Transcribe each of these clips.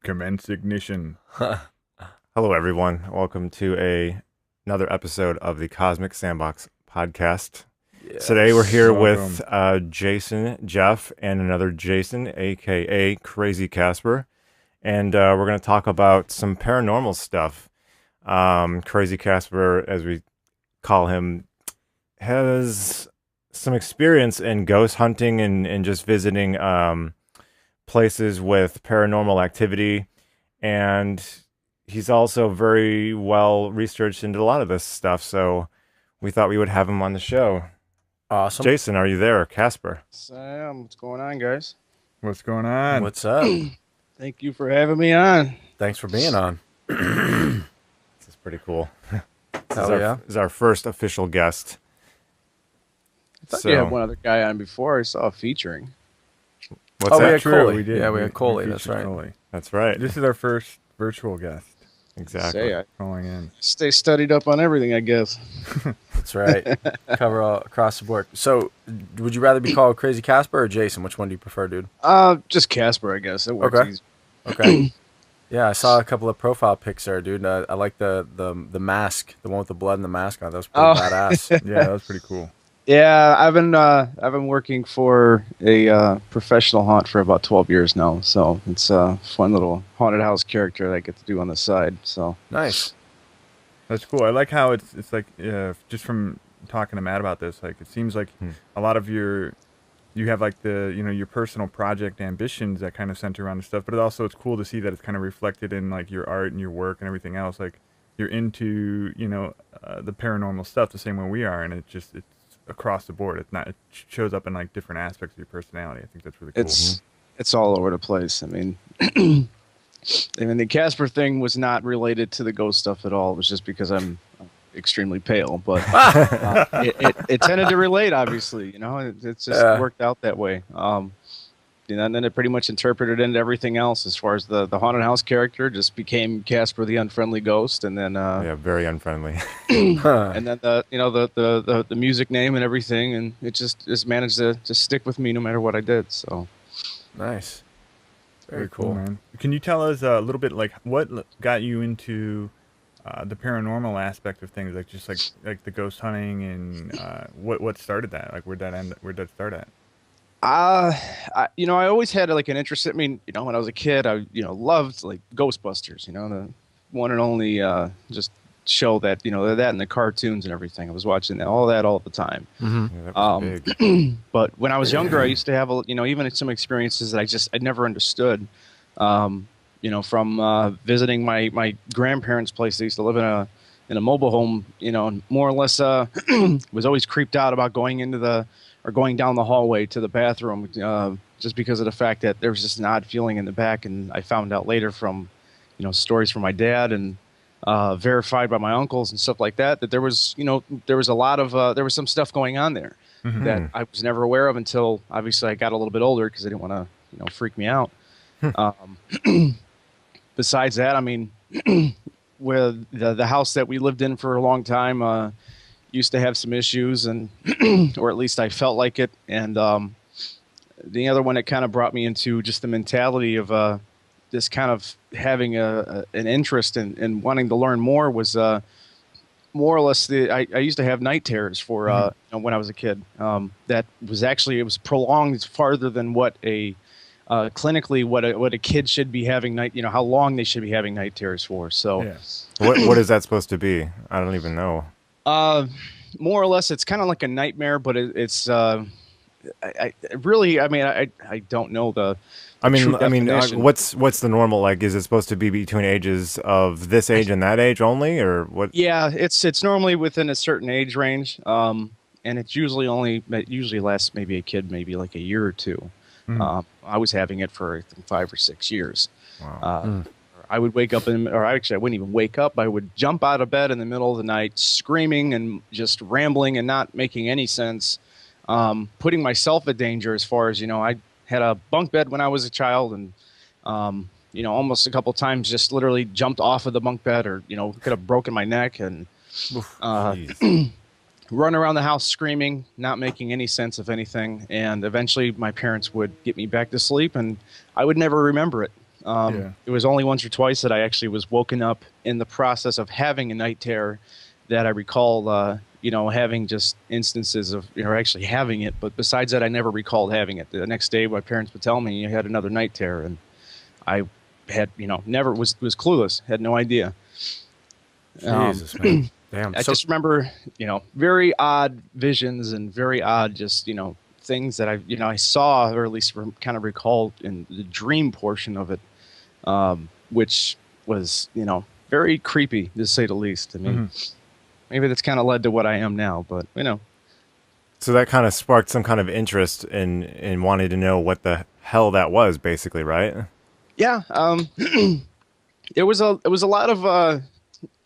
Commence ignition. Hello, everyone. Welcome to another episode of the Cosmic Sandbox podcast. Yes. Today we're here Welcome. with Jason, Geoff, and another Jason, aka Crazy Kasper, and we're going to talk about some paranormal stuff. Crazy Kasper, as we call him, has some experience in ghost hunting and just visiting places with paranormal activity, and he's also very well researched into a lot of this stuff, so we thought we would have him on the show. Awesome. Jason, are you there? Kasper? Sam, what's going on, guys? What's going on? What's up? Thank you for having me on. Thanks for being on. This is pretty cool. Hell yeah. This is our first official guest. I thought you had one other guy on before. I saw featuring. What's we that? had True, Coley. we did. Yeah, we had Coley, featured that's right. Coley. That's right. This is our first virtual guest Exactly. Say, I calling in. stay studied up on everything, I guess. That's right. Cover all across the board. So, would you rather be called Crazy Kasper or Jason? Which one do you prefer, dude? Just Kasper, I guess. It works Okay. easy. Okay. Yeah, I saw a couple of profile pics there, dude. I like the mask, the one with the blood and the mask on. That was pretty Oh. badass. Yeah, that was pretty cool. Yeah, I've been working for a professional haunt for about 12 years now, so it's a fun little haunted house character that I get to do on the side. So Nice. That's cool. I like how it's like just from talking to Matt about this, like it seems like a lot of you have like your personal project ambitions that kind of center around the stuff, but it's cool to see that it's kind of reflected in like your art and your work and everything else. Like you're into the paranormal stuff the same way we are, and it's across the board. It shows up in like different aspects of your personality. I think that's really cool. it's all over the place. I mean, the Casper thing was not related to the ghost stuff at all. It was just because I'm extremely pale, but it tended to relate. Obviously, it just worked out that way. And then it pretty much interpreted into everything else as far as the haunted house character just became Casper the unfriendly ghost, and then Yeah, very unfriendly. and then the music name and everything, and it just managed to stick with me no matter what I did. So Nice. Very cool, man. Can you tell us a little bit like what got you into the paranormal aspect of things, like just like the ghost hunting, and what started that? Like where'd that start at? I always had like an interest. I mean, when I was a kid, I loved like Ghostbusters. The one and only just show that that and the cartoons and everything. I was watching all the time. Mm-hmm. Yeah, that was big. But when I was younger, I used to have even some experiences that I never understood. From visiting my grandparents' place. They used to live in a mobile home. And more or less was always creeped out about going down the hallway to the bathroom, just because of the fact that there was just an odd feeling in the back. And I found out later from, stories from my dad and verified by my uncles and stuff like that, that there was a lot of, there was some stuff going on there that I was never aware of until obviously I got a little bit older because I didn't want to, freak me out. Besides that, I mean, where the house that we lived in for a long time, used to have some issues, and or at least I felt like it. And the other one that kind of brought me into just the mentality of this kind of having an interest in wanting to learn more was more or less I used to have night terrors for when I was a kid. That was actually, it was prolonged farther than what clinically what a kid should be having how long they should be having night terrors for. So Yeah. What is that supposed to be? I don't even know. More or less, it's kind of like a nightmare, but it's I don't know the true definition. What's the normal, like? Is it supposed to be between ages of this age and that age only, or what? Yeah, it's normally within a certain age range, and it usually lasts maybe a kid maybe like a year or two. I was having it for I think 5 or 6 years. Wow. I would wake up or actually I wouldn't even wake up. I would jump out of bed in the middle of the night, screaming and just rambling and not making any sense, putting myself at danger as far as, I had a bunk bed when I was a child, and, almost a couple times just literally jumped off of the bunk bed, or, could have broken my neck, and run around the house screaming, not making any sense of anything. And eventually my parents would get me back to sleep, and I would never remember it. Yeah. It was only once or twice that I actually was woken up in the process of having a night terror that I recall, having just instances of, actually having it. But besides that, I never recalled having it. The next day, my parents would tell me you had another night terror, and I had, never was clueless, had no idea. Jesus, man. Damn. I just remember, very odd visions and very odd, just, things that I saw, or at least kind of recalled in the dream portion of it, which was, very creepy to say the least. I mean, maybe that's kind of led to what I am now, but So that kind of sparked some kind of interest in wanting to know what the hell that was, basically, right? Yeah. It was a lot of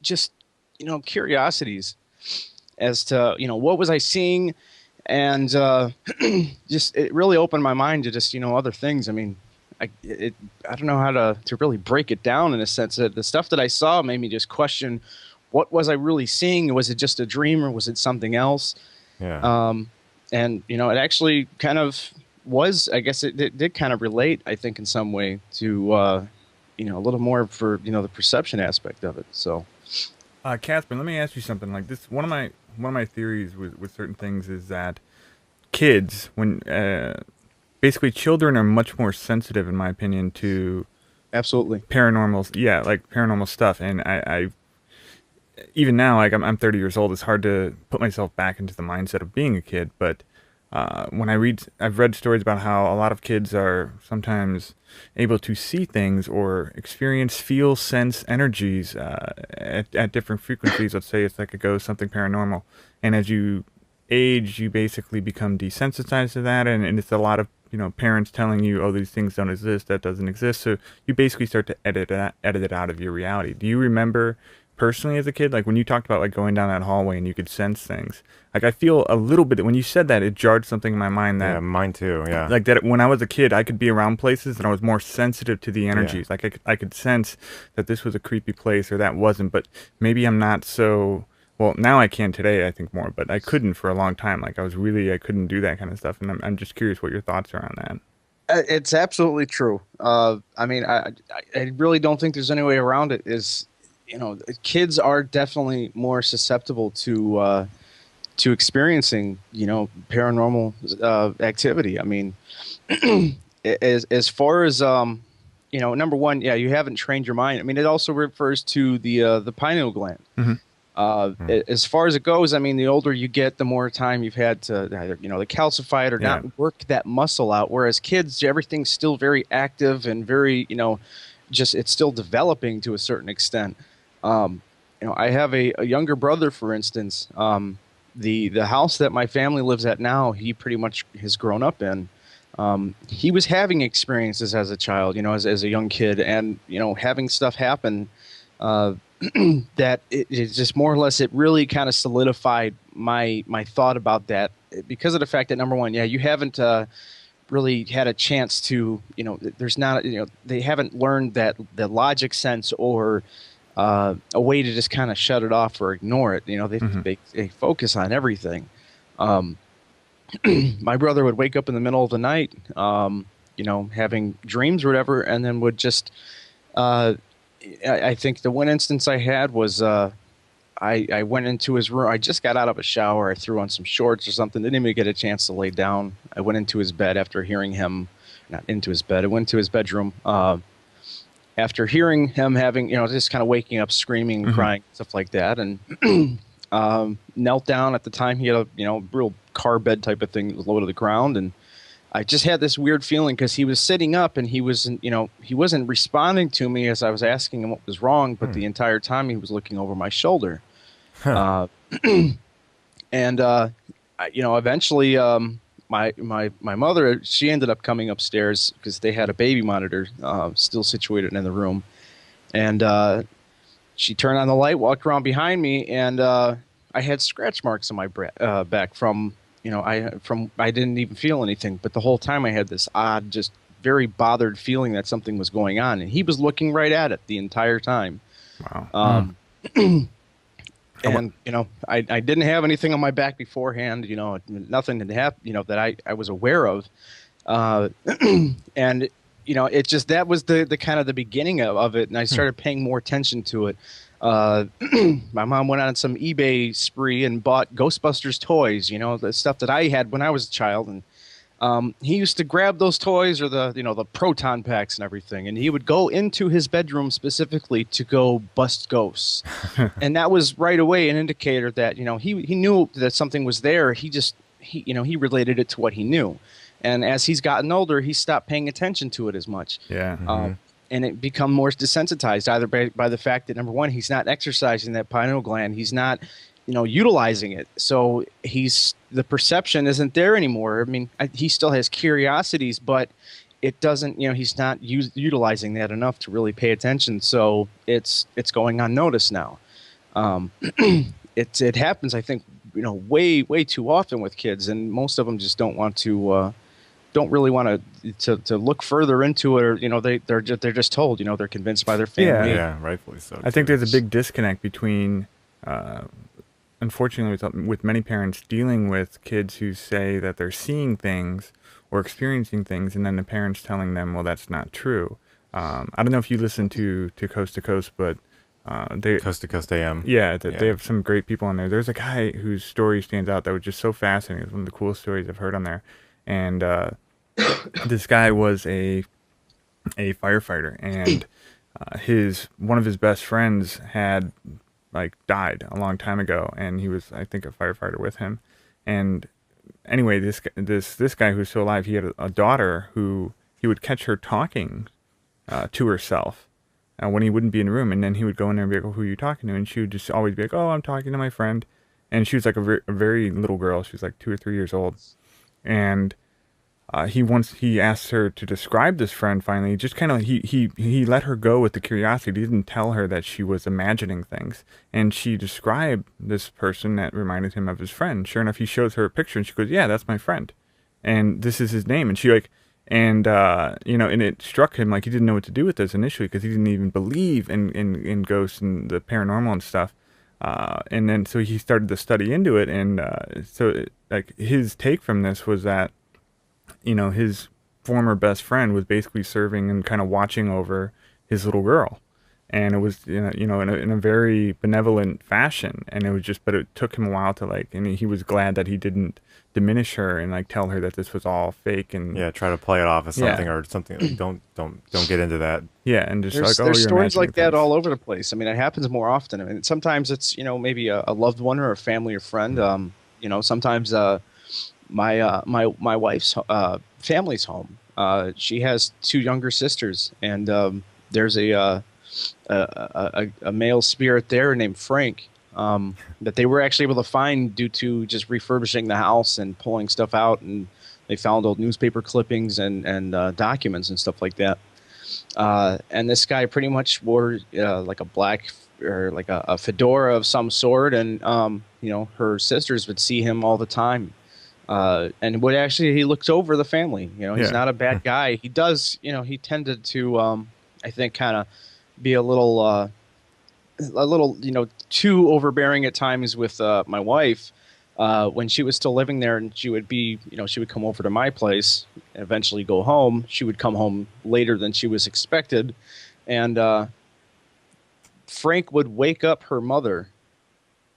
just curiosities as to what was I seeing, and just it really opened my mind to just other things. I mean, I don't know how to really break it down in a sense that the stuff that I saw made me just question what was I really seeing. Was it just a dream or was it something else? Yeah. And it actually kind of was. I guess it did kind of relate, I think, in some way to a little more for the perception aspect of it. So. Kasper, let me ask you something. Like this, one of my theories with certain things is that kids, when basically children are much more sensitive, in my opinion, to Absolutely paranormal stuff. And I even now, like I'm 30 years old. It's hard to put myself back into the mindset of being a kid. But when I've read stories about how a lot of kids are sometimes able to see things or experience, feel, sense energies at different frequencies. Let's say it's like a ghost, something paranormal. And as you age, you basically become desensitized to that. And it's a lot of, parents telling you, oh, these things don't exist, that doesn't exist. So you basically start to edit it out of your reality. Do you remember personally as a kid, like when you talked about like going down that hallway and you could sense things, like I feel a little bit when you said that, it jarred something in my mind that mine too. Yeah, like that when I was a kid, I could be around places and I was more sensitive to the energies. Yeah. Like I could sense that this was a creepy place or that wasn't, but maybe I'm not so well now. I can today, I think more, but I couldn't for a long time. Like I couldn't do that kind of stuff, and I'm just curious what your thoughts are on that. It's absolutely true. I mean, I really don't think there's any way around it. Kids are definitely more susceptible to experiencing, paranormal activity. I mean, as far as number one, yeah, you haven't trained your mind. I mean, it also refers to the pineal gland. As far as it goes, I mean, the older you get, the more time you've had to either to calcify it or not work that muscle out. Whereas kids, everything's still very active and very just it's still developing to a certain extent. I have a younger brother, for instance. The house that my family lives at now, he pretty much has grown up in. He was having experiences as a child, as a young kid, and having stuff happen that it just more or less it really kind of solidified my thought about that because of the fact that number one, you haven't really had a chance to there's not they haven't learned that the logic sense or a way to just kind of shut it off or ignore it. They focus on everything. My brother would wake up in the middle of the night, having dreams or whatever, and then would just, I think the one instance I had was, I went into his room. I just got out of a shower. I threw on some shorts or something. Didn't even get a chance to lay down. I went into his bed after hearing him, not into his bed. I went to his bedroom, after hearing him having, just kind of waking up, screaming, crying, stuff like that, and knelt down. At the time, he had a, real car bed type of thing that was low to the ground, and I just had this weird feeling because he was sitting up and he wasn't responding to me as I was asking him what was wrong, but the entire time he was looking over my shoulder. And eventually, my mother, she ended up coming upstairs because they had a baby monitor still situated in the room, and she turned on the light, walked around behind me, and I had scratch marks on my back from I didn't even feel anything, but the whole time I had this odd, just very bothered feeling that something was going on, and he was looking right at it the entire time. Wow. And I didn't have anything on my back beforehand. Nothing had happened. That I was aware of. And it just, that was the kind of the beginning of it, and I started paying more attention to it. My mom went on some eBay spree and bought Ghostbusters toys, the stuff that I had when I was a child, and he used to grab those toys, or the proton packs and everything, and he would go into his bedroom specifically to go bust ghosts. And that was right away an indicator that, he knew that something was there. He related it to what he knew. And as he's gotten older, he stopped paying attention to it as much. Yeah. And it become more desensitized, either by the fact that, number one, he's not exercising that pineal gland. He's not, utilizing it. So the perception isn't there anymore. I mean, he still has curiosities, but it doesn't, he's not utilizing that enough to really pay attention. So it's going unnoticed now. It happens, I think, way too often with kids, and most of them just don't really want to look further into it, or they're just told, they're convinced by their family. Yeah, rightfully so. I think there's a big disconnect between, unfortunately, with many parents dealing with kids who say that they're seeing things or experiencing things, and then the parents telling them, well, that's not true. I don't know if you listen to Coast to Coast, but Coast to Coast AM. Yeah, they have some great people on there. There's a guy whose story stands out that was just so fascinating. It's one of the coolest stories I've heard on there. And this guy was a firefighter, and one of his best friends had died a long time ago, and he was, I think, a firefighter with him. And anyway, this guy who's still alive, he had a daughter who he would catch her talking to herself when he wouldn't be in the room, and then he would go in there and be like, oh, who are you talking to? And she would just always be like, oh, I'm talking to my friend. And she was like a very little girl. She was like 2 or 3 years old. And he asked her to describe this friend. Finally, just kind of he let her go with the curiosity. He didn't tell her that she was imagining things, and she described this person that reminded him of his friend. Sure enough, he shows her a picture, and she goes, "Yeah, that's my friend, and this is his name." And she and it struck him like he didn't know what to do with this initially, because he didn't even believe in ghosts and the paranormal and stuff. And then so he started to study into it, and his take from this was that, his former best friend was basically serving and kind of watching over his little girl, and it was in a very benevolent fashion, and but it took him a while to and he was glad that he didn't diminish her and tell her that this was all fake, and try to play it off as something or something. Don't get into that. Yeah, and just there's you're stories like things. that all over the place. I mean, it happens more often. I mean, sometimes it's maybe a loved one or a family or friend. Sometimes my wife's family's home. She has 2 younger sisters, and there's a male spirit there named Frank that they were actually able to find due to just refurbishing the house and pulling stuff out, and they found old newspaper clippings and documents and stuff like that. And this guy pretty much wore like a black or like a fedora of some sort, and her sisters would see him all the time. And he looks over the family. He's not a bad guy. He does, he tended to, I think, kind of be a little, too overbearing at times with my wife when she was still living there, and she would be, she would come over to my place and eventually go home. She would come home later than she was expected, and Frank would wake up her mother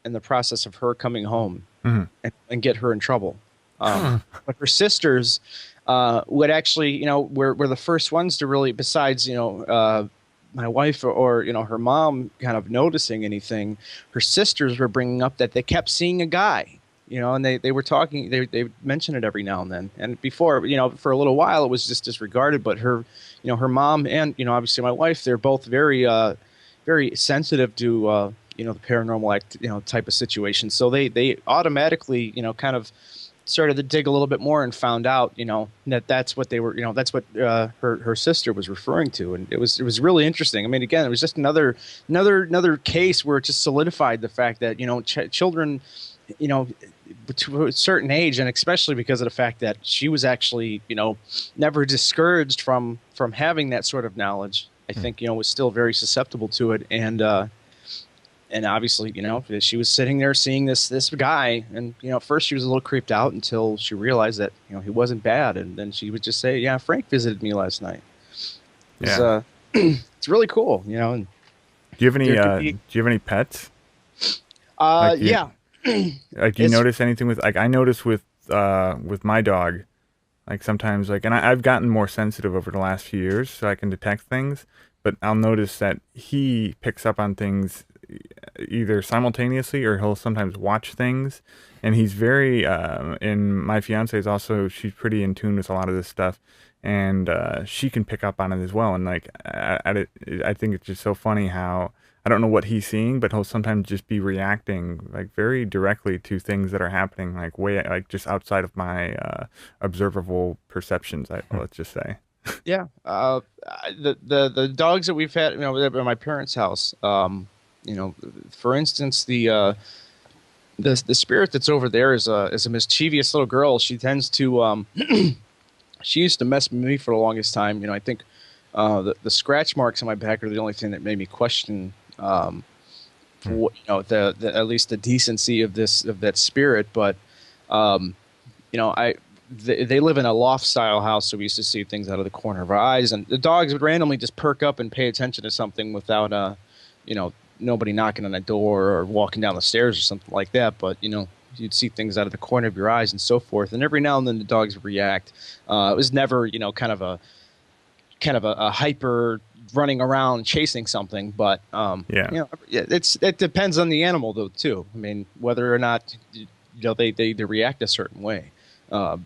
in the process of her coming home and get her in trouble. But her sisters would actually, were the first ones to really, besides, my wife or her mom kind of noticing anything, her sisters were bringing up that they kept seeing a guy, and they were talking, they mentioned it every now and then. And before, for a little while it was just disregarded, but her mom and, obviously my wife, they're both very, very sensitive to, the paranormal type of situation. So they automatically, kind of started to dig a little bit more and found out, that's what they were, that's what her sister was referring to, and it was really interesting. I mean, again, it was just another case where it just solidified the fact that children, to a certain age, and especially because of the fact that she was actually, never discouraged from having that sort of knowledge. I think was still very susceptible to it, and obviously, she was sitting there seeing this guy, and at first she was a little creeped out until she realized that he wasn't bad, and then she would just say, "Yeah, Frank visited me last night." It's Yeah. it's really cool, you know. And Do you have any there could do be, you have any pets? Like you yeah, like do you it's notice anything with like I notice with my dog, like sometimes like and I've gotten more sensitive over the last few years so I can detect things, but I'll notice that he picks up on things either simultaneously or he'll sometimes watch things, and he's very and my fiance is also, she's pretty in tune with a lot of this stuff, and she can pick up on it as well, and like I think it's just so funny how I don't know what he's seeing, but he'll sometimes just be reacting like very directly to things that are happening like way like just outside of my observable perceptions, let's just say. yeah. The dogs that we've had, you know, at my parents' house. You know, for instance, the spirit that's over there is a mischievous little girl. She tends to she used to mess with me for the longest time. You know, I think the scratch marks on my back are the only thing that made me question for you know the at least the decency of that spirit. But you know, they live in a loft style house, so we used to see things out of the corner of our eyes, and the dogs would randomly just perk up and pay attention to something without you know, nobody knocking on the door or walking down the stairs or something like that. But you know, you'd see things out of the corner of your eyes and so forth, and every now and then the dogs would react. It was never, you know, kind of a hyper running around chasing something, but Yeah. you know, it depends on the animal though too. I mean, whether or not you know they react a certain way. Uh,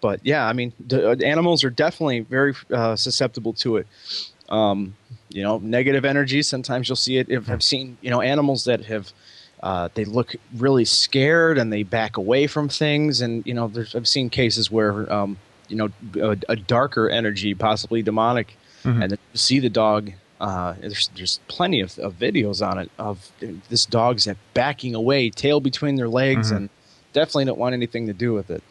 but yeah, I mean, animals are definitely very susceptible to it. You know, negative energy. Sometimes you'll see it. If I've seen, you know, animals that have, they look really scared and they back away from things. And you know, I've seen cases where, you know, a darker energy, possibly demonic, Hmm. and then you see the dog. There's plenty of videos on it of this dog's backing away, tail between their legs, Hmm. and definitely don't want anything to do with it.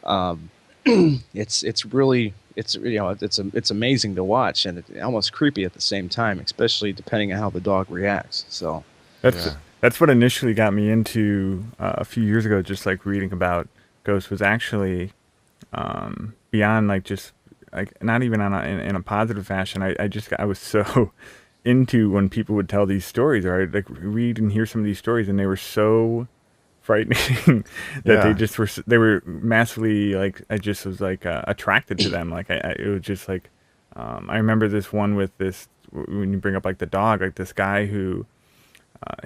Um, it's really you know it's amazing to watch and it's almost creepy at the same time, especially depending on how the dog reacts. So That's Yeah. that's what initially got me into a few years ago, just like reading about ghosts, was actually beyond like just like not even in a positive fashion. I was so into when people would tell these stories, or I'd like read and hear some of these stories, and they were so frightening that Yeah. they were massively like I just was like attracted to them. Like it was just like I remember this one with this when you bring up like the dog, like this guy who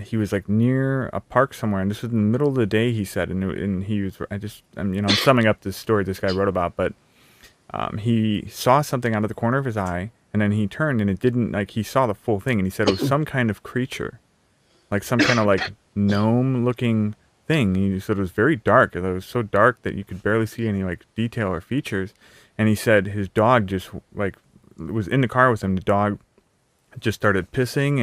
he was like near a park somewhere, and this was in the middle of the day. He said, and he was. You know, I'm summing up this story this guy wrote about, but he saw something out of the corner of his eye, and then he turned, and it didn't like he saw the full thing, and he said it was some kind of creature, like some kind of like gnome-looking thing. He said it was very dark. It was so dark that you could barely see any like detail or features, and he said his dog just like was in the car with him. The dog just started pissing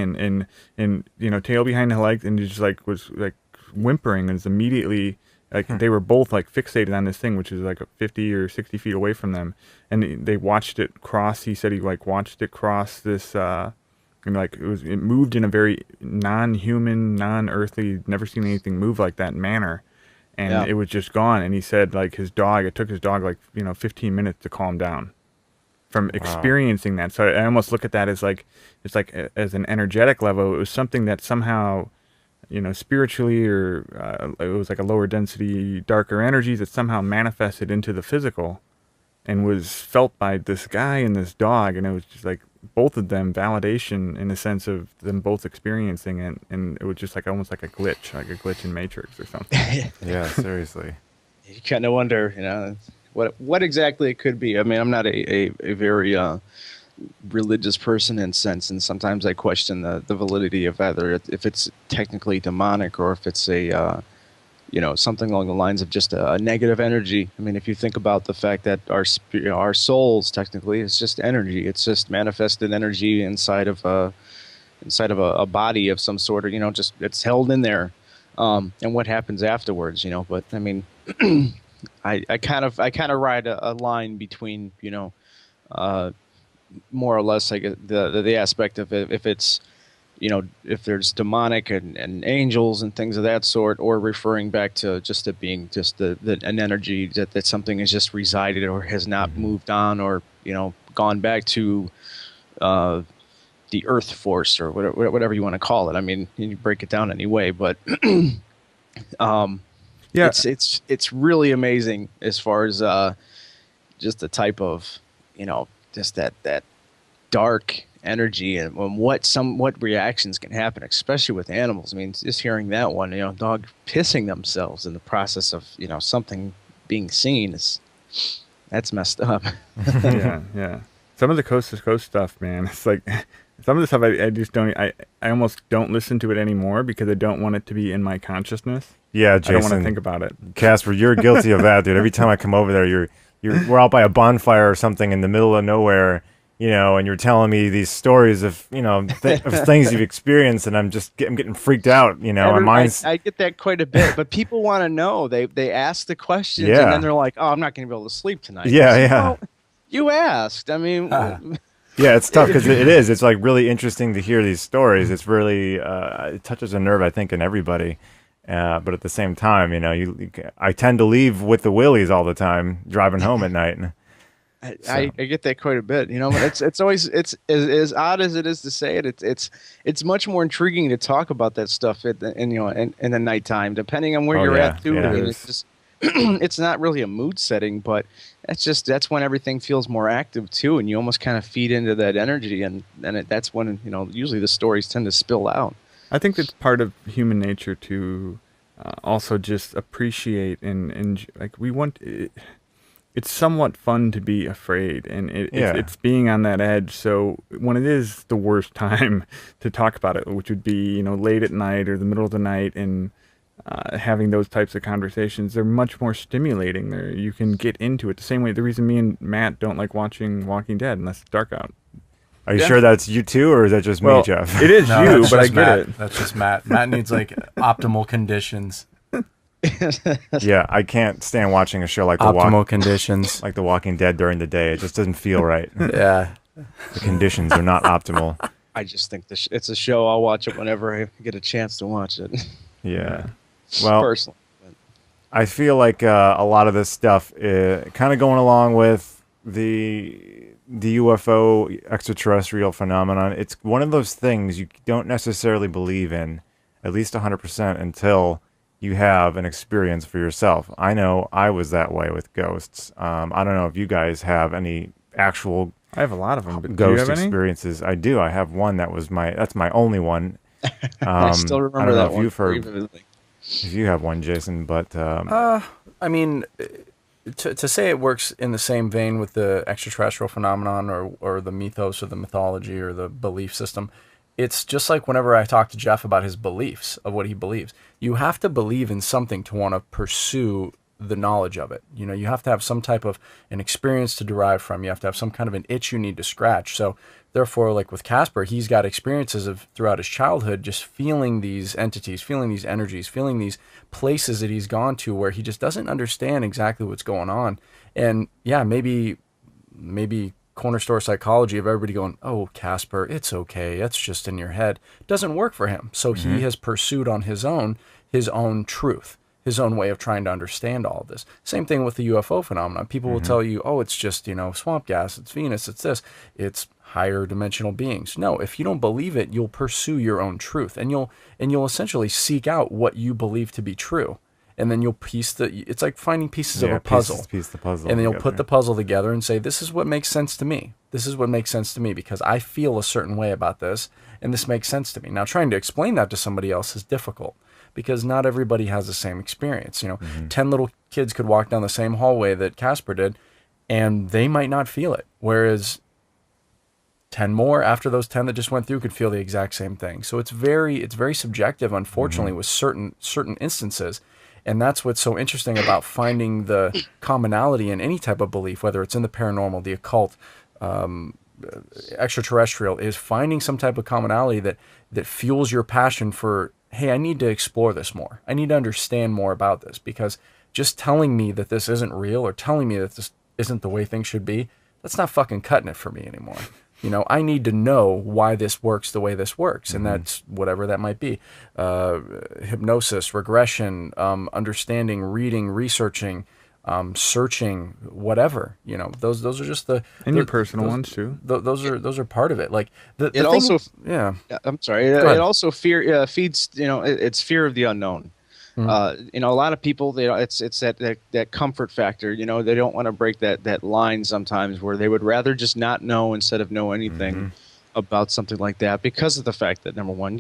and you know tail behind the legs and just like was like whimpering and was immediately like they were both like fixated on this thing which is like 50 or 60 feet away from them, and they watched it cross. He said he like watched it cross this and like it moved in a very non-human, non-earthly, never seen anything move like that manner, and yeah, it was just gone. And he said like his dog, it took his dog like, you know, 15 minutes to calm down from Wow. experiencing that. So I almost look at that as like it's like as an energetic level. It was something that somehow, you know, spiritually or it was like a lower density, darker energy that somehow manifested into the physical and was felt by this guy and this dog, and it was just like both of them validation in the sense of them both experiencing it, and it was just like almost like a glitch in Matrix or something. Yeah, seriously. you kind of wonder, you know, what exactly it could be. I mean, I'm not a very religious person in sense, and sometimes I question the validity of either if it's technically demonic or if it's a you know, something along the lines of just a negative energy. I mean, if you think about the fact that you know, our souls technically is just energy. It's just manifested energy inside of a body of some sort, or you know, just it's held in there. And what happens afterwards, you know? But I mean, I kind of ride a line between, you know, uh, more or less like the aspect of it, if it's, you know, if there's demonic and angels and things of that sort, or referring back to just it being just an energy that something has just resided or has not moved on, or you know, gone back to the Earth Force or whatever you want to call it. I mean, you break it down anyway, but Yeah. it's really amazing as far as just the type of, just that dark energy and what reactions can happen, especially with animals. I mean, just hearing that one, dog pissing themselves in the process of, something being seen that's messed up. Yeah. Some of the coast to coast stuff, man, it's like some of the stuff I just don't, I almost don't listen to it anymore because I don't want it to be in my consciousness. Yeah, Jason. I don't want to think about it. Casper, you're guilty of that, dude. Every time I come over there, we're out by a bonfire or something in the middle of nowhere, and you're telling me these stories of, of things you've experienced, and I'm getting freaked out, my mind's... I get that quite a bit, but people want to know. They ask the questions, Yeah. and then they're like, "Oh, I'm not going to be able to sleep tonight." Yeah, Like, yeah. well, you asked. I mean, Yeah, it's tough because it is. It's like really interesting to hear these stories. It's really it touches a nerve, I think, in everybody. But at the same time, I tend to leave with the willies all the time, driving home at night. I get that quite a bit, but it's always it's as odd as it is to say it. It's much more intriguing to talk about that stuff in the nighttime, depending on where you're at too. Yeah. I mean, it's just it's not really a mood setting, but that's when everything feels more active too, and you almost kind of feed into that energy, and that's when usually the stories tend to spill out. I think it's part of human nature to also just appreciate and like we want. It's somewhat fun to be afraid, and it's being on that edge. So when it is the worst time to talk about it, which would be late at night or the middle of the night, and having those types of conversations, they're much more stimulating. You can get into it the same way. The reason me and Matt don't like watching Walking Dead unless it's dark out. Are you sure that's you too, or is that just me, Geoff? It is you, but I get Matt. it. That's just Matt. Matt needs like optimal conditions. Yeah, I can't stand watching a show like optimal conditions, like The Walking Dead during the day. It just doesn't feel right. Yeah, the conditions are not optimal. I just think it's a show. I'll watch it whenever I get a chance to watch it. Yeah. Well, personally, I feel like a lot of this stuff kind of going along with the UFO extraterrestrial phenomenon. It's one of those things you don't necessarily believe in, at least 100%, until you have an experience for yourself. I know I was that way with ghosts. I don't know if you guys have any actual I have a lot of them, but ghost do you have any? experiences. I do. I have one that's my only one. I still remember that one. If you have one, Jason, but I mean, to say it works in the same vein with the extraterrestrial phenomenon or the mythos or the mythology or the belief system, it's just like whenever I talk to Geoff about his beliefs, of what he believes. You have to believe in something to want to pursue the knowledge of it. You have to have some type of an experience to derive from. You have to have some kind of an itch you need to scratch. So therefore, like with Kasper, he's got experiences of throughout his childhood just feeling these entities, feeling these energies, feeling these places that he's gone to where he just doesn't understand exactly what's going on. And yeah, maybe corner store psychology of everybody going, "Oh, Kasper, it's okay. It's just in your head." Doesn't work for him. So he has pursued on his own truth, his own way of trying to understand all of this. Same thing with the UFO phenomenon. People will tell you, "Oh, it's just, swamp gas, it's Venus, it's this, it's higher dimensional beings." No, if you don't believe it, you'll pursue your own truth, and you'll essentially seek out what you believe to be true. And then you'll it's like finding pieces of a puzzle. Piece the puzzle. And then you'll put the puzzle together and say, this is what makes sense to me. This is what makes sense to me because I feel a certain way about this, and this makes sense to me. Now, trying to explain that to somebody else is difficult because not everybody has the same experience. 10 little kids could walk down the same hallway that Kasper did, and they might not feel it. Whereas 10 more after those 10 that just went through could feel the exact same thing. So it's very subjective, unfortunately, with certain instances. And that's what's so interesting about finding the commonality in any type of belief, whether it's in the paranormal, the occult, extraterrestrial, is finding some type of commonality that fuels your passion for, hey, I need to explore this more. I need to understand more about this, because just telling me that this isn't real or telling me that this isn't the way things should be, that's not fucking cutting it for me anymore. I need to know why this works the way this works, and that's whatever that might be. Hypnosis, regression, understanding, reading, researching, searching, whatever. You know, those are just And your personal ones too. Those are part of it. Like the It also, yeah. I'm sorry. Go It ahead. also feeds. It's fear of the unknown. A lot of people, it's that comfort factor. They don't want to break that line sometimes where they would rather just not know instead of know anything about something like that, because of the fact that, number one,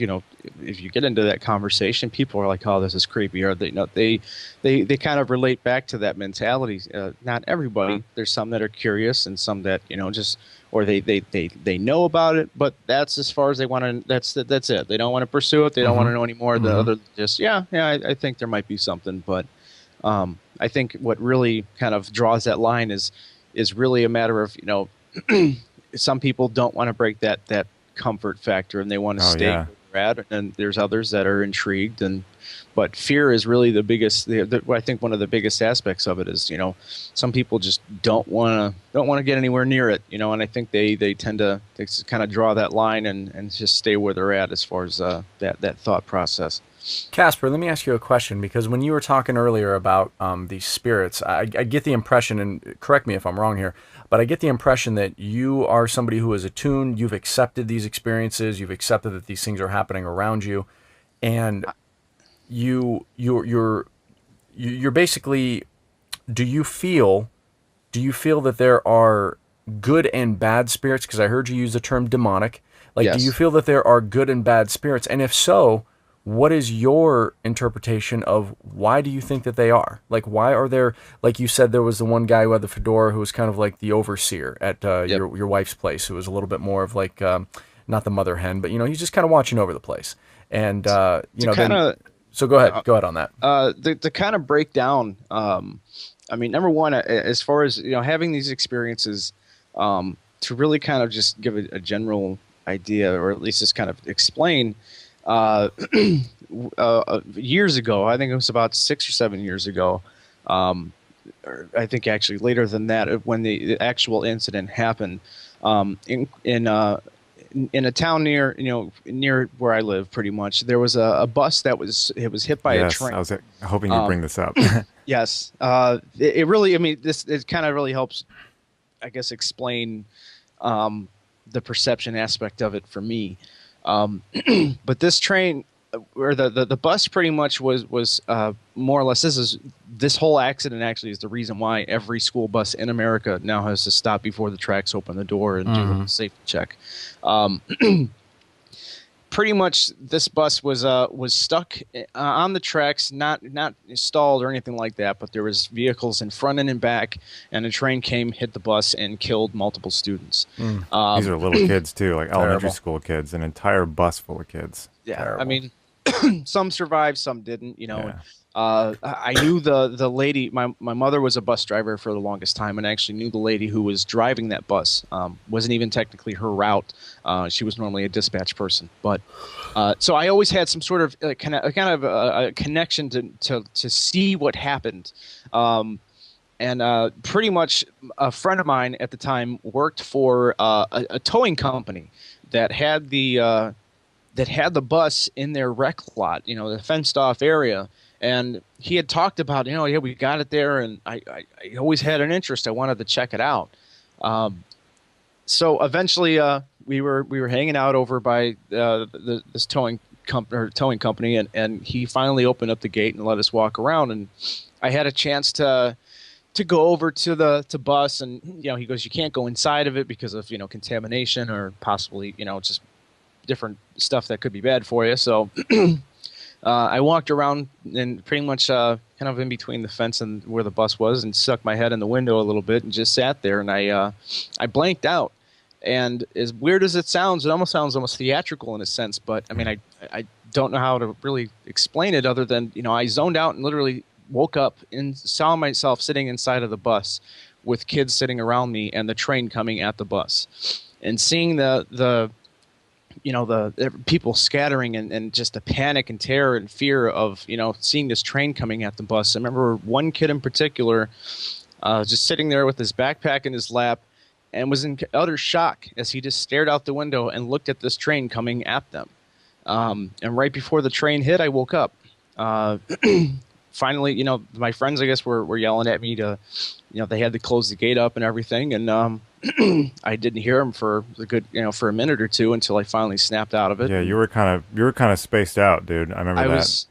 if you get into that conversation, people are like, "Oh, this is creepy," or they kind of relate back to that mentality. Not everybody. There's some that are curious, and some that just, or they know about it, but that's as far as they want to. That's it. They don't want to pursue it. They don't want to know any more. The other, just I think there might be something, but I think what really kind of draws that line is really a matter of some people don't want to break that comfort factor, and they want to stay where they're at, and there's others that are intrigued, but fear is really the biggest. I think one of the biggest aspects of it is some people just don't want to get anywhere near it, and I think they tend to kind of draw that line and just stay where they're at as far as that thought process. Casper, let me ask you a question, because when you were talking earlier about these spirits, I get the impression, and correct me if I'm wrong here, but I get the impression that you are somebody who is attuned. You've accepted these experiences. You've accepted that these things are happening around you, and you're basically. Do you feel that there are good and bad spirits? Because I heard you use the term demonic. Like, Yes. Do you feel that there are good and bad spirits? And if so, what is your interpretation of why do you think that they are? Like, why are there, like you said, there was the one guy who had the fedora who was kind of like the overseer at your wife's place, who was a little bit more of like, not the mother hen, but, he's just kind of watching over the place. And, so go ahead on that. The kind of breakdown, number one, as far as, having these experiences, to really kind of just give a general idea, or at least just kind of explain, years ago, I think it was about 6 or 7 years ago, or I think actually later than that, when the actual incident happened, in a town near where I live, pretty much, there was a bus that was hit by a train. I was hoping you'd bring this up. Yes, it really. It kind of really helps, I guess, explain the perception aspect of it for me. But this train, or the bus, pretty much was more or less. This whole accident actually is the reason why every school bus in America now has to stop before the tracks open the door and do a safety check. Pretty much, this bus was stuck on the tracks, not stalled or anything like that, but there was vehicles in front and in back, and a train came, hit the bus, and killed multiple students. These are little kids too, like elementary school kids, an entire bus full of kids. Yeah, terrible. Some survived, some didn't. I knew the lady. My mother was a bus driver for the longest time, and I actually knew the lady who was driving that bus. Wasn't even technically her route. She was normally a dispatch person, but so I always had some sort of kind of a connection to see what happened. And pretty much a friend of mine at the time worked for a towing company that had the bus in their rec lot, the fenced off area. And he had talked about, we got it there, and I always had an interest. I wanted to check it out. So eventually, we were hanging out over by this towing company, and he finally opened up the gate and let us walk around. And I had a chance to go over to the bus, and he goes, you can't go inside of it because of contamination or possibly just different stuff that could be bad for you. So I walked around and pretty much kind of in between the fence and where the bus was, and stuck my head in the window a little bit and just sat there, and I blanked out. And as weird as it sounds, it almost sounds theatrical in a sense, but I don't know how to really explain it other than I zoned out and literally woke up and saw myself sitting inside of the bus with kids sitting around me and the train coming at the bus, and seeing the people scattering and just the panic and terror and fear of, seeing this train coming at the bus. I remember one kid in particular just sitting there with his backpack in his lap and was in utter shock as he just stared out the window and looked at this train coming at them. And right before the train hit, I woke up. finally, my friends, I guess, were yelling at me to, they had to close the gate up and everything. And I didn't hear them for a good, for a minute or two until I finally snapped out of it. Yeah, you were kind of spaced out, dude. I remember that.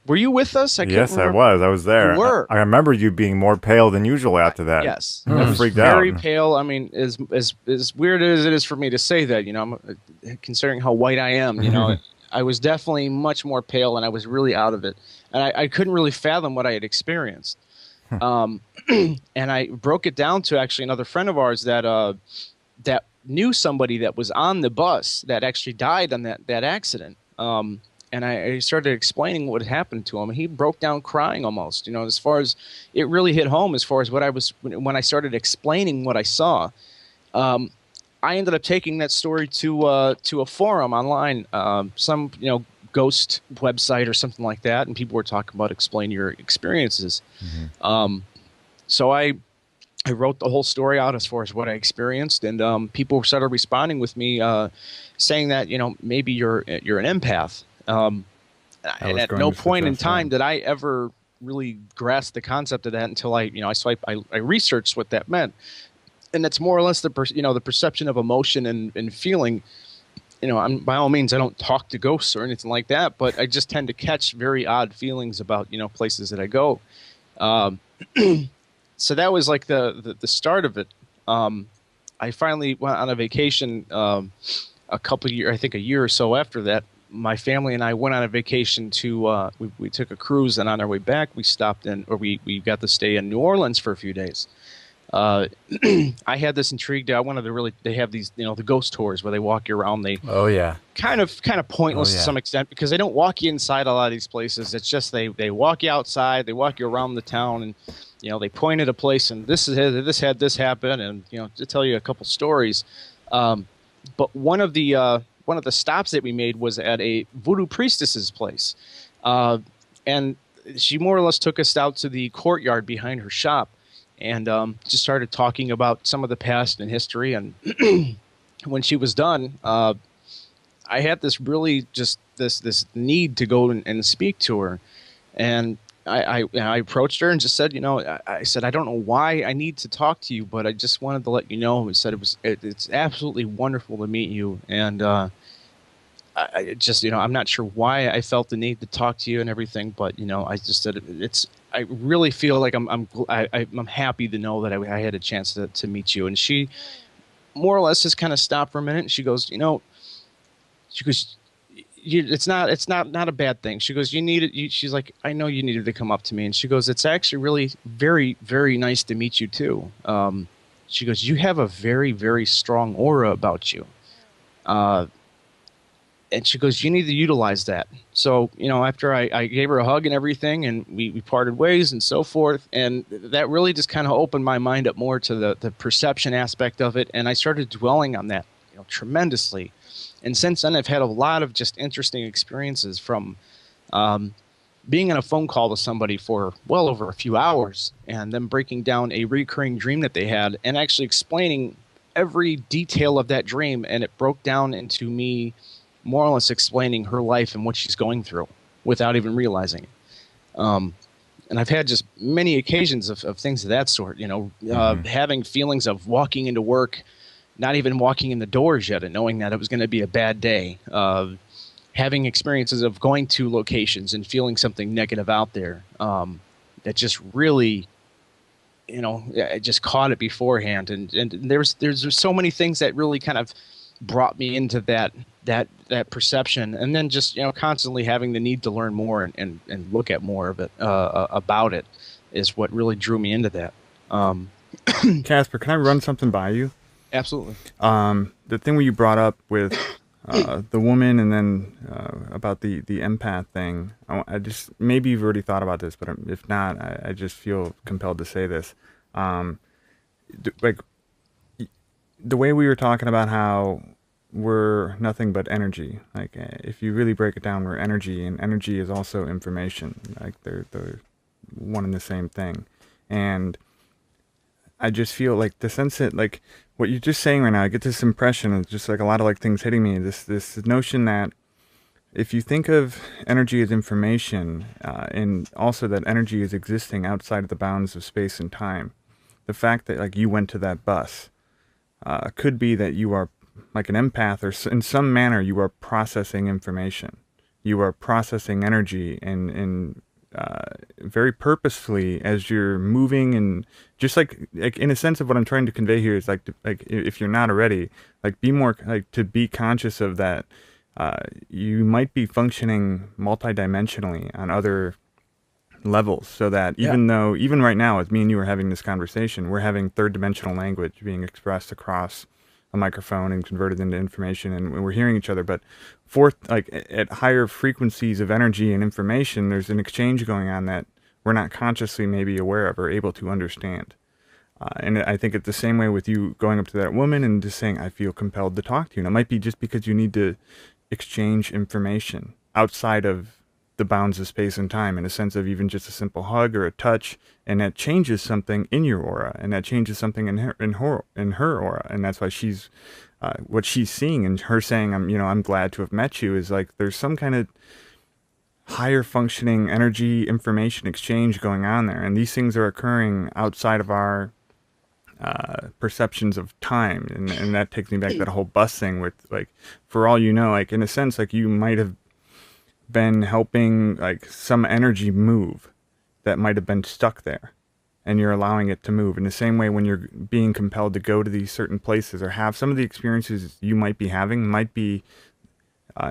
Were you with us? I can't Yes, remember. I was there. You were. I remember you being more pale than usual after that. Yes. I was freaked out. Very pale. I mean, as weird as it is for me to say that, considering how white I am, I was definitely much more pale, and I was really out of it. And I couldn't really fathom what I had experienced. And I broke it down to actually another friend of ours that knew somebody that was on the bus that actually died on that accident. And I started explaining what had happened to him. He broke down crying almost, as far as it really hit home as far as when I started explaining what I saw. I ended up taking that story to a forum online, some, ghost website or something like that. And people were talking about explain your experiences. Mm-hmm. So I wrote the whole story out as far as what I experienced, and people started responding with me, saying that, maybe you're an empath. And at no point in time did I ever really grasp the concept of that until I researched what that meant, and that's more or less the perception of emotion and feeling. By all means, I don't talk to ghosts or anything like that, but I just tend to catch very odd feelings about places that I go. So that was like the start of it. I finally went on a vacation a year or so after that. My family and I went on a vacation to we took a cruise, and on our way back we stopped in, or we got to stay in New Orleans for a few days. I had this intrigued. I wanted to they have these, the ghost tours where they walk you around. Kind of pointless to some extent, because they don't walk you inside a lot of these places. It's just they walk you outside, they walk you around the town, and they point at a place, and this had this happen, and to tell you a couple stories. But one of the stops that we made was at a voodoo priestess's place, and she more or less took us out to the courtyard behind her shop. And just started talking about some of the past and history. And when she was done, I had this really just this need to go and speak to her. And I approached her and just said, I said, I don't know why I need to talk to you, but I just wanted to let you know. I said it's absolutely wonderful to meet you. And I just, I'm not sure why I felt the need to talk to you and everything, but I just said I really feel like I'm happy to know that I had a chance to meet you. And she more or less just kind of stopped for a minute, and she goes, it's not a bad thing. She goes, she's like, I know you needed to come up to me. And she goes, it's actually really very, very nice to meet you too. She goes, you have a very, very strong aura about you. And she goes, you need to utilize that. So, after I gave her a hug and everything, and we parted ways and so forth, and that really just kind of opened my mind up more to the perception aspect of it, and I started dwelling on that tremendously. And since then, I've had a lot of just interesting experiences, from being on a phone call to somebody for well over a few hours, and them breaking down a recurring dream that they had, and actually explaining every detail of that dream, and it broke down into me more or less explaining her life and what she's going through without even realizing it. And I've had just many occasions of things of that sort, having feelings of walking into work, not even walking in the doors yet, and knowing that it was going to be a bad day. Having experiences of going to locations and feeling something negative out there, that just really, I just caught it beforehand. And there's so many things that really kind of brought me into that perception, and then just constantly having the need to learn more and look at more of it about it is what really drew me into that. Kasper, can I run something by you? Absolutely. The thing where you brought up with the woman, and then about the empath thing, I just, maybe you've already thought about this, but if not, I just feel compelled to say this. Like the way we were talking about how we're nothing but energy. Like, if you really break it down, we're energy, and energy is also information. Like, they're one and the same thing. And I just feel like the sense that, like, what you're just saying right now, I get this impression of just like a lot of like things hitting me. This notion that if you think of energy as information, and also that energy is existing outside of the bounds of space and time, the fact that like you went to that bus could be that you are like an empath, or in some manner you are processing information. You are processing energy and very purposefully as you're moving, and just like in a sense of what I'm trying to convey here is like if you're not already, like be more like to be conscious of that. You might be functioning multidimensionally on other levels, so that even though even right now as me and you are having this conversation, we're having third dimensional language being expressed across a microphone and converted into information, and we're hearing each other. But fourth, like at higher frequencies of energy and information, there's an exchange going on that we're not consciously maybe aware of or able to understand. And I think it's the same way with you going up to that woman and just saying, I feel compelled to talk to you. And it might be just because you need to exchange information outside of the bounds of space and time, in a sense of even just a simple hug or a touch, and that changes something in your aura, and that changes something in her aura, and that's why she's what she's seeing, and her saying, I'm glad to have met you, is like there's some kind of higher functioning energy information exchange going on there, and these things are occurring outside of our perceptions of time, and that takes me back to that whole bus thing with, like, for all you know, like in a sense, like you might have been helping like some energy move that might have been stuck there, and you're allowing it to move in the same way when you're being compelled to go to these certain places or have some of the experiences you might be having might be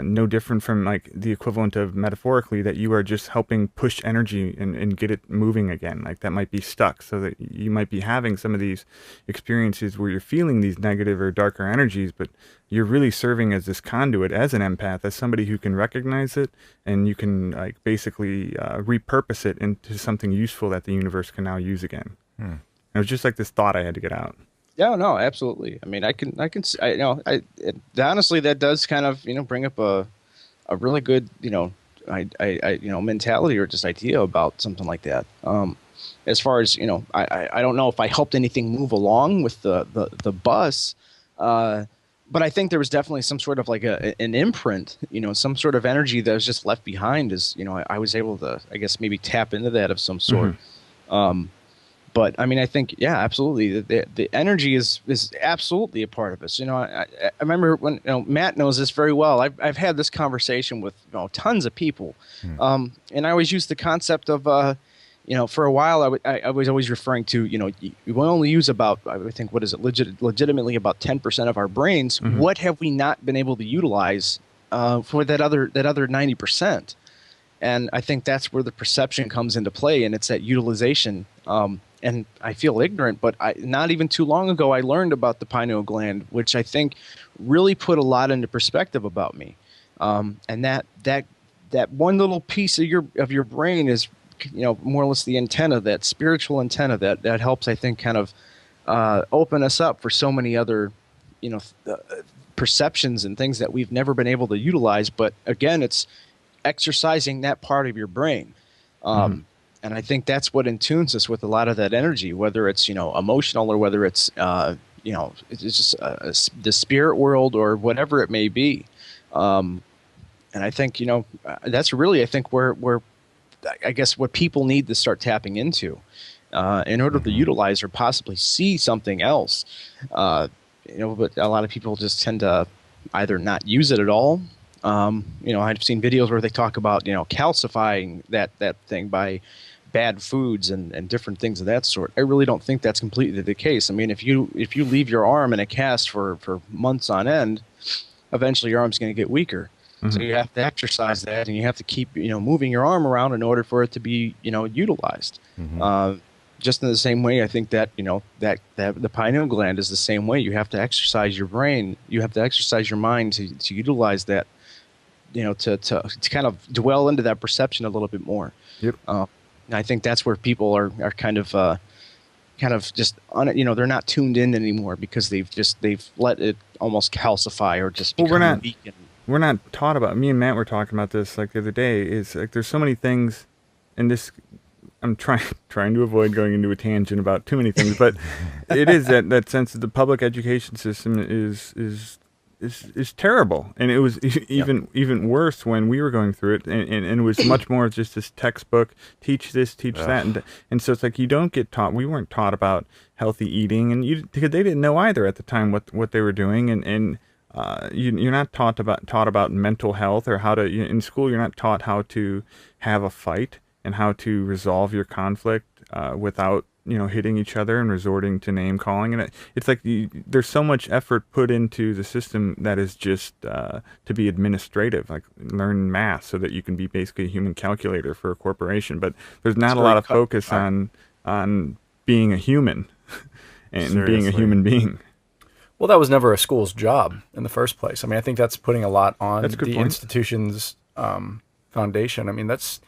no different from like the equivalent of metaphorically that you are just helping push energy and get it moving again, like that might be stuck, so that you might be having some of these experiences where you're feeling these negative or darker energies, but you're really serving as this conduit, as an empath, as somebody who can recognize it, and you can like basically repurpose it into something useful that the universe can now use again. It was just like this thought I had to get out. Yeah, no, absolutely. I mean, honestly, that does kind of, bring up a really good, mentality or just idea about something like that. As far as, I don't know if I helped anything move along with the bus, but I think there was definitely some sort of like an imprint, some sort of energy that was just left behind as, I was able to, I guess, maybe tap into that of some sort. But I mean, I think, yeah, absolutely. The energy is absolutely a part of us. I remember when, Matt knows this very well. I've had this conversation with tons of people, and I always use the concept of, for a while I was always referring to, we only use about, I think, what is it, legitimately about 10% of our brains. What have we not been able to utilize for that other 90%? And I think that's where the perception comes into play, and it's that utilization. And I feel ignorant, but not even too long ago, I learned about the pineal gland, which I think really put a lot into perspective about me. And that one little piece of your brain is, more or less the antenna, that spiritual antenna that helps, I think, kind of open us up for so many other, perceptions and things that we've never been able to utilize. But again, it's exercising that part of your brain. And I think that's what intunes us with a lot of that energy, whether it's, emotional or whether it's, it's just the spirit world or whatever it may be. And I think, that's really, I think, where I guess what people need to start tapping into in order to utilize or possibly see something else. But a lot of people just tend to either not use it at all. I've seen videos where they talk about, calcifying that thing by bad foods and different things of that sort. I really don't think that's completely the case. I mean, if you leave your arm in a cast for months on end, eventually your arm's going to get weaker. So you have to exercise that, and you have to keep, moving your arm around in order for it to be, utilized. Just in the same way, I think that, that the pineal gland is the same way. You have to exercise your brain. You have to exercise your mind to utilize that, to kind of dwell into that perception a little bit more. Yep. And I think that's where people are kind of just they're not tuned in anymore because they've let it almost calcify or just become weak. We're not taught about. Me and Matt were talking about this like the other day. Is like there's so many things, and this I'm trying to avoid going into a tangent about too many things, but it is that sense that the public education system is is terrible, and it was even worse when we were going through it, and it was much more just this textbook, teach this, teach that, and so it's like you don't get taught. We weren't taught about healthy eating, and because they didn't know either at the time what they were doing, and you're not taught about mental health or how to in school. You're not taught how to have a fight and how to resolve your conflict without hitting each other and resorting to name calling. And it's like there's so much effort put into the system that is just to be administrative, like learn math so that you can be basically a human calculator for a corporation. But there's not a lot of focus on being a human and being a human being. Well, that was never a school's job in the first place. I mean, I think that's putting a lot on the institution's foundation. I mean, that's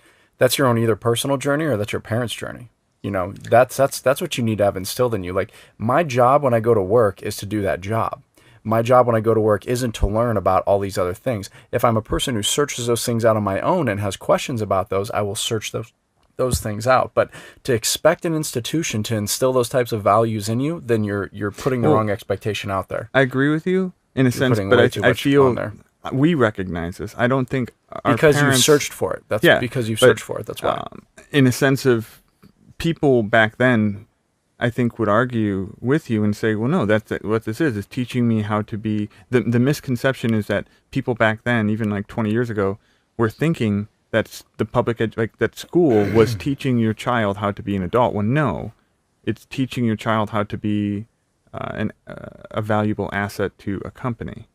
your own either personal journey or that's your parents' journey. That's what you need to have instilled in you. Like, my job when I go to work is to do that job. My job when I go to work isn't to learn about all these other things. If I'm a person who searches those things out on my own and has questions about those, I will search those things out. But to expect an institution to instill those types of values in you, then you're putting the wrong expectation out there. I agree with you in a sense, but I feel we recognize this. I don't think our because parents, you searched for it. That's because you searched for it. That's why. In a sense of people back then, I think would argue with you and say, well, no, that's what this is teaching me how to be. The misconception is that people back then, even like 20 years ago, were thinking that the public that school was teaching your child how to be an adult. Well, no, it's teaching your child how to be a valuable asset to a company.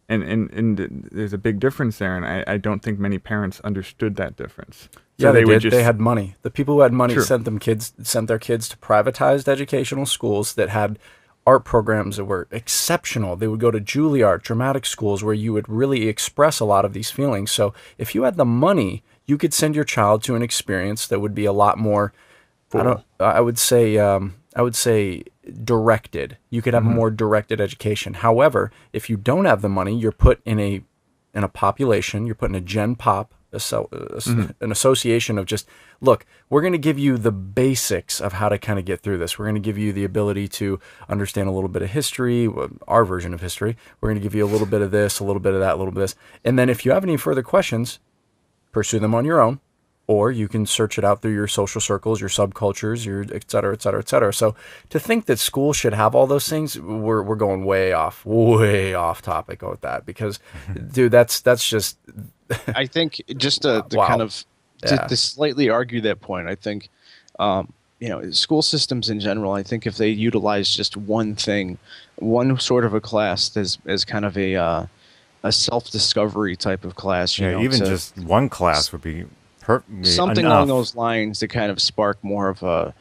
And there's a big difference there, and I don't think many parents understood that difference. So they did. They had money. The people who had money sent their kids to privatized educational schools that had art programs that were exceptional. They would go to Juilliard, dramatic schools where you would really express a lot of these feelings. So if you had the money, you could send your child to an experience that would be a lot more, I would say directed. You could have a more directed education. However, if you don't have the money, you're put in a population, you're put in a gen pop, an association of just, look, we're going to give you the basics of how to kind of get through this. We're going to give you the ability to understand a little bit of history, our version of history. We're going to give you a little bit of this, a little bit of that, a little bit of this. And then if you have any further questions, pursue them on your own, or you can search it out through your social circles, your subcultures, your et cetera, et cetera, et cetera. So to think that school should have all those things, we're going way off topic with that, because, dude, that's just... I think just to kind of to slightly argue that point, I think, school systems in general, I think if they utilize just one thing, one sort of a class as kind of a self-discovery type of class, just one class would be something enough. along those lines to kind of spark more of a.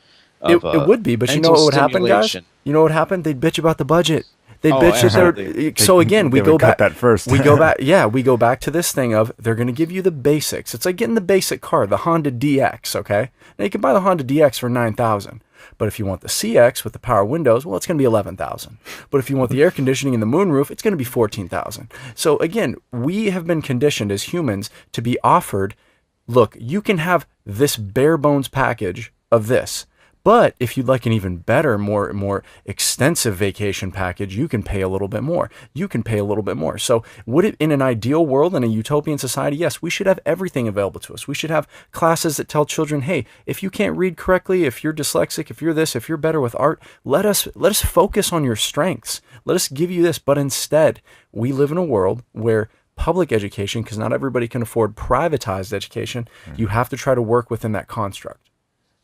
It would be, but you know what would happen, guys? You know what happened? They'd bitch about the budget. They'd bitch. So again, we go back. That first. We go back. Yeah, we go back to this thing of they're going to give you the basics. It's like getting the basic car, the Honda DX. Okay, now you can buy the Honda DX for $9,000. But if you want the CX with the power windows, well, it's going to be $11,000. But if you want the air conditioning and the moonroof, it's going to be $14,000. So again, we have been conditioned as humans to be offered, look, you can have this bare bones package of this. But if you'd like an even better, more extensive vacation package, you can pay a little bit more. You can pay a little bit more. So would it, in an ideal world, in a utopian society, yes, we should have everything available to us. We should have classes that tell children, hey, if you can't read correctly, if you're dyslexic, if you're this, if you're better with art, let us focus on your strengths. Let us give you this. But instead, we live in a world where public education, because not everybody can afford privatized education, you have to try to work within that construct.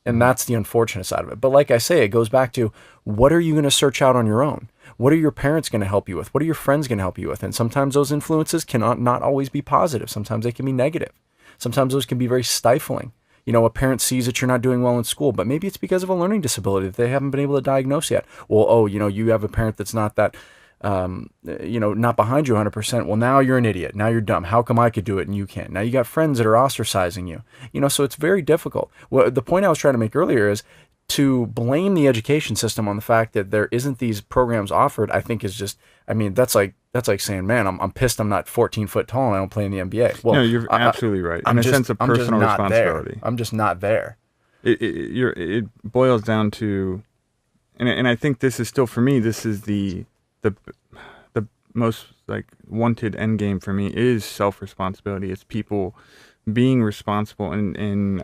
And that's the unfortunate side of it. But like I say, it goes back to, what are you going to search out on your own? What are your parents going to help you with? What are your friends going to help you with? And sometimes those influences cannot not always be positive. Sometimes they can be negative. Sometimes those can be very stifling. A parent sees that you're not doing well in school, but maybe it's because of a learning disability that they haven't been able to diagnose yet. Well, you have a parent that's not that, not behind you 100%. Well, now you're an idiot. Now you're dumb. How come I could do it and you can't? Now you got friends that are ostracizing you. So it's very difficult. Well, the point I was trying to make earlier is to blame the education system on the fact that there isn't these programs offered. I think is just, that's like saying, man, I'm pissed I'm not 14 foot tall and I don't play in the NBA. Well, no, you're absolutely right. In a sense of personal responsibility. I'm just not there. It boils down to, and I think this is still, for me, this is the most like wanted end game for me is self-responsibility. It's people being responsible and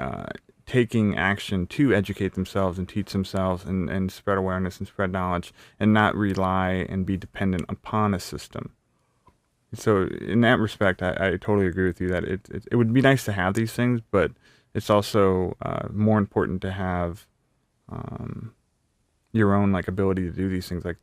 taking action to educate themselves and teach themselves and spread awareness and spread knowledge and not rely and be dependent upon a system. So in that respect, I totally agree with you that it would be nice to have these things, but it's also more important to have your own like ability to do these things, like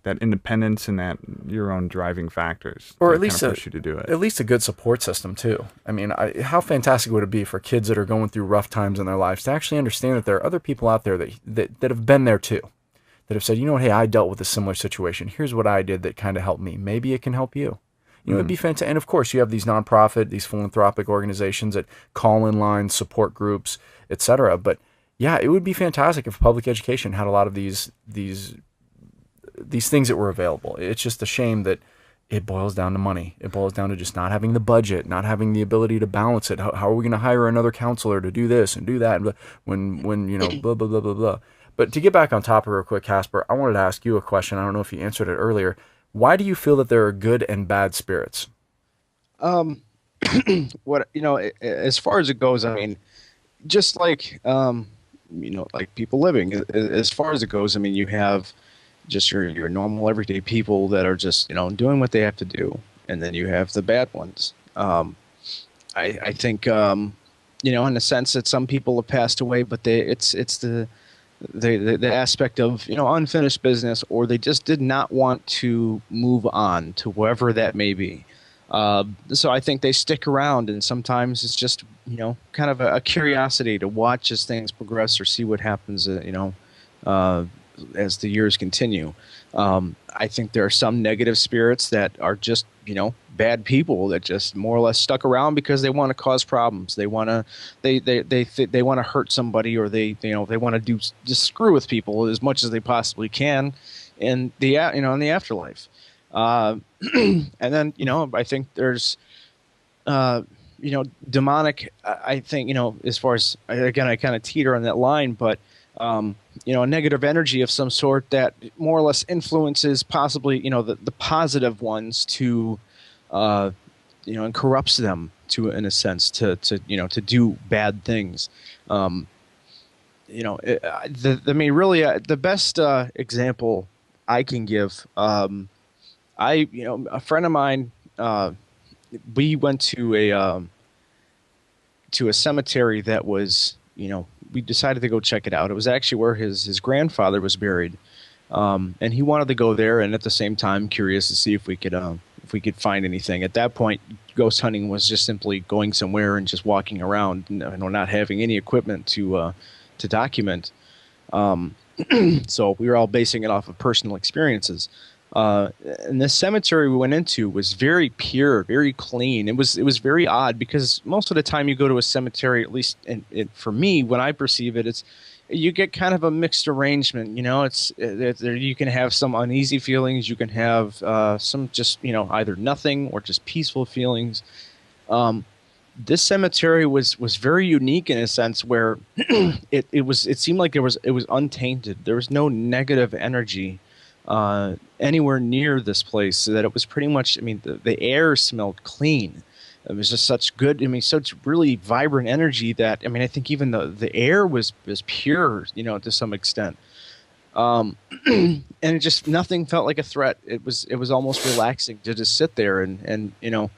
that independence and that your own driving factors, or to at least kind of push you to do it. At least a good support system too. I mean, how fantastic would it be for kids that are going through rough times in their lives to actually understand that there are other people out there that have been there too, that have said, you know what, hey, I dealt with a similar situation. Here's what I did that kind of helped me. Maybe it can help you. You know, it'd be fantastic. And of course, you have these nonprofit, these philanthropic organizations that call-in lines, support groups, etc. But yeah, it would be fantastic if public education had a lot of these things that were available. It's just a shame that it boils down to money. It boils down to just not having the budget, not having the ability to balance it. How are we going to hire another counselor to do this and do that when you know, blah, blah, blah, blah, blah. But to get back on topic real quick, Kasper, I wanted to ask you a question. I don't know if you answered it earlier. Why do you feel that there are good and bad spirits? What, you know, as far as it goes, I mean, just like, you know, like people living, as far as it goes, I mean, you have just your normal everyday people that are just, you know, doing what they have to do. And then you have the bad ones. I think, you know, in a sense that some people have passed away, but it's the aspect of, you know, unfinished business, or they just did not want to move on to wherever that may be. So I think they stick around, and sometimes it's just, you know, kind of a curiosity to watch as things progress or see what happens, you know, as the years continue. I think there are some negative spirits that are just, you know, bad people that just more or less stuck around because they want to cause problems. They want to they want to hurt somebody, or they want to just screw with people as much as they possibly can in the in the afterlife. And then, you know, I think there's you know, demonic. I think, you know, as far as, again, I kind of teeter on that line, but you know, a negative energy of some sort that more or less influences possibly, you know, the positive ones to, you know, and corrupts them to, in a sense, to you know, to do bad things. You know, I mean, really, the best example I can give, you know, a friend of mine, we went to a cemetery that was, you know, we decided to go check it out. It was actually where his grandfather was buried, and he wanted to go there, and at the same time, curious to see if we could find anything. At that point, ghost hunting was just simply going somewhere and just walking around, you know, not having any equipment to document. So we were all basing it off of personal experiences. And the cemetery we went into was very pure, very clean. It was very odd because most of the time you go to a cemetery, at least for me, when I perceive it, you get kind of a mixed arrangement. You know, you can have some uneasy feelings, you can have some just, you know, either nothing or just peaceful feelings. This cemetery was very unique in a sense where it seemed like it was untainted. There was no negative energy anywhere near this place, so that it was pretty much, I mean, the air smelled clean. It was just such good, I mean, such really vibrant energy that, I mean, I think even the air was pure, you know, to some extent. And it just, nothing felt like a threat. It was almost relaxing to just sit there and you know,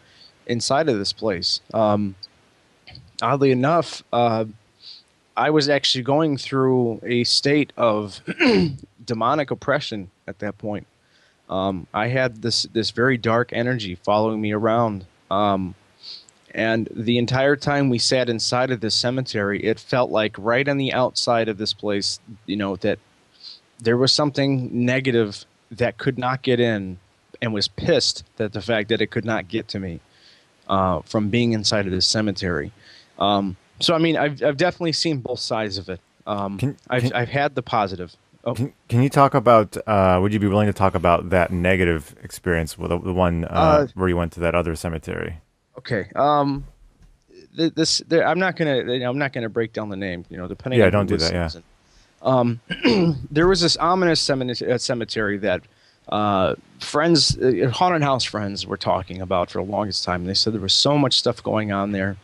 inside of this place. Oddly enough, I was actually going through a state of demonic oppression at that point. I had this very dark energy following me around, and the entire time we sat inside of this cemetery, it felt like right on the outside of this place, you know, that there was something negative that could not get in, and was pissed that the fact that it could not get to me from being inside of this cemetery. So I mean, I've definitely seen both sides of it. I've had the positive. Oh. Can you talk about, would you be willing to talk about that negative experience with the one where you went to that other cemetery? Okay. I'm not gonna break down the name, you know, depending on don't do that, yeah. There was this ominous cemetery that Friends, haunted house friends were talking about for the longest time. And they said there was so much stuff going on there.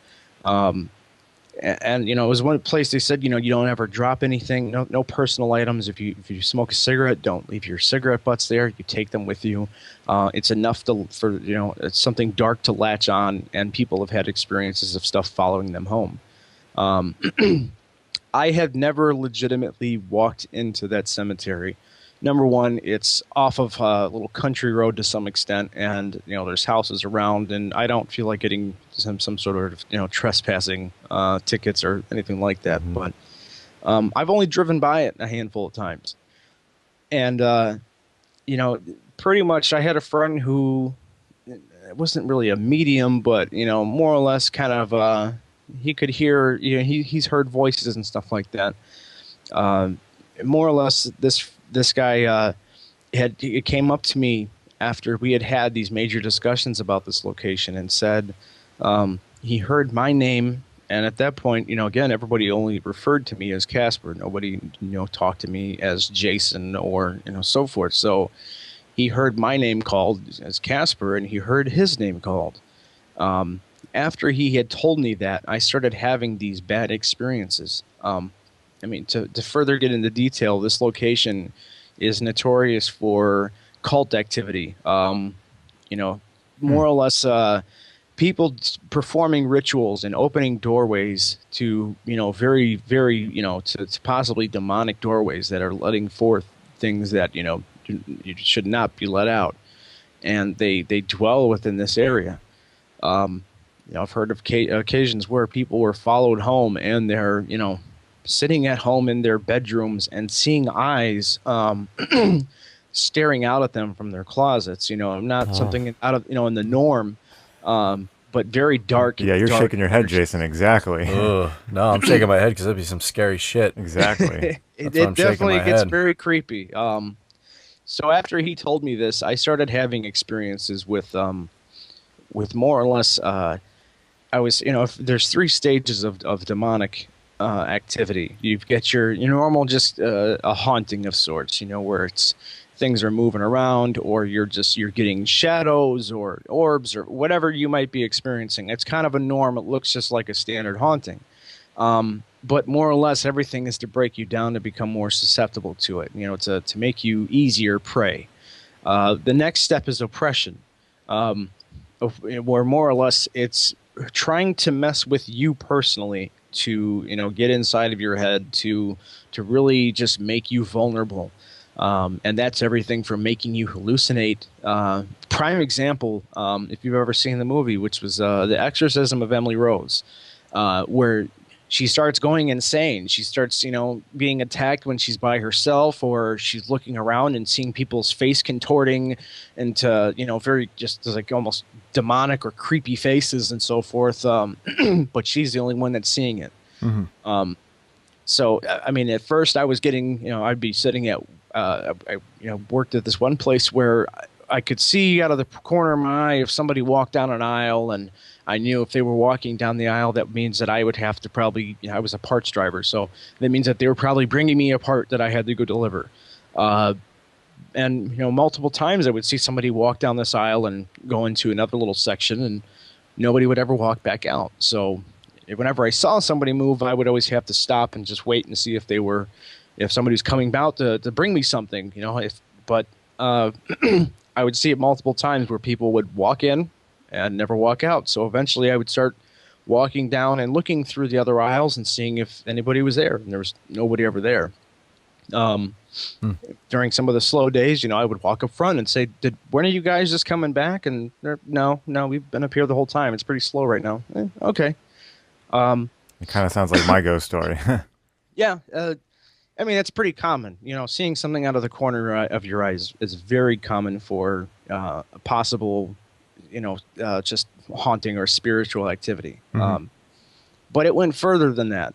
And it was one place they said, you don't ever drop anything, no personal items. If you smoke a cigarette, don't leave your cigarette butts there. You take them with you. It's enough for it's something dark to latch on, and people have had experiences of stuff following them home. I have never legitimately walked into that cemetery. Number one, it's off of a little country road to some extent, and there's houses around, and I don't feel like getting some sort of trespassing tickets or anything like that. Mm-hmm. But I've only driven by it a handful of times, and pretty much I had a friend who wasn't really a medium, but more or less kind of he could hear, he's heard voices and stuff like that. More or less, this guy it came up to me after we had these major discussions about this location and said he heard my name, and at that point, again, everybody only referred to me as Kasper. Nobody talked to me as Jason or so forth. So he heard my name called as Kasper, and he heard his name called. After he had told me that, I started having these bad experiences. To further get into detail, this location is notorious for cult activity. More or less, people performing rituals and opening doorways to, very, very, to possibly demonic doorways that are letting forth things that, you should not be let out. And they dwell within this area. I've heard of occasions where people were followed home and they're, sitting at home in their bedrooms and seeing eyes staring out at them from their closets. Not something out of in the norm, but very dark. Yeah, you're dark shaking your head, Jason. Exactly. Ugh. No, I'm shaking my head because that'd be some scary shit. Exactly. it definitely gets very creepy. So after he told me this, I started having experiences with more or less. I was, if there's 3 stages of demonic activity. You've got your normal, just a haunting of sorts, where it's things are moving around, or you're getting shadows or orbs or whatever you might be experiencing. It's kind of a norm. It looks just like a standard haunting. But more or less everything is to break you down to become more susceptible to it, to make you easier prey. The next step is oppression, where more or less it's trying to mess with you personally to get inside of your head to really just make you vulnerable, and that's everything from making you hallucinate. Prime example, if you've ever seen the movie, which was The Exorcism of Emily Rose, where she starts going insane. She starts being attacked when she's by herself, or she's looking around and seeing people's face contorting into very just like almost demonic or creepy faces and so forth, but she's the only one that's seeing it. Mm-hmm. So at first I was getting, I'd be sitting at I worked at this one place where I could see out of the corner of my eye if somebody walked down an aisle, and I knew if they were walking down the aisle, that means that I would have to probably, I was a parts driver, so that means that they were probably bringing me a part that I had to go deliver. And multiple times I would see somebody walk down this aisle and go into another little section, and nobody would ever walk back out. So whenever I saw somebody move, I would always have to stop and just wait and see if somebody was coming out to bring me something, but I would see it multiple times where people would walk in and never walk out. So eventually I would start walking down and looking through the other aisles and seeing if anybody was there, and there was nobody ever there. During some of the slow days, I would walk up front and say, when are you guys just coming back? And no, we've been up here the whole time. It's pretty slow right now. Okay. It kind of sounds like my ghost story. Yeah. That's pretty common. Seeing something out of the corner of your eyes is very common for a possible, just haunting or spiritual activity. Mm-hmm. But it went further than that.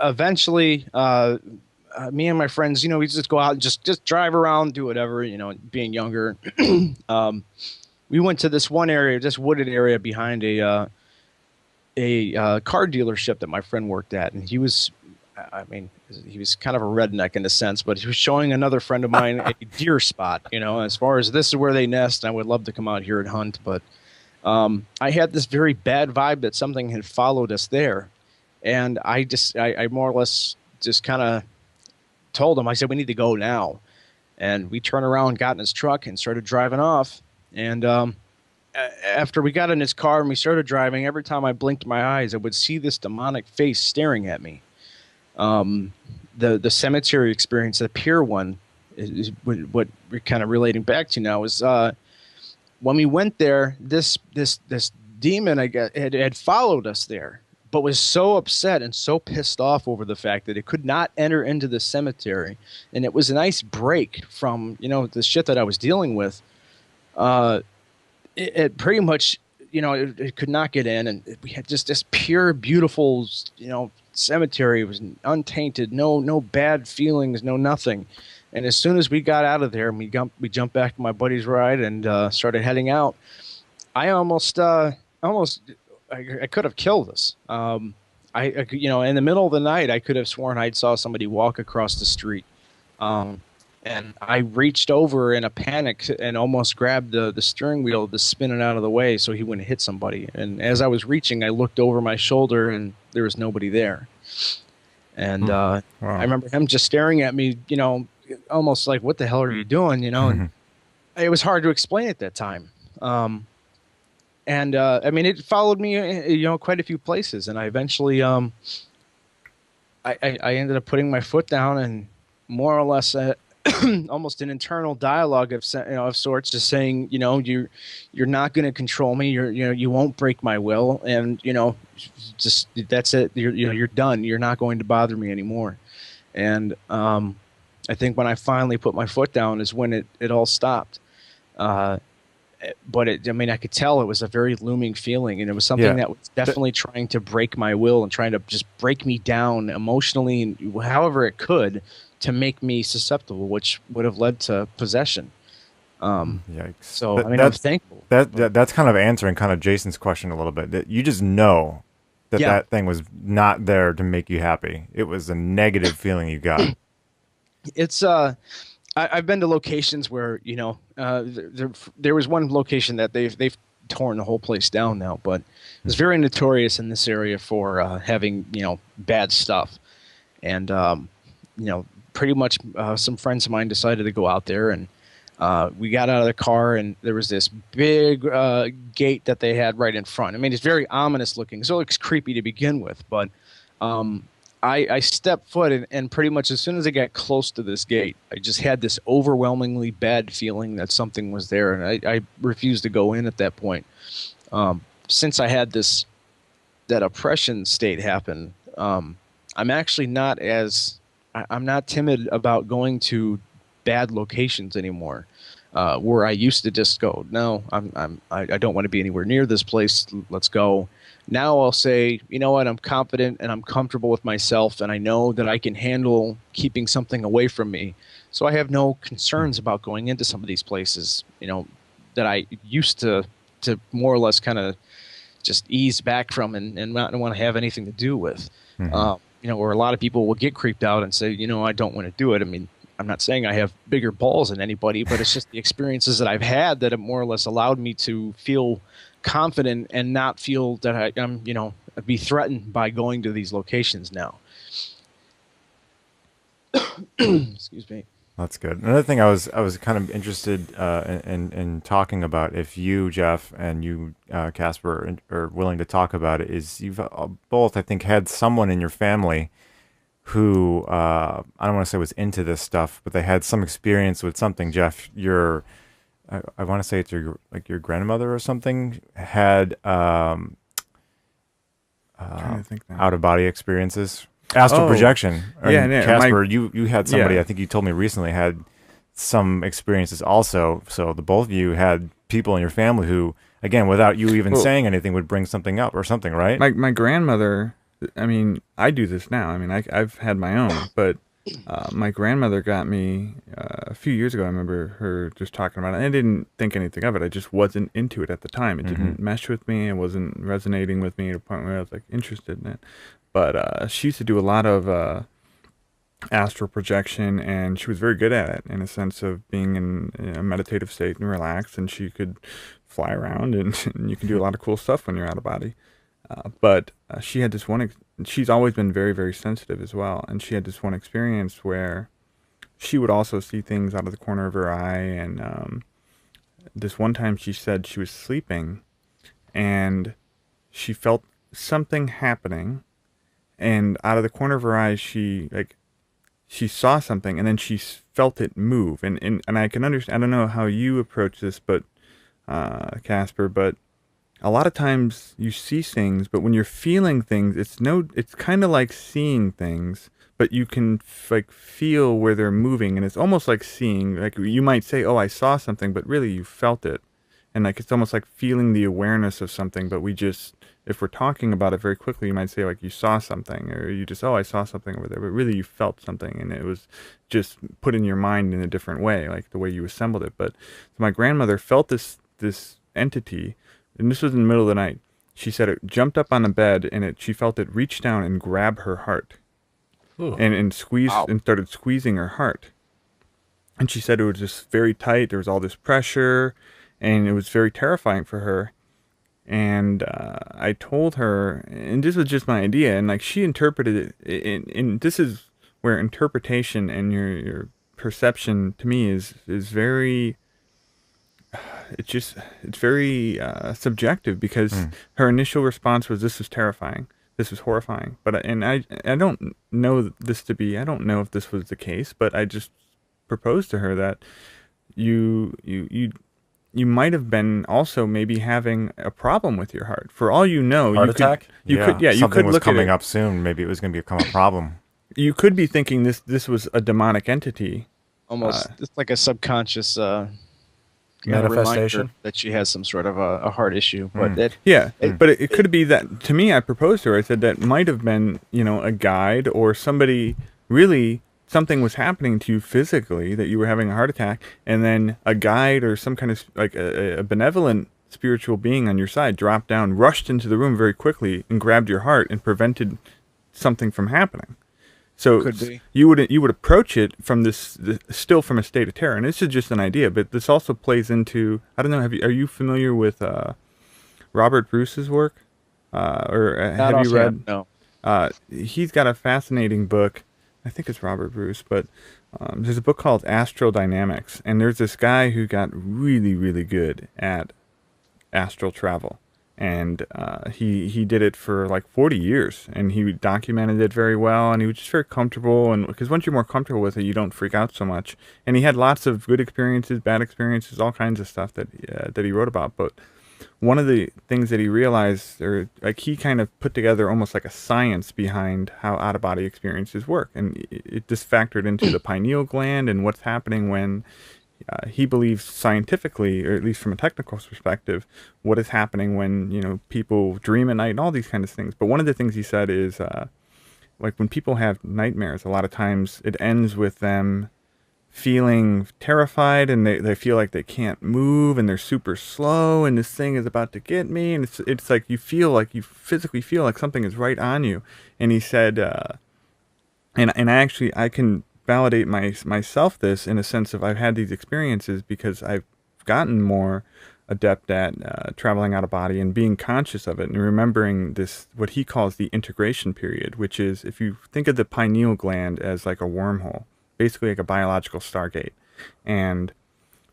Eventually, me and my friends, we just go out and just drive around, do whatever, being younger. We went to this one area, this wooded area behind a car dealership that my friend worked at, and he was, I mean, he was kind of a redneck in a sense, but he was showing another friend of mine a deer spot. You know, as far as this is where they nest, I would love to come out here and hunt, but I had this very bad vibe that something had followed us there, and I more or less just kind of told him. I said, we need to go now, and we turned around, got in his truck, and started driving off. And after we got in his car and we started driving, every time I blinked my eyes, I would see this demonic face staring at me. The cemetery experience, the pier one, is what we're kind of relating back to now. Is when we went there, this demon, I guess, had followed us there, but was so upset and so pissed off over the fact that it could not enter into the cemetery, and it was a nice break from the shit that I was dealing with. It pretty much, it could not get in, and we had just this pure, beautiful, cemetery. It was untainted, no bad feelings, no nothing. And as soon as we got out of there and we jumped back to my buddy's ride and started heading out, I I could have killed us. In the middle of the night, I could have sworn I saw somebody walk across the street. And I reached over in a panic and almost grabbed the steering wheel to spin it out of the way so he wouldn't hit somebody. And as I was reaching, I looked over my shoulder and there was nobody there. And Wow. I remember him just staring at me, almost like, what the hell are you doing? And it was hard to explain at that time. I mean, it followed me, quite a few places. And I eventually, I ended up putting my foot down and more or less almost an internal dialogue of sorts, just saying, you're not going to control me. You won't break my will, and just that's it. You're done. You're not going to bother me anymore. And I think when I finally put my foot down is when it all stopped. But I could tell it was a very looming feeling, and it was something that was definitely trying to break my will and trying to just break me down emotionally and however it could, to make me susceptible, which would have led to possession. Yikes. So I'm thankful. That's kind of answering kind of Jason's question a little bit. That you just know that thing was not there to make you happy. It was a negative feeling you got. It's I've been to locations where there was one location that they've torn the whole place down now, but it's very notorious in this area for having bad stuff, and pretty much some friends of mine decided to go out there, and we got out of the car, and there was this big gate that they had right in front. I mean, it's very ominous looking, so it looks creepy to begin with, but I stepped foot, and pretty much as soon as I got close to this gate, I just had this overwhelmingly bad feeling that something was there, and I refused to go in at that point. Since I had that oppression state happen, I'm actually not I'm not timid about going to bad locations anymore, where I used to just go, no, I don't want to be anywhere near this place. Let's go. Now I'll say, you know what? I'm confident and I'm comfortable with myself, and I know that I can handle keeping something away from me. So I have no concerns about going into some of these places, that I used to more or less kind of just ease back from and not want to have anything to do with. Where a lot of people will get creeped out and say, I don't want to do it. I mean, I'm not saying I have bigger balls than anybody, but it's just the experiences that I've had that have more or less allowed me to feel confident and not feel that I'm, be threatened by going to these locations now. Excuse me. That's good. Another thing I was kind of interested in talking about, if you, Geoff, and you, Kasper, are willing to talk about it, is you've both, I think, had someone in your family who, I don't want to say was into this stuff, but they had some experience with something. Geoff, I want to say it's your grandmother or something had Trying to think now. out-of-body experiences. Astral projection. Yeah, Kasper, you had somebody, I think you told me recently, had some experiences also. So the both of you had people in your family who, again, without you even saying anything, would bring something up or something, right? My grandmother, I mean, I do this now. I mean, I've had my own, but my grandmother got me a few years ago. I remember her just talking about it. I didn't think anything of it. I just wasn't into it at the time. It didn't mesh with me. It wasn't resonating with me to a point where I was like interested in it. But she used to do a lot of astral projection, and she was very good at it in a sense of being in a meditative state and relaxed, and she could fly around and you can do a lot of cool stuff when you're out of body. But she had this one, she's always been very, very sensitive as well, and she had this one experience where she would also see things out of the corner of her eye, and this one time she said she was sleeping and she felt something happening, and out of the corner of her eyes she saw something, and then she felt it move, and I can understand. I don't know how you approach this, but Kasper, but a lot of times you see things, but when you're feeling things, it's kind of like seeing things, but you can like feel where they're moving, and it's almost like seeing. Like you might say, "Oh, I saw something," but really you felt it, and like it's almost like feeling the awareness of something. But if we're talking about it very quickly, you might say like you saw something, or you just, "Oh, I saw something over there," but really you felt something, and it was just put in your mind in a different way, like the way you assembled it. But so my grandmother felt this entity, and this was in the middle of the night. She said it jumped up on the bed, and she felt it reach down and grab her heart. Ooh. And squeeze and started squeezing her heart. And she said it was just very tight. There was all this pressure, and it was very terrifying for her. And I told her, and this was just my idea, and like she interpreted it. And this is where interpretation and your perception to me is very. It's very subjective, because her initial response was, "This was terrifying. This was horrifying." But I don't know this to be. I don't know if this was the case, but I just proposed to her that you might have been also maybe having a problem with your heart. For all you know, heart attack. You could something was look coming at it. up soon. Maybe it was going to become a problem. You could be thinking this was a demonic entity. Almost, it's like a subconscious manifestation that she has some sort of a heart issue. But but it could be that. To me, I proposed to her. I said that might have been, a guide or somebody. Really, something was happening to you physically, that you were having a heart attack, and then a guide or some kind of like a benevolent spiritual being on your side dropped down, rushed into the room very quickly, and grabbed your heart and prevented something from happening. So Could be. you would approach it from still from a state of terror, and this is just an idea, but this also plays into, I don't know, are you familiar with Robert Bruce's work, or have you read? No. He's got a fascinating book. I think it's Robert Bruce, but there's a book called Astral Dynamics, and there's this guy who got really, really good at astral travel. And he did it for like 40 years, and he documented it very well, and he was just very comfortable, and because once you're more comfortable with it, you don't freak out so much. And he had lots of good experiences, bad experiences, all kinds of stuff that he wrote about. But one of the things that he realized, or like he kind of put together almost like a science behind how out-of-body experiences work, and it just factored into the pineal gland and what's happening when he believes scientifically, or at least from a technical perspective, what is happening when people dream at night and all these kinds of things. But one of the things he said is like when people have nightmares, a lot of times it ends with them feeling terrified, and they feel like they can't move, and they're super slow, and this thing is about to get me, and it's like you physically feel like something is right on you. And he said, and I can validate myself this in a sense of I've had these experiences because I've gotten more adept at traveling out of body and being conscious of it and remembering this, what he calls the integration period, which is, if you think of the pineal gland as like a wormhole, basically like a biological stargate. And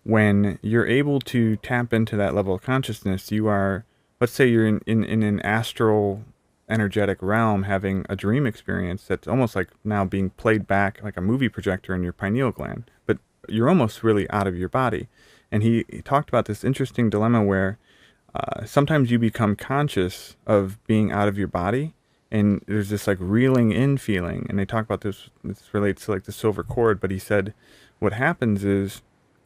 when you're able to tap into that level of consciousness, you are, let's say you're in an astral energetic realm having a dream experience that's almost like now being played back like a movie projector in your pineal gland, but you're almost really out of your body. And he talked about this interesting dilemma where sometimes you become conscious of being out of your body, and there's this like reeling in feeling, and they talk about this relates to like the silver cord, but he said what happens is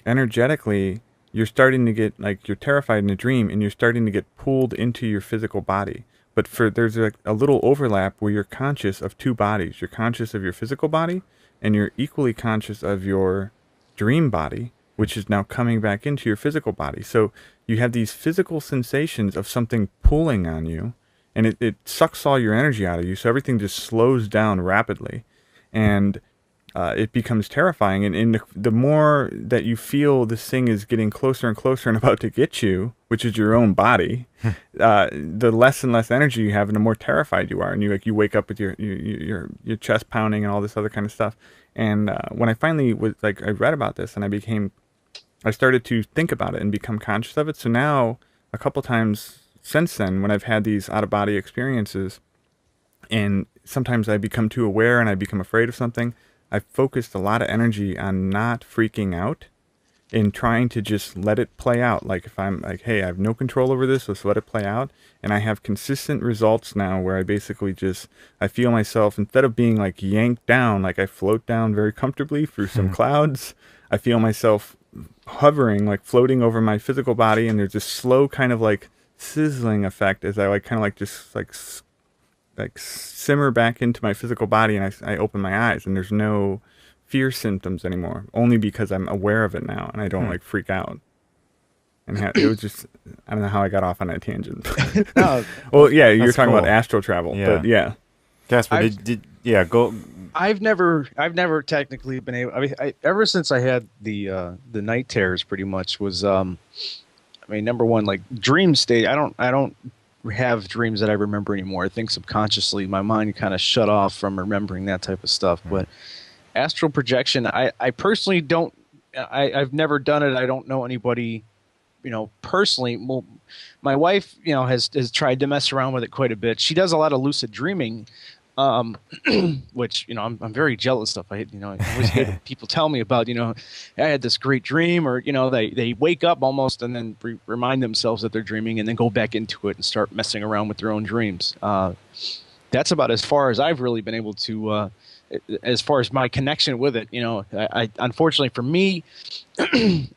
energetically you're starting to get, like, you're terrified in a dream and you're starting to get pulled into your physical body. But there's like a little overlap where you're conscious of two bodies. You're conscious of your physical body, and you're equally conscious of your dream body, which is now coming back into your physical body. So you have these physical sensations of something pulling on you, and it sucks all your energy out of you. So everything just slows down rapidly. And it becomes terrifying. And the more that you feel this thing is getting closer and closer and about to get you, which is your own body, the less and less energy you have, and the more terrified you are. And you wake up with your chest pounding and all this other kind of stuff. And when I finally I read about this, and I started to think about it and become conscious of it. So now, a couple times since then, when I've had these out of body experiences, and sometimes I become too aware and I become afraid of something, I've focused a lot of energy on not freaking out and trying to just let it play out. Like if I'm like, hey, I have no control over this, let's let it play out. And I have consistent results now where I basically I feel myself, instead of being like yanked down, like I float down very comfortably through some clouds, I feel myself hovering, like floating over my physical body, and there's this slow kind of like sizzling effect as I like simmer back into my physical body, and I open my eyes, and there's no fear symptoms anymore, only because I'm aware of it now and I don't like freak out. And it was just, I don't know how I got off on that tangent. No, well, yeah, you're talking cool. about astral travel, but yeah. Kasper, go. I've never technically been able. I mean, ever since I had the night terrors, pretty much was. I mean, number one, like dream state. I don't have dreams that I remember anymore. I think subconsciously my mind kind of shut off from remembering that type of stuff. But astral projection, I personally don't. I've never done it. I don't know anybody, personally. Well, my wife, has tried to mess around with it quite a bit. She does a lot of lucid dreaming. Which I'm very jealous of. I always hate when people tell me about I had this great dream, or they wake up almost and then remind themselves that they're dreaming and then go back into it and start messing around with their own dreams. That's about as far as I've really been able to, as far as my connection with it. I unfortunately for me,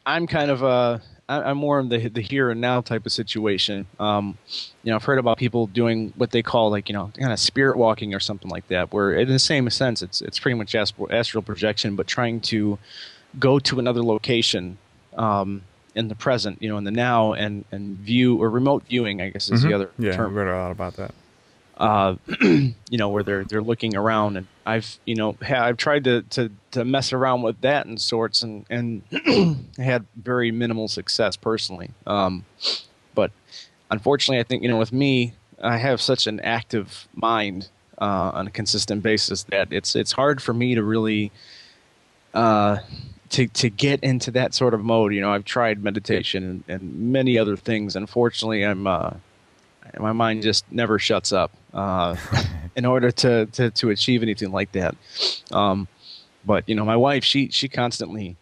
I'm kind of I'm more in the here and now type of situation. I've heard about people doing what they call kind of spirit walking or something like that, where in the same sense, it's pretty much astral projection, but trying to go to another location in the present, in the now, and view, or remote viewing, I guess is the other term. Yeah, I've read a lot about that. Where they're looking around, and I've tried to mess around with that and sorts, and had very minimal success personally. But unfortunately, I think with me, I have such an active mind on a consistent basis that it's hard for me to really to get into that sort of mode. I've tried meditation and many other things. Unfortunately, my mind just never shuts up in order to achieve anything like that. But my wife, she constantly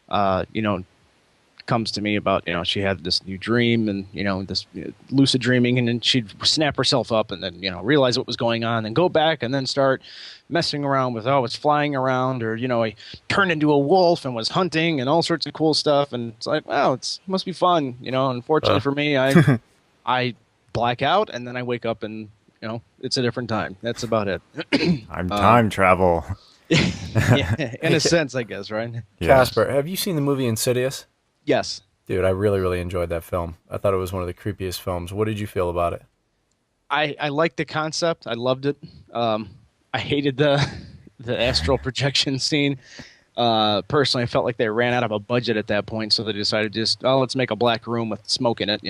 comes to me about she had this new dream, and this lucid dreaming, and then she'd snap herself up and then realize what was going on and go back and then start messing around with it's flying around, or I turned into a wolf and was hunting and all sorts of cool stuff, and it's like, wow, it must be fun. Unfortunately for me, I black out, and then I wake up and it's a different time. That's about it. Time travel. Yeah, in a sense, I guess, right? Yeah. Kasper, have you seen the movie Insidious? Yes. Dude, I really, really enjoyed that film. I thought it was one of the creepiest films. What did you feel about it? I liked the concept. I loved it. I hated the astral projection scene. Personally, I felt like they ran out of a budget at that point, so they decided let's make a black room with smoke in it.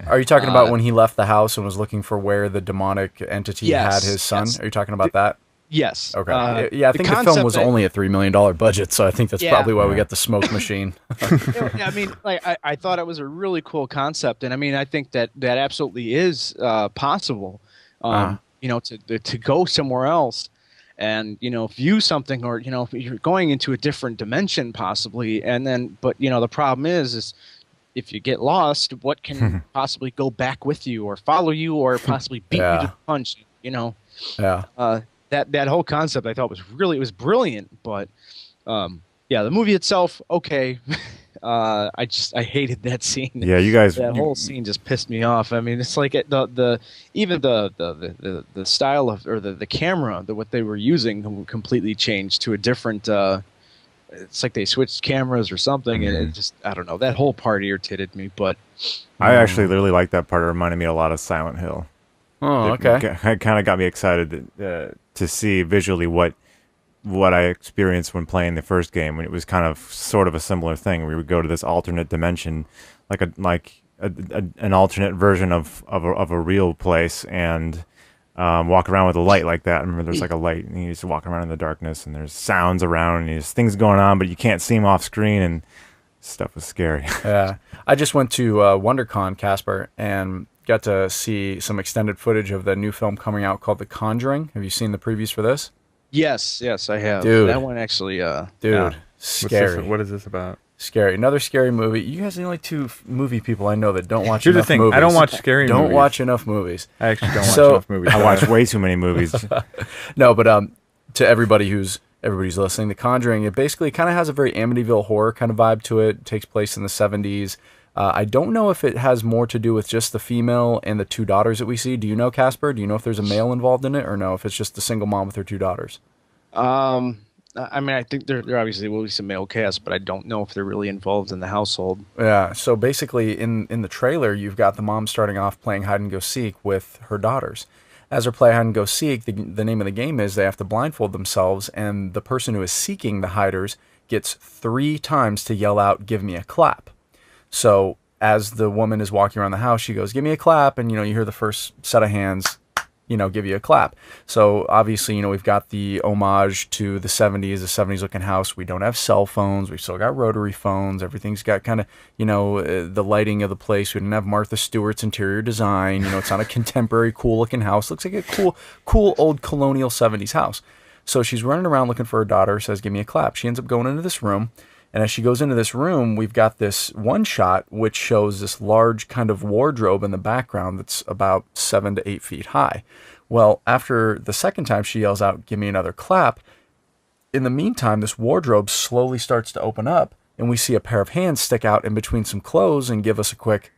Are you talking about when he left the house and was looking for where the demonic entity Yes, had his son? yes. Are you talking about that? Yes. Okay. Yeah, I think the film was only a $3 million budget, so I think that's probably why we got the smoke machine. I mean, I thought it was a really cool concept, and I mean, I think that absolutely is possible. To go somewhere else and view something, or you're going into a different dimension possibly, and then the problem is if you get lost, what can possibly go back with you or follow you or possibly beat you to the punch? That whole concept I thought was brilliant, but the movie itself, okay. I hated that scene. Yeah, you guys. That whole scene just pissed me off. I mean, it's like the style of, or the camera, what they were using completely changed to a different. It's like they switched cameras or something, and it just, I don't know. That whole part irritated me, but I actually really liked that part. It reminded me a lot of Silent Hill. Oh, okay. It kind of got me excited to see visually what what I experienced when playing the first game. When it was kind of sort of a similar thing. We would go to this alternate dimension, an alternate version of a real place, and walk around with a light like that. I remember there's like a light, and you just walk around in the darkness, and there's sounds around, and there's things going on, but you can't see them off screen, and stuff was scary. Yeah, I just went to WonderCon, Kasper, and got to see some extended footage of the new film coming out called The Conjuring. Have you seen the previews for this? Yes, I have. Dude. That one actually, Dude, yeah. scary. What is this about? Scary. Another scary movie. You guys are the only two movie people I know that don't watch Here's enough the thing. movies. I don't watch scary movies. Don't watch enough movies. I actually don't watch So- enough movies. I watch way too many movies. No, but to everybody's listening, The Conjuring, it basically kind of has a very Amityville horror kind of vibe to it. It takes place in the 70s. I don't know if it has more to do with just the female and the two daughters that we see. Do you know, Kasper? Do you know if there's a male involved in it, or no, if it's just the single mom with her two daughters? I mean, I think there obviously will be some male cast, but I don't know if they're really involved in the household. Yeah, so basically in the trailer, you've got the mom starting off playing hide and go seek with her daughters. As they're playing hide and go seek, the name of the game is they have to blindfold themselves, and the person who is seeking the hiders gets 3 times to yell out, "Give me a clap." So as the woman is walking around the house, she goes, "Give me a clap," and you hear the first set of hands, give you a clap. So obviously, we've got the homage to the 70s looking house. We don't have cell phones. We've still got rotary phones. Everything's got kind of, the lighting of the place. We didn't have Martha Stewart's interior design. It's not a contemporary, cool looking house. Looks like a cool old colonial 70s house. So she's running around looking for her daughter, says, "Give me a clap." She ends up going into this room. And as she goes into this room, we've got this one shot which shows this large kind of wardrobe in the background that's about 7 to 8 feet high. Well, after the second time she yells out, "Give me another clap," in the meantime, this wardrobe slowly starts to open up, and we see a pair of hands stick out in between some clothes and give us a quick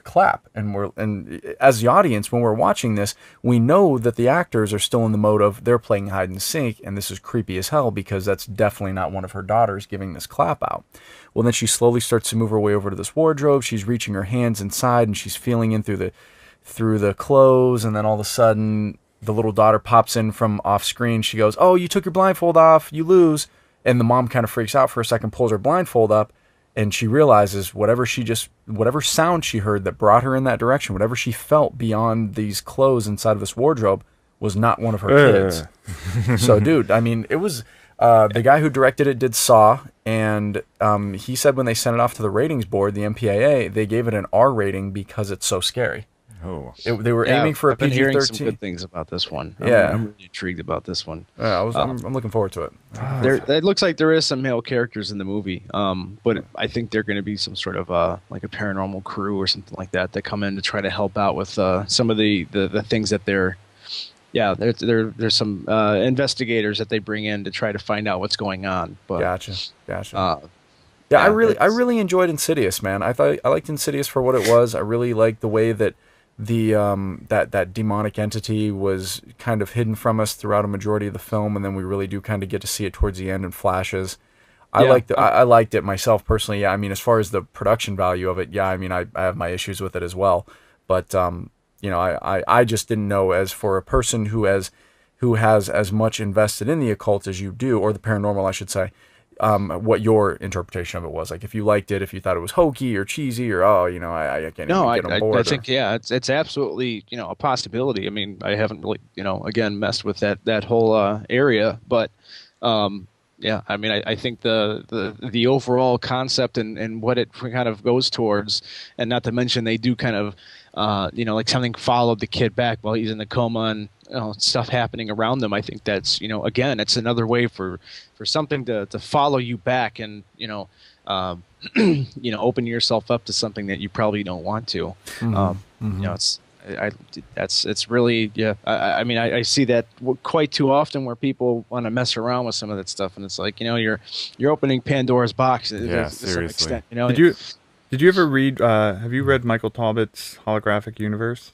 clap. And as the audience, when we're watching this, we know that the actors are still in the mode of they're playing hide and seek, and this is creepy as hell because that's definitely not one of her daughters giving this clap out. Well, then she slowly starts to move her way over to this wardrobe. She's reaching her hands inside, and she's feeling in through the clothes, and then all of a sudden the little daughter pops in from off screen. She goes, "Oh, you took your blindfold off, you lose." And the mom kind of freaks out for a second, pulls her blindfold up, and she realizes whatever sound she heard that brought her in that direction, whatever she felt beyond these clothes inside of this wardrobe, was not one of her kids. So, dude, I mean, it was the guy who directed it did Saw, and he said when they sent it off to the ratings board, the MPAA, they gave it an R rating because it's so scary. Oh, They were aiming for a I've been hearing some PG-13. good things about this one. Yeah. I'm really intrigued about this one. Yeah, I'm looking forward to it. It looks like there is some male characters in the movie, but I think they're going to be some sort of like a paranormal crew or something like that come in to try to help out with some of the things that there's some investigators that they bring in to try to find out what's going on. But Gotcha. Yeah, I really enjoyed Insidious, man. I liked Insidious for what it was. I really liked the way that the that demonic entity was kind of hidden from us throughout a majority of the film, and then we really do kind of get to see it towards the end in flashes. I liked it myself personally. Yeah, I mean, as far as the production value of it, yeah, I mean, I have my issues with it as well. But I just didn't know, as for a person who has as much invested in the occult as you do, or the paranormal, I should say, what your interpretation of it was. Like, if you liked it, if you thought it was hokey or cheesy, or I can't even get on board. I think it's absolutely a possibility. I mean, I haven't really again messed with that whole area, but yeah, I mean, I think the overall concept and what it kind of goes towards, and not to mention they do kind of like something followed the kid back while he's in the coma, and stuff happening around them. I think that's again, it's another way for something to follow you back, and open yourself up to something that you probably don't want to. It's really, yeah. I mean, I see that quite too often where people want to mess around with some of that stuff, and it's like you're opening Pandora's box. Yeah, to some extent, Did you ever read? Have you read Michael Talbot's Holographic Universe?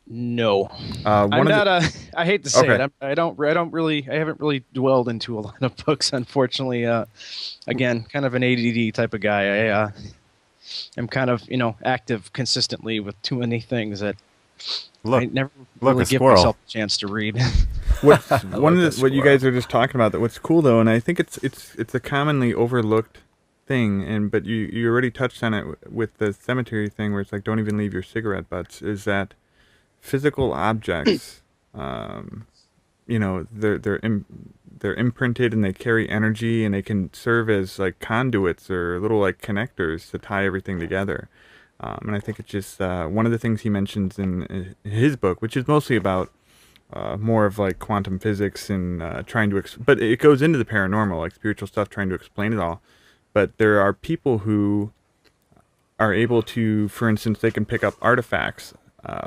No, I hate to say it. I haven't really dwelled into a lot of books, unfortunately. Again, kind of an ADD type of guy. I'm kind of active consistently with too many things that I never really give myself a chance to read. What's I one like of that what you squirrel. guys are just talking about? That what's cool though, and I think it's a commonly overlooked thing, and but you already touched on it with the cemetery thing, where it's like don't even leave your cigarette butts. Is that physical objects? You know, they're imprinted and they carry energy and they can serve as like conduits or little like connectors to tie everything together. And I think it's just one of the things he mentions in his book, which is mostly about more of like quantum physics and trying to, but it goes into the paranormal, like spiritual stuff, trying to explain it all. But there are people who are able to, for instance, they can pick up artifacts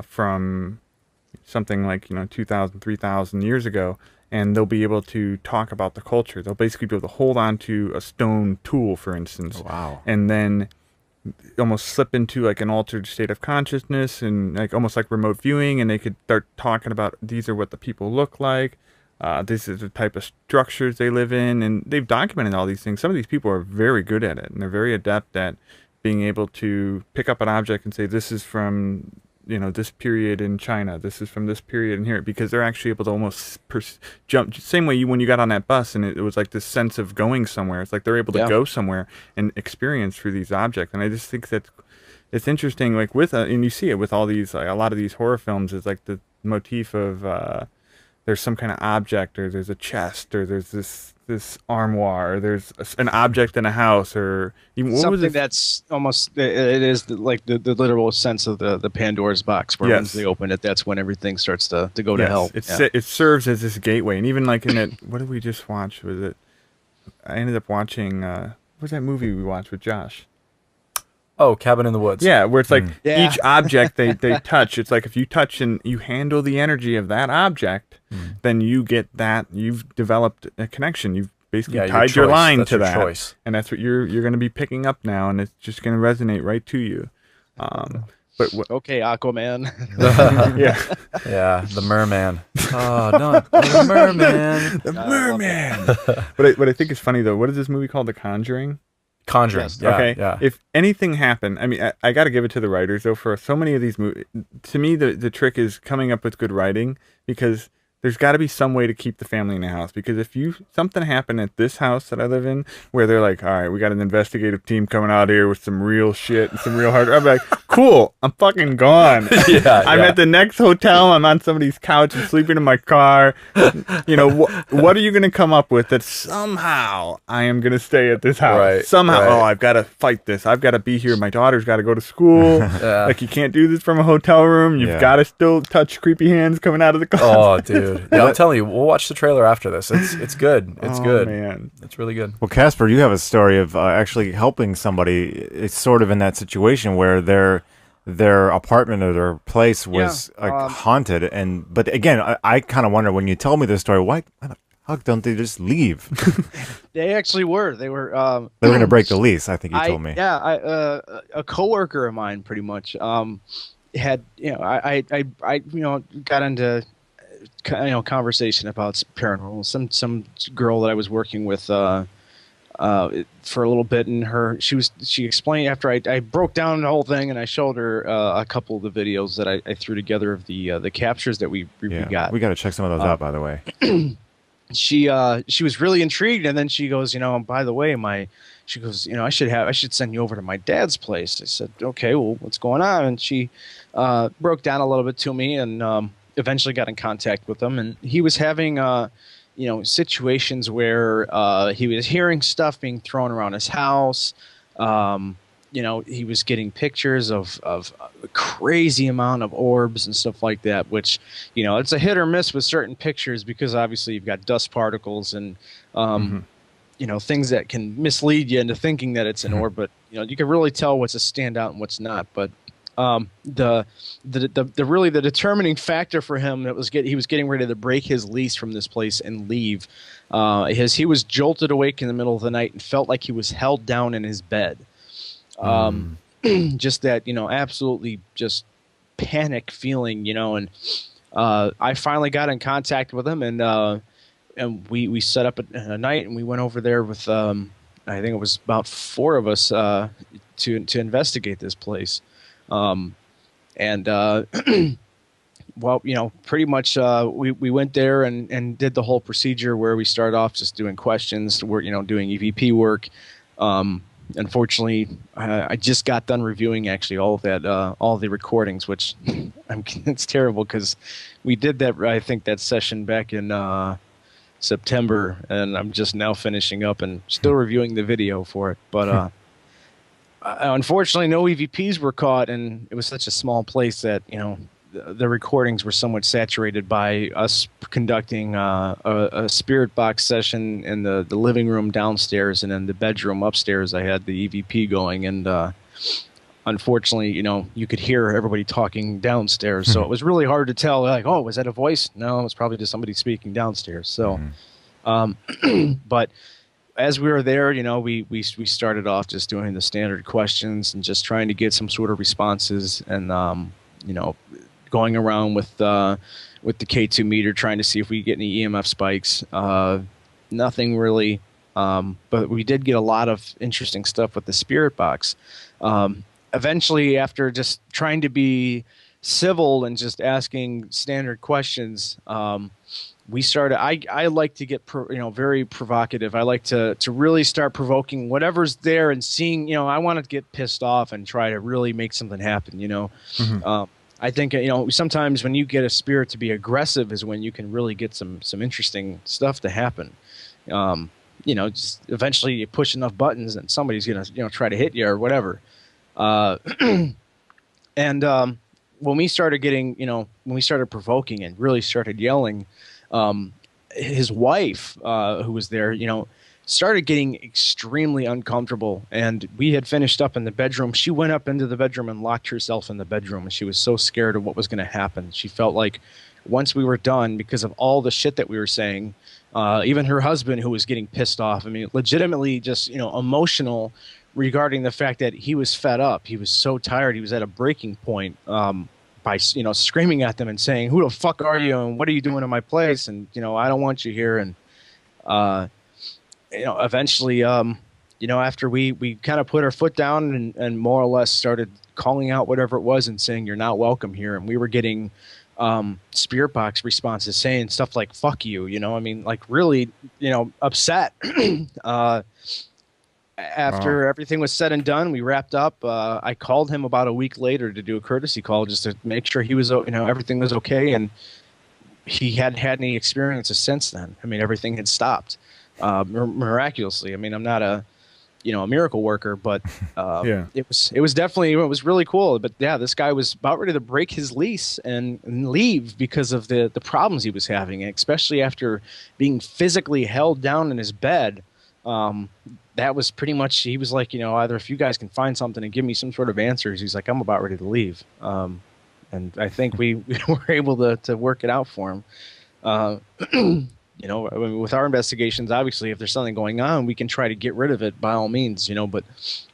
from something like 2,000, 3,000 years ago, and they'll be able to talk about the culture. They'll basically be able to hold on to a stone tool, for instance, Wow. and then almost slip into like an altered state of consciousness and like almost like remote viewing, and they could start talking about these are what the people look like. This is the type of structures they live in, and they've documented all these things. Some of these people are very good at it, and they're very adept at being able to pick up an object and say, this is from, this period in China, this is from this period in here, because they're actually able to almost jump. Same way when you got on that bus and it was like this sense of going somewhere. It's like they're able to go somewhere and experience through these objects. And I just think that it's interesting, like with, and you see it with all these, like, a lot of these horror films is like the motif of, there's some kind of object, or there's a chest, or there's this armoire, or there's an object in a house, or even something that's almost, it is like the literal sense of the Pandora's box, where once they open it, that's when everything starts to go to hell. It serves as this gateway. And even like in it, what did we just watch? Was it? I ended up watching. What was that movie we watched with Josh? Oh, Cabin in the Woods. Yeah, where it's like each object they touch. It's like if you touch and you handle the energy of that object, then you get that. You've developed a connection. You've basically tied your line to that, choice. And that's what you're going to be picking up now, and it's just going to resonate right to you. But okay, Aquaman. Yeah, the merman. Oh no, the merman. The merman. What I think is funny though, what is this movie called? The Conjuring. Conjuring. Yes. Yeah, okay. Yeah. If anything happened, I mean, I got to give it to the writers though. For so many of these movies, to me, the trick is coming up with good writing, because there's got to be some way to keep the family in the house. Because if something happened at this house that I live in, where they're like, all right, we got an investigative team coming out here with some real shit and some real hard, I'm like, cool, I'm fucking gone. I'm at the next hotel. I'm on somebody's couch and sleeping in my car. What are you going to come up with that somehow I am going to stay at this house? Right, somehow, right. oh, I've got to fight this. I've got to be here. My daughter's got to go to school. Like, you can't do this from a hotel room. You've got to still touch creepy hands coming out of the closet. Oh, dude. Yeah, I'm telling you, we'll watch the trailer after this. It's good. It's good. Man. It's really good. Well, Kasper, you have a story of actually helping somebody. It's sort of in that situation where their apartment or their place was haunted, but again, I kind of wonder when you tell me this story, why the fuck don't they just leave? They actually were. They were. They were going to break the lease. I think you told me. Yeah, a coworker of mine, pretty much, had I got into conversation about paranormal. Some girl that I was working with for a little bit, and she explained after I broke down the whole thing, and I showed her a couple of the videos that I threw together of the captures that we got. We got to check some of those out, by the way. She was really intrigued, and then she goes, by the way, she goes, I should send you over to my dad's place. I said, okay, well, what's going on? And she broke down a little bit to me, and eventually got in contact with him, and he was having situations where he was hearing stuff being thrown around his house. He was getting pictures of a crazy amount of orbs and stuff like that, which, it's a hit or miss with certain pictures, because obviously you've got dust particles and things that can mislead you into thinking that it's an orb, but you can really tell what's a standout and what's not. But the determining factor for him he was getting ready to break his lease from this place and leave. He was jolted awake in the middle of the night and felt like he was held down in his bed. Just that, absolutely just panic feeling, and I finally got in contact with him, and we set up a night, and we went over there with I think it was about 4 of us to investigate this place. And well, pretty much we went there and did the whole procedure where we started off just doing questions, doing EVP work. Unfortunately, I just got done reviewing actually all of that, all the recordings, which it's terrible because we did that, I think, that session back in September, and I'm just now finishing up and still reviewing the video for it. But unfortunately, no EVPs were caught, and it was such a small place that, the recordings were somewhat saturated by us conducting a spirit box session in the living room downstairs, and in the bedroom upstairs I had the EVP going, and unfortunately, you could hear everybody talking downstairs, so it was really hard to tell, like, oh, was that a voice? No, it was probably just somebody speaking downstairs. So but as we were there, we started off just doing the standard questions and just trying to get some sort of responses, and going around with the K2 meter, trying to see if we get any EMF spikes. Nothing really, but we did get a lot of interesting stuff with the spirit box. Eventually, after just trying to be civil and just asking standard questions, we started. I like to get very provocative. I like to really start provoking whatever's there and seeing. I want to get pissed off and try to really make something happen. I think sometimes when you get a spirit to be aggressive is when you can really get some interesting stuff to happen. Just eventually you push enough buttons and somebody's gonna try to hit you or whatever. And when we started getting when we started provoking and really started yelling, his wife, who was there, started getting extremely uncomfortable, and we had finished up in the bedroom. She went up into the bedroom and locked herself in the bedroom, and she was so scared of what was going to happen. She felt like once we were done, because of all the shit that we were saying, even her husband, who was getting pissed off, legitimately just, emotional regarding the fact that he was fed up. He was so tired. He was at a breaking point, by, screaming at them and saying, "Who the fuck are you? And what are you doing in my place? And, I don't want you here." And, eventually, after we kind of put our foot down and more or less started calling out whatever it was and saying, "You're not welcome here." And we were getting spirit box responses saying stuff like "fuck you," like really, upset. After everything was said and done, we wrapped up. I called him about a week later to do a courtesy call just to make sure he was, everything was okay. And he hadn't had any experiences since then. Everything had stopped. Miraculously. I'm not a miracle worker, but it was definitely, it was really cool. But yeah, this guy was about ready to break his lease and leave because of the problems he was having, especially after being physically held down in his bed. That was pretty much, he was like, either if you guys can find something and give me some sort of answers, he's like, I'm about ready to leave. And I think we were able to work it out for him. With our investigations, obviously, if there's something going on, we can try to get rid of it by all means, but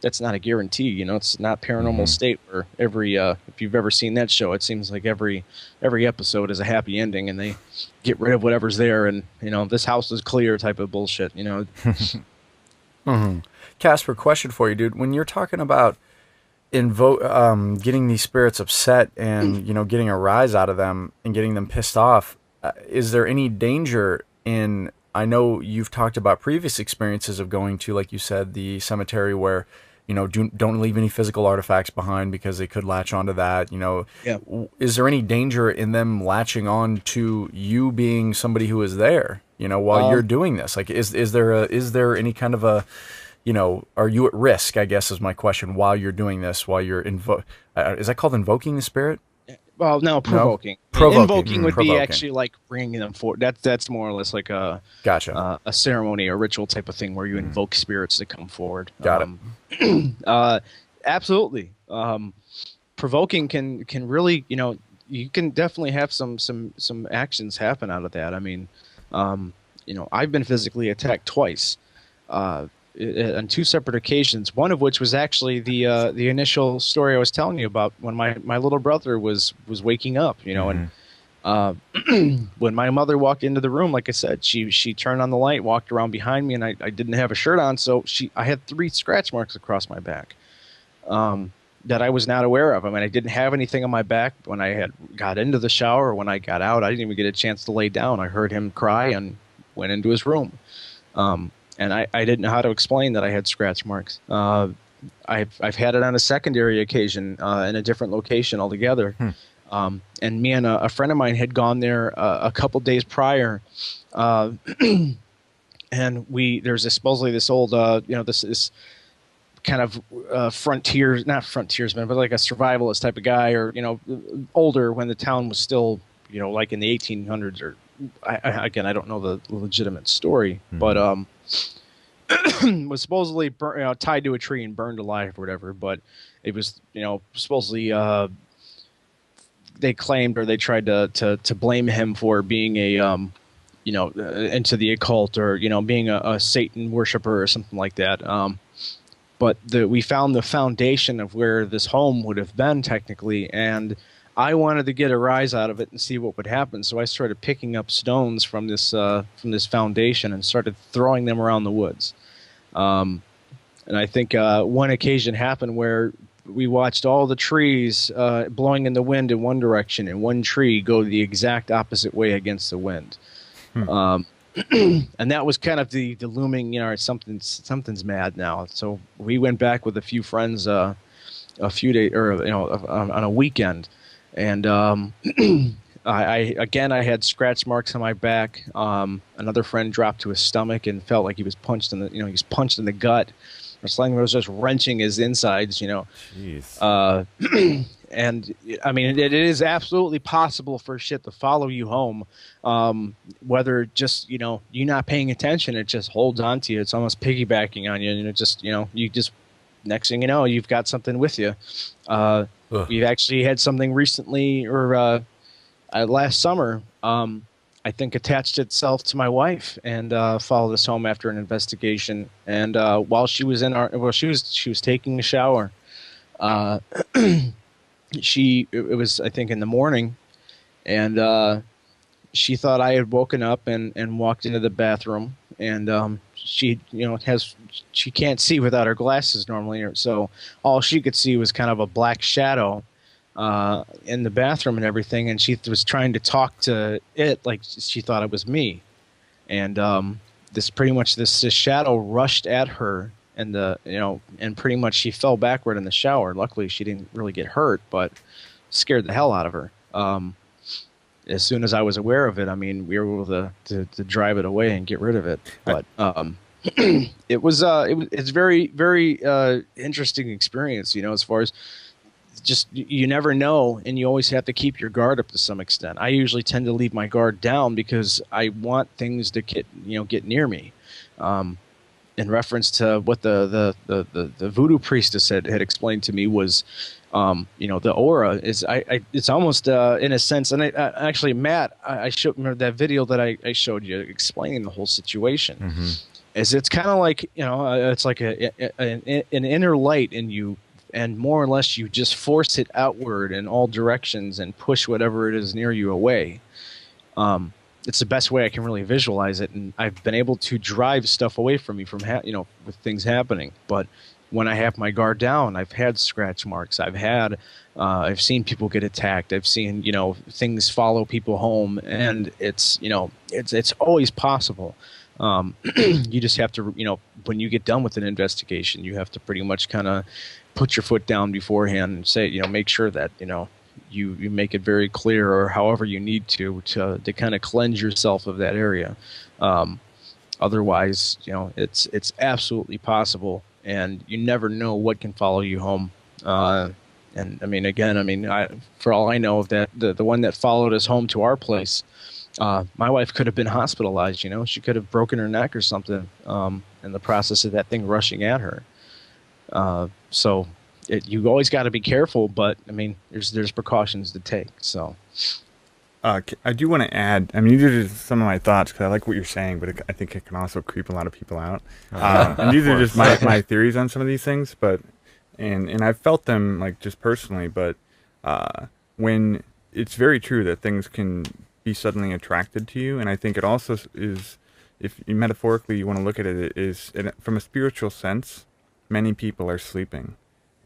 that's not a guarantee. It's not Paranormal State where every, if you've ever seen that show, it seems like every episode is a happy ending and they get rid of whatever's there and, this house is clear type of bullshit, Kasper, question for you, dude. When you're talking about getting these spirits upset and, getting a rise out of them and getting them pissed off, is there any danger in, I know you've talked about previous experiences of going to, like you said, the cemetery where, don't leave any physical artifacts behind because they could latch onto that, Yeah. Is there any danger in them latching on to you being somebody who is there, while you're doing this? Like, is there any kind of a, are you at risk, I guess is my question, while you're doing this, while you're is that called invoking the spirit? Well, no, provoking. No? Provoking. Invoking would Provoking. be actually like bringing them forward. That's more or less like a a ceremony, a ritual type of thing where you invoke spirits to come forward. Got it. Absolutely. Provoking can really, you can definitely have some actions happen out of that. I've been physically attacked twice. On two separate occasions, one of which was actually the initial story I was telling you about when my little brother was waking up, and when my mother walked into the room, like I said, she turned on the light, walked around behind me, and I didn't have a shirt on, so I had 3 scratch marks across my back. that I was not aware of. I mean, I didn't have anything on my back when I had got into the shower. When I got out, I didn't even get a chance to lay down. I heard him cry and went into his room. And I didn't know how to explain that I had scratch marks. I've had it on a secondary occasion in a different location altogether. And me and a friend of mine had gone there a couple days prior, and there's supposedly this old this kind of not frontiersman, but like a survivalist type of guy, or older when the town was still like in the 1800s, or again I don't know the legitimate story, but was supposedly tied to a tree and burned alive or whatever. But it was supposedly they claimed, or they tried to blame him for being a into the occult, or being a Satan worshiper or something like that. But we found the foundation of where this home would have been technically, and I wanted to get a rise out of it and see what would happen. So I started picking up stones from this foundation and started throwing them around the woods. And I think one occasion happened where we watched all the trees blowing in the wind in one direction, and one tree go the exact opposite way against the wind. And that was kind of the looming, something's mad now. So we went back with a few friends a few days, or on a weekend, and I had scratch marks on my back. Another friend dropped to his stomach and felt like he was punched in the gut, or something was just wrenching his insides. Jeez. And I mean, it is absolutely possible for shit to follow you home, whether just you not paying attention, it just holds on to you. It's almost piggybacking on you, and it just you just, next thing you know, you've got something with you. We've actually had something recently, or last summer, I think attached itself to my wife and followed us home after an investigation. And while she was she was taking a shower. It was, I think, in the morning, and she thought I had woken up and walked into the bathroom, and she can't see without her glasses normally, so all she could see was kind of a black shadow in the bathroom and everything, and she was trying to talk to it like she thought it was me, and this shadow rushed at her. And and pretty much she fell backward in the shower. Luckily, she didn't really get hurt, but scared the hell out of her. As soon as I was aware of it, I mean, we were able to drive it away and get rid of it. But it's very, very interesting experience. As far as just, you never know, and you always have to keep your guard up to some extent. I usually tend to leave my guard down because I want things to get near me. In reference to what the voodoo priestess had explained to me was, the aura is, it's almost in a sense, and actually, Matt, I remember that video that I showed you explaining the whole situation. Mm-hmm. It's kind of like, it's like an inner light in you, and more or less you just force it outward in all directions and push whatever it is near you away. It's the best way I can really visualize it, and I've been able to drive stuff away from me with things happening. But when I have my guard down, I've had scratch marks. I've seen people get attacked. I've seen things follow people home, and it's always possible. You just have to when you get done with an investigation, you have to pretty much kind of put your foot down beforehand and say make sure that you make it very clear, or however you need to kind of cleanse yourself of that area. Otherwise, it's absolutely possible, and you never know what can follow you home. And I mean, again, for all I know of that, the one that followed us home to our place, my wife could have been hospitalized. She could have broken her neck or something in the process of that thing rushing at her. So. You always got to be careful, but I mean, there's precautions to take. So, I do want to add. I mean, these are just some of my thoughts because I like what you're saying, but I think it can also creep a lot of people out. And these are just my theories on some of these things, but and I've felt them like just personally. But when it's very true that things can be suddenly attracted to you, and I think it also is, if you metaphorically you want to look at it, from a spiritual sense, many people are sleeping.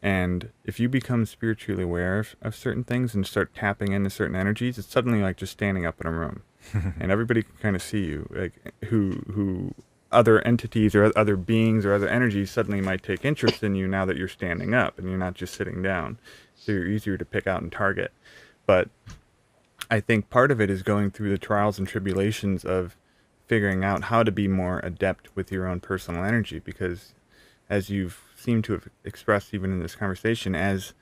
And if you become spiritually aware of certain things and start tapping into certain energies, it's suddenly like just standing up in a room, and everybody can kind of see you, like who other entities or other beings or other energies suddenly might take interest in you now that you're standing up and you're not just sitting down. So you're easier to pick out and target. But I think part of it is going through the trials and tribulations of figuring out how to be more adept with your own personal energy, because as you've seemed to have expressed even in this conversation, as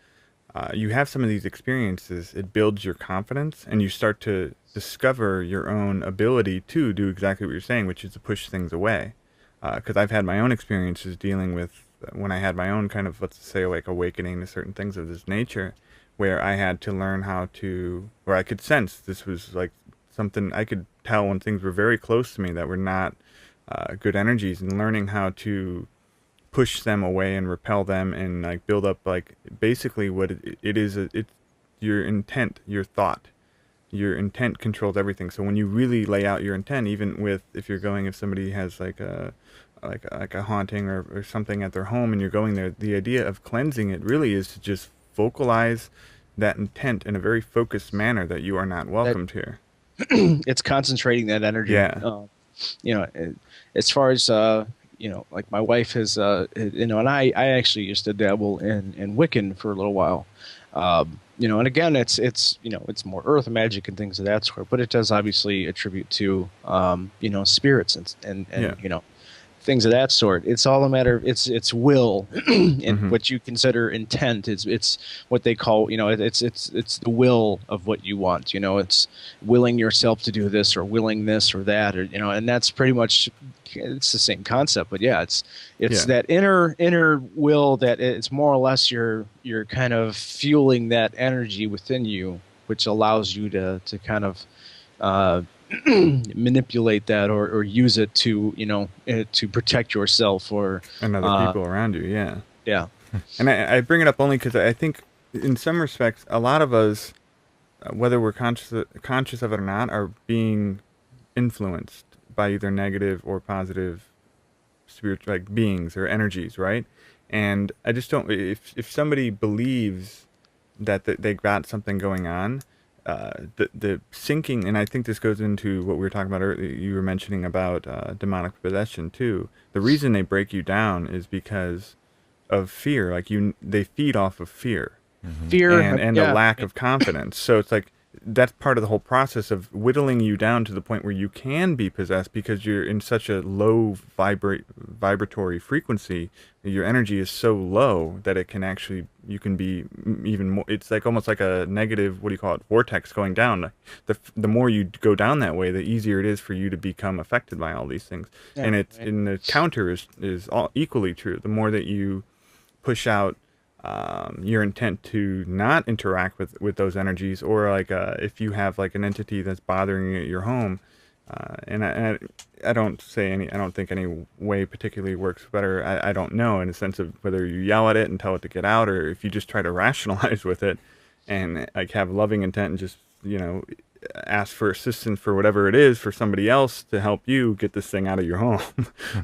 you have some of these experiences, it builds your confidence and you start to discover your own ability to do exactly what you're saying, which is to push things away. Because I've had my own experiences dealing with when I had my own kind of, let's say, like awakening to certain things of this nature, where I had to learn how to, where I could sense this was like something I could tell when things were very close to me that were not good energies, and learning how to push them away and repel them and like build up like basically what it is. It's your intent, your thought. Your intent controls everything. So when you really lay out your intent, even with if somebody has like a haunting or something at their home and you're going there, the idea of cleansing it really is to just vocalize that intent in a very focused manner that you are not welcomed here. It's concentrating that energy. Yeah. As far as like my wife has, and I actually used to dabble in Wiccan for a little while. And again, it's more earth magic and things of that sort, but it does obviously attribute to, spirits and yeah. Things of that sort. It's all a matter of it's will and Mm-hmm. what you consider intent. It's what they call, it's the will of what you want. It's willing yourself to do this or willing this or that, or and that's pretty much, it's the same concept. But yeah, it's that inner will that it's more or less you're kind of fueling that energy within you, which allows you to kind of manipulate that or use it to to protect yourself and other people around you. Yeah. And I bring it up only because I think in some respects a lot of us, whether we're conscious of it or not, are being influenced by either negative or positive spiritual like beings or energies, right? And I just don't, if somebody believes that they got something going on, the sinking, and I think this goes into what we were talking about earlier, you were mentioning about demonic possession too. The reason they break you down is because of fear. Like they feed off of fear. Mm-hmm. Fear and yeah. a lack of confidence. So it's like that's part of the whole process of whittling you down to the point where you can be possessed, because you're in such a low vibratory frequency. Your energy is so low that it can actually, you can be even more, it's like almost like a negative, what do you call it, vortex going down. The more you go down that way, the easier it is for you to become affected by all these things. Yeah, and it's right. in the counter is all equally true. The more that you push out your intent to not interact with those energies, or like if you have like an entity that's bothering you at your home, and I don't think any way particularly works better. I don't know, in the sense of whether you yell at it and tell it to get out, or if you just try to rationalize with it and like have loving intent and just ask for assistance for whatever it is for somebody else to help you get this thing out of your home.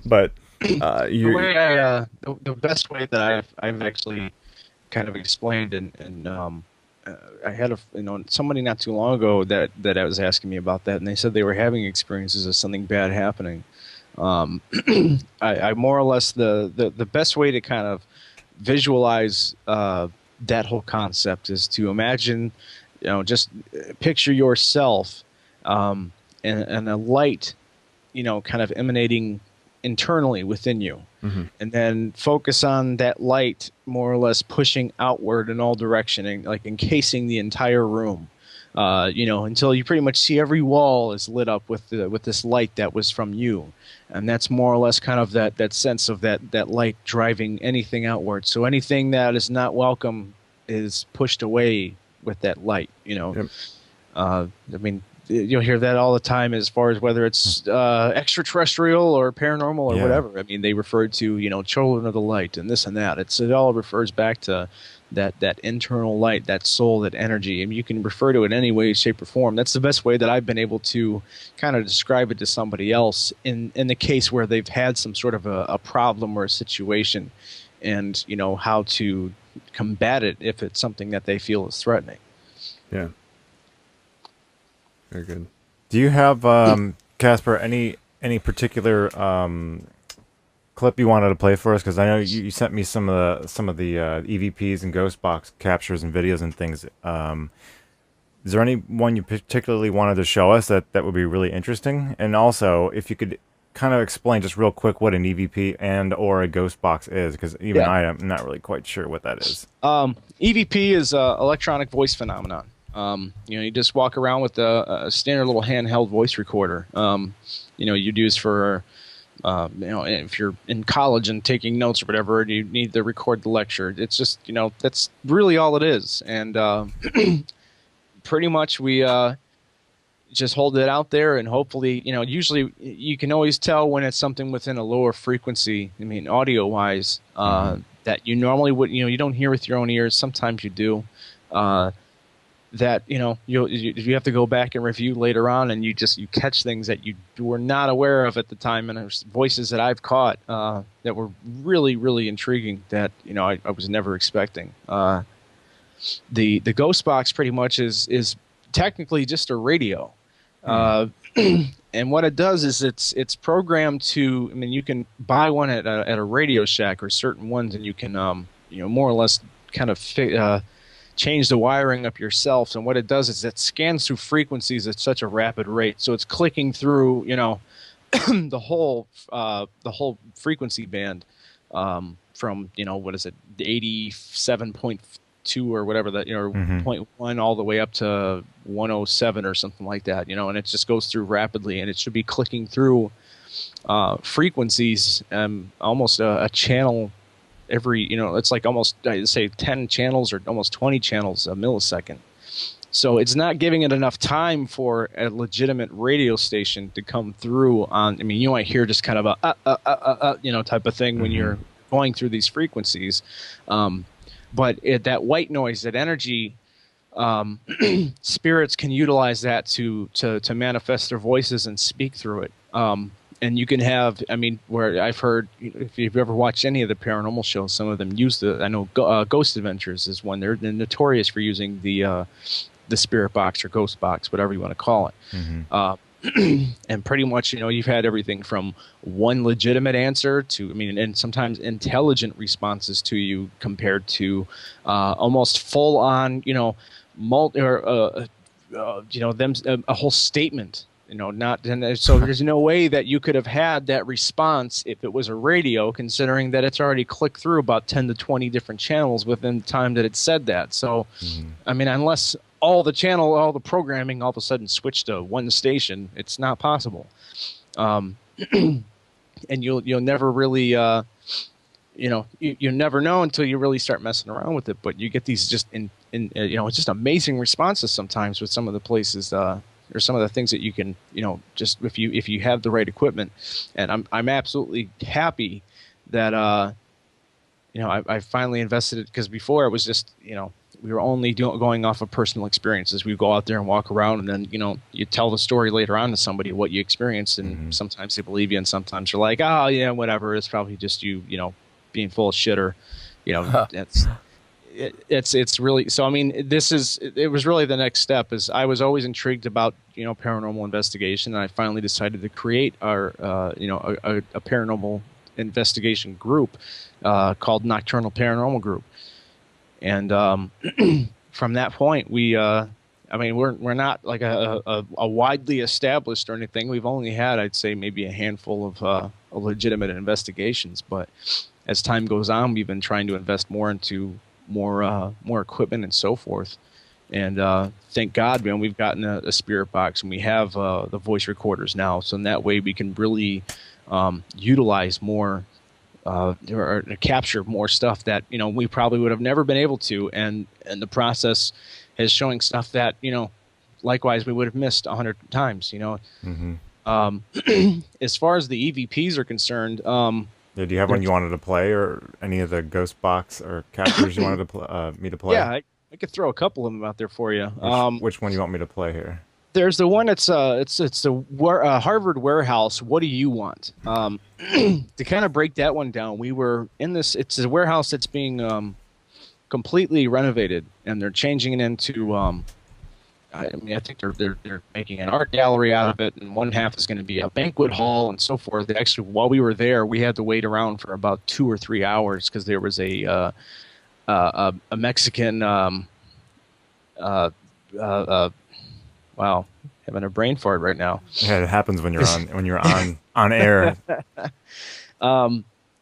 But the best way that I've actually kind of explained, and I had somebody not too long ago that I was asking me about that, and they said they were having experiences of something bad happening. I more or less the best way to kind of visualize that whole concept is to imagine, just picture yourself and a light, kind of emanating internally within you. Mm-hmm. And then focus on that light more or less pushing outward in all direction and like encasing the entire room, until you pretty much see every wall is lit up with this light that was from you. And that's more or less kind of that sense of that light driving anything outward. So anything that is not welcome is pushed away with that light, Yep. I mean, you'll hear that all the time as far as whether it's extraterrestrial or paranormal or whatever. I mean, they refer to, children of the light and this and that. It all refers back to that internal light, that soul, that energy. I mean, you can refer to it in any way, shape, or form. That's the best way that I've been able to kind of describe it to somebody else in the case where they've had some sort of a problem or a situation, and how to combat it if it's something that they feel is threatening. Yeah. Very good. Do you have, Kasper, any particular clip you wanted to play for us? Because I know you sent me some of the EVPs and ghost box captures and videos and things. Is there any one you particularly wanted to show us that would be really interesting? And also, if you could kind of explain just real quick what an EVP and or a ghost box is, because even I am not really quite sure what that is. EVP is electronic voice phenomenon. You just walk around with a standard little handheld voice recorder. You'd use for, if you're in college and taking notes or whatever, and you need to record the lecture. It's just, that's really all it is. And pretty much we just hold it out there, and hopefully, usually you can always tell when it's something within a lower frequency. I mean, audio-wise, that you normally would, you don't hear with your own ears. Sometimes you do. That you have to go back and review later on, and you catch things that you were not aware of at the time, and there's voices that I've caught that were really, really intriguing that I was never expecting. The ghost box pretty much is technically just a radio, and what it does is it's programmed to. I mean, you can buy one at a Radio Shack or certain ones, and you can more or less kind of change the wiring up yourself. And what it does is it scans through frequencies at such a rapid rate, so it's clicking through the whole frequency band from what is it, 87.2 or whatever that 0.1 all the way up to 107 or something like that, and it just goes through rapidly, and it should be clicking through frequencies almost a channel every, it's like almost, I'd say 10 channels or almost 20 channels a millisecond. So it's not giving it enough time for a legitimate radio station to come through on. I mean, you might hear just kind of a type of thing when you're going through these frequencies. But that white noise, that energy, spirits can utilize that to manifest their voices and speak through it. And you can have, where I've heard, if you've ever watched any of the paranormal shows, some of them use Ghost Adventures is one. They're notorious for using the spirit box or ghost box, whatever you want to call it. And pretty much, you've had everything from one legitimate answer to, and sometimes intelligent responses to you compared to almost full on, a whole statement. So there's no way that you could have had that response if it was a radio, considering that it's already clicked through about 10 to 20 different channels within the time that it said that. So, unless all the programming all of a sudden switched to one station, it's not possible. And you'll never really, you never know until you really start messing around with it. But you get these just just amazing responses sometimes with some of the places. Or some of the things that you can, just if you have the right equipment. And I'm absolutely happy that I finally invested it, because before it was just we were only going off of personal experiences. We go out there and walk around, and then you tell the story later on to somebody what you experienced, and sometimes they believe you, and sometimes you're like, oh yeah, whatever. It's probably just you being full of shit, or it's really, so it was really the next step. Is I was always intrigued about paranormal investigation, and I finally decided to create our a paranormal investigation group called Nocturnal Paranormal Group. And from that point, we're not like a widely established or anything. We've only had, I'd say, maybe a handful of legitimate investigations, but as time goes on, we've been trying to invest more into more equipment and so forth. And thank God, man, we've gotten a spirit box, and we have the voice recorders now. So in that way, we can really utilize more or capture more stuff that we probably would have never been able to. And the process is showing stuff that likewise we would have missed 100 times. As far as the EVPs are concerned. Do you have one you wanted to play, or any of the ghost box or captures you wanted to me to play? Yeah, I could throw a couple of them out there for you. Which one do you want me to play here? There's the one that's it's the Harvard warehouse. What do you want? To kind of break that one down, we were in this. It's a warehouse that's being completely renovated, and they're changing it into. I mean, I think they're making an art gallery out of it, and one half is going to be a banquet hall and so forth. They actually, while we were there, we had to wait around for about 2 or 3 hours because there was a Mexican. Wow, having a brain fart right now. Yeah, it happens when you're on air.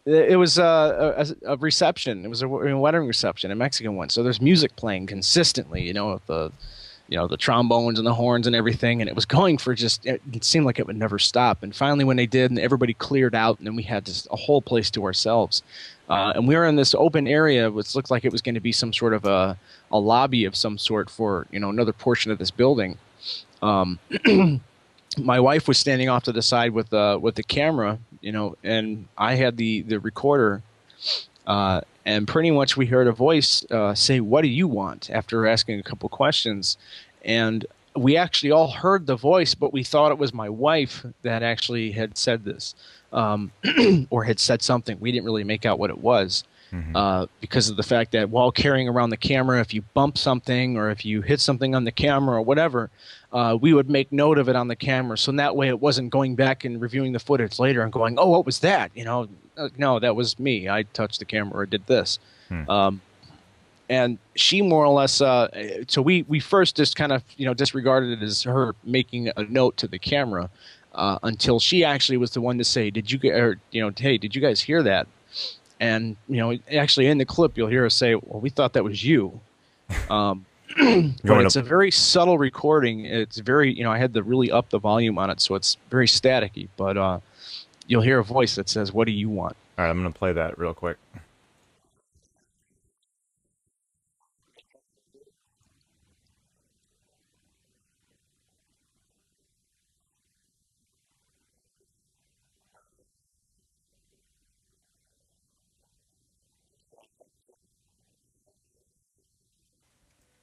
It was a reception. It was a wedding reception, a Mexican one. So there's music playing consistently, the trombones and the horns and everything, and it was going for it seemed like it would never stop. And finally, when they did, and everybody cleared out, and then we had just a whole place to ourselves. And we were in this open area, which looked like it was going to be some sort of a lobby of some sort for another portion of this building. My wife was standing off to the side with the camera, and I had the recorder, and pretty much we heard a voice say, "What do you want?" after asking a couple questions, and we actually all heard the voice, but we thought it was my wife that actually had said this, or had said something. We didn't really make out what it was. Because of the fact that while carrying around the camera, if you bump something or if you hit something on the camera or whatever, we would make note of it on the camera. So in that way, it wasn't going back and reviewing the footage later and going, "Oh, what was that?" No, that was me. I touched the camera or did this. And she more or less, so we first just kind of disregarded it as her making a note to the camera until she actually was the one to say, "Hey, did you guys hear that?" And, actually in the clip, you'll hear us say, "Well, we thought that was you." But it's a very subtle recording. It's very, I had to really up the volume on it, so it's very staticky. But you'll hear a voice that says, "What do you want?" All right, I'm going to play that real quick.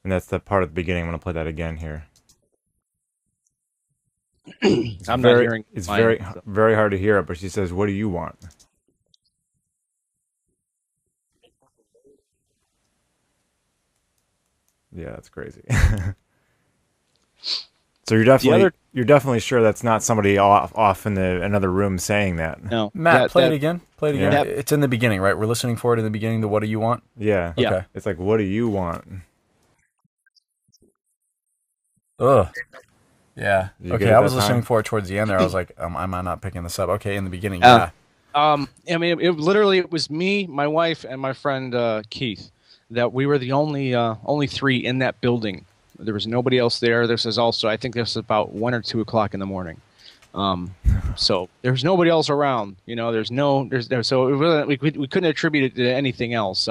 And that's the part at the beginning. I'm going to play that again here. I'm not hearing. It's very hard to hear it, but she says, "What do you want?" Yeah, that's crazy. So you're definitely sure that's not somebody off in another room saying that. No, Matt, play it again. Play it again. Yeah. It's in the beginning, right? We're listening for it in the beginning. The "What do you want?" Yeah. Yeah. Okay. It's like, "What do you want?" Ugh. Yeah. Did you Okay, get it I was that listening time? for it towards the end there. I was like, am I not picking this up? Okay, in the beginning, Uh, yeah. I mean, it was me, my wife, and my friend Keith. That we were the only three in that building. There was nobody else there. This is also, I think, this is about 1 or 2 o'clock in the morning. So there's nobody else around. So it wasn't, we couldn't attribute it to anything else.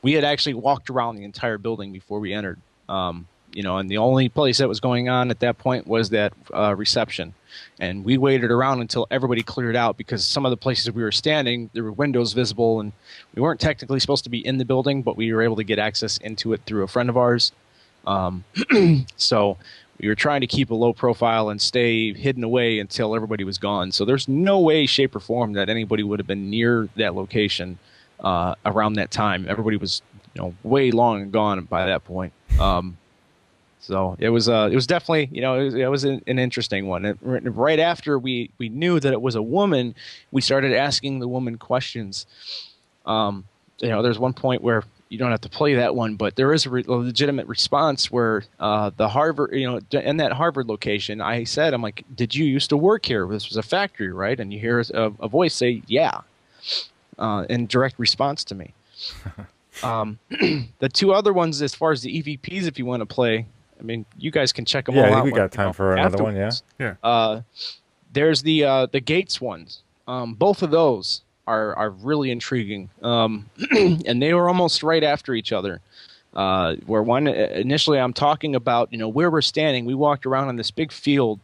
We had actually walked around the entire building before we entered. And the only place that was going on at that point was that reception. And we waited around until everybody cleared out because some of the places we were standing, there were windows visible, and we weren't technically supposed to be in the building, but we were able to get access into it through a friend of ours. So we were trying to keep a low profile and stay hidden away until everybody was gone. So there's no way, shape, or form that anybody would have been near that location around that time. Everybody was way long gone by that point. So it was definitely, it was an interesting one. Right after we knew that it was a woman, we started asking the woman questions. There's one point where you don't have to play that one, but there is a legitimate response where the Harvard, in that Harvard location, I'm like, "Did you used to work here? This was a factory, right?" And you hear a voice say, "Yeah," in direct response to me. The two other ones, as far as the EVPs, if you want to play, I mean, you guys can check them all out. Yeah, we got time for another one, yeah. Yeah. There's the Gates ones. Both of those are really intriguing. And they were almost right after each other. Where one, initially I'm talking about, where we're standing. We walked around on this big field,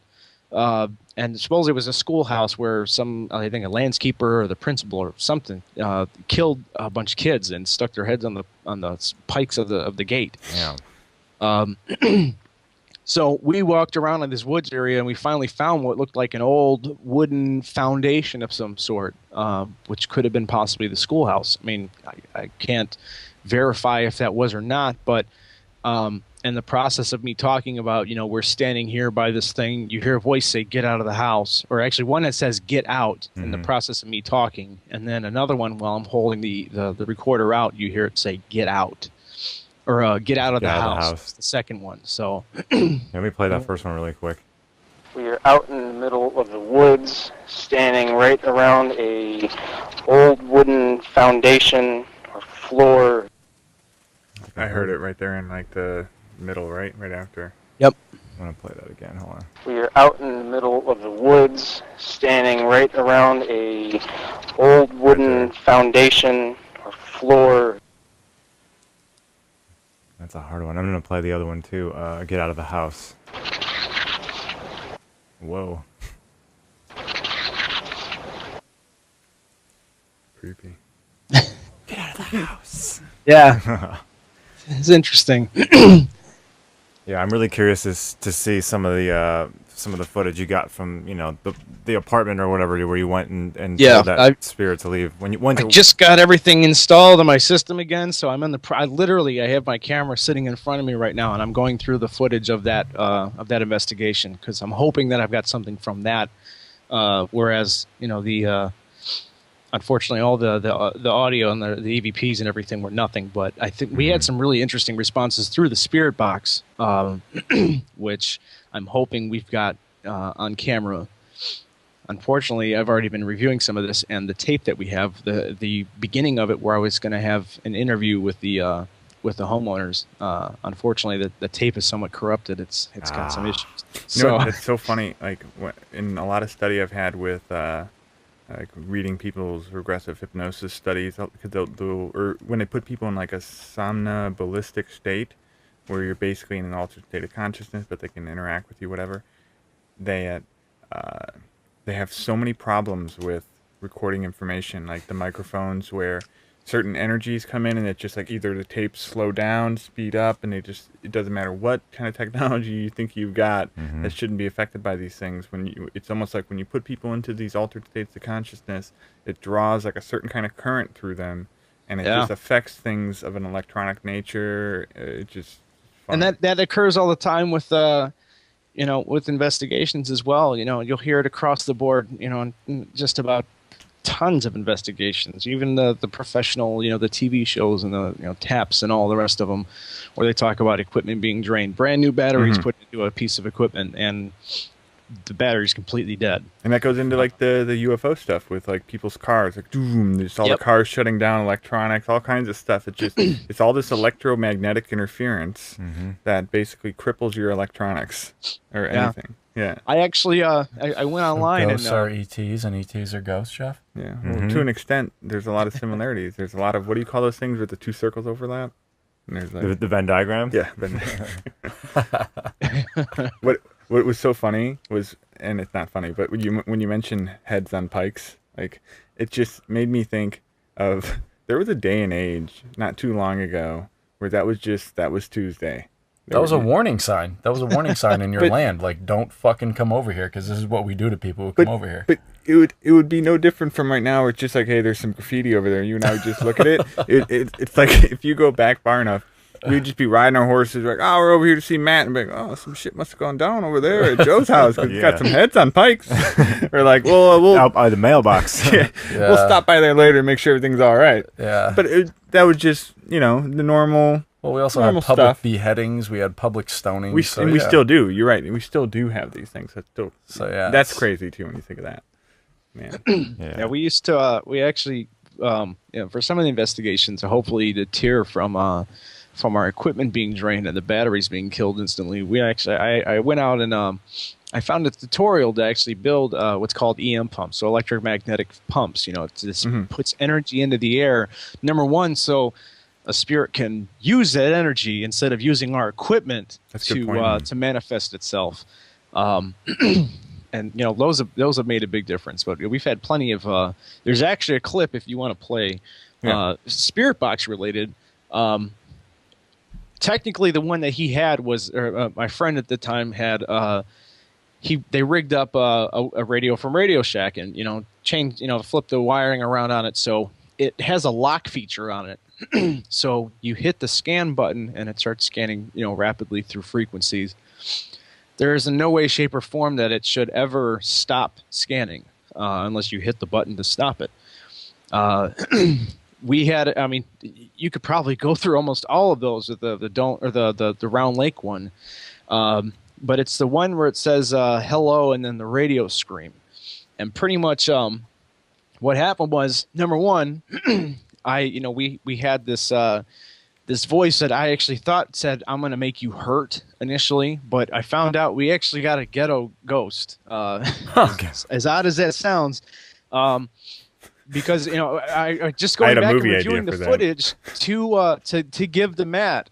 and supposedly it was a schoolhouse where I think a landscaper or the principal or something, killed a bunch of kids and stuck their heads on the pikes of the gate. Yeah. So we walked around in this woods area, and we finally found what looked like an old wooden foundation of some sort, which could have been possibly the schoolhouse. I mean, I can't verify if that was or not. But in the process of me talking about, we're standing here by this thing, you hear a voice say, "Get out of the house," or actually one that says, "Get out," in the process of me talking. And then another one, while I'm holding the recorder out, you hear it say, "Get out," or "Get out of the house." It's the second one. So let me play that first one really quick. We are out in the middle of the woods, standing right around a old wooden foundation or floor. I heard it right there in like the middle, right after. Yep. I'm gonna play that again. Hold on. We are out in the middle of the woods, standing right around a old wooden foundation or floor. That's a hard one. I'm gonna play the other one too. Get out of the house. Whoa. Creepy. Get out of the house. Yeah. It's interesting. Yeah, I'm really curious to see some of the footage you got from the apartment or whatever where you went and told that spirit to leave. When you went, I just got everything installed on my system again, so I'm in the. I have my camera sitting in front of me right now, and I'm going through the footage of that investigation because I'm hoping that I've got something from that. Whereas unfortunately, all the audio and the EVPs and everything were nothing. But I think we had some really interesting responses through the spirit box, which I'm hoping we've got on camera. Unfortunately, I've already been reviewing some of this, and the tape that we have, the beginning of it, where I was going to have an interview with the homeowners. Unfortunately, the tape is somewhat corrupted. It's got some issues. So it's so funny. Like in a lot of study I've had with. Like reading people's regressive hypnosis studies, because or when they put people in like a somnambulistic state, where you're basically in an altered state of consciousness, but they can interact with you, whatever. They have so many problems with recording information, like the microphones, where certain energies come in and it just like either the tapes slow down, speed up, and it doesn't matter what kind of technology you think you've got, that shouldn't be affected by these things. It's almost like when you put people into these altered states of consciousness, it draws like a certain kind of current through them, and it just affects things of an electronic nature. It just fun. And that occurs all the time with with investigations as well. You'll hear it across the board. Just about tons of investigations, even the professional, the TV shows and the taps and all the rest of them, where they talk about equipment being drained, brand new batteries put into a piece of equipment, and the battery's completely dead. And that goes into like the UFO stuff with like people's cars, like boom, there's all the cars shutting down, electronics, all kinds of stuff. It's all this electromagnetic interference that basically cripples your electronics or anything. Yeah. I actually I went online ghosts are ETs and ETs are ghosts, Geoff? Yeah. Well, to an extent, there's a lot of similarities. There's a lot of, what do you call those things where the two circles overlap? And there's like, the Venn diagram? Yeah. What was so funny was, and it's not funny, but when you mention heads on pikes, like it just made me think of, there was a day and age not too long ago where that was Tuesday. That was a warning sign. That was a warning sign in your land. Like, don't fucking come over here, because this is what we do to people who come over here. But it would be no different from right now. Where it's just like, hey, there's some graffiti over there. You and I would just look at it. It's like if you go back far enough, we'd just be riding our horses, like, oh, we're over here to see Matt, and be like, oh, some shit must have gone down over there at Joe's house because it's got some heads on pikes. We're like, well, we'll out by the mailbox. We'll stop by there later and make sure everything's all right. Yeah. But that was just, the normal. Well, we also had public beheadings. We had public stonings. We still do. You're right. We still do have these things. That's crazy too when you think of that. Man. Yeah. We used to. We actually, for some of the investigations, hopefully to deter from our equipment being drained and the batteries being killed instantly. We actually, I went out and I found a tutorial to actually build what's called EM pumps, so electromagnetic pumps. It just puts energy into the air. Number one, so a spirit can use that energy instead of using our equipment to manifest itself. And those have made a big difference. But we've had plenty of. There's actually a clip if you want to play, spirit box related. Technically, the one that he had was my friend at the time had. They rigged up a radio from Radio Shack and changed flip the wiring around on it so it has a lock feature on it. So you hit the scan button and it starts scanning, rapidly through frequencies. There is in no way, shape, or form that it should ever stop scanning unless you hit the button to stop it. We had, I mean, you could probably go through almost all of those with the Round Lake one, but it's the one where it says hello and then the radio scream, and pretty much what happened was, number one, we had this this voice that I actually thought said, "I'm going to make you hurt," initially, but I found out we actually got a ghetto ghost. As odd as that sounds, because I just going back and reviewing the footage to give the Matt.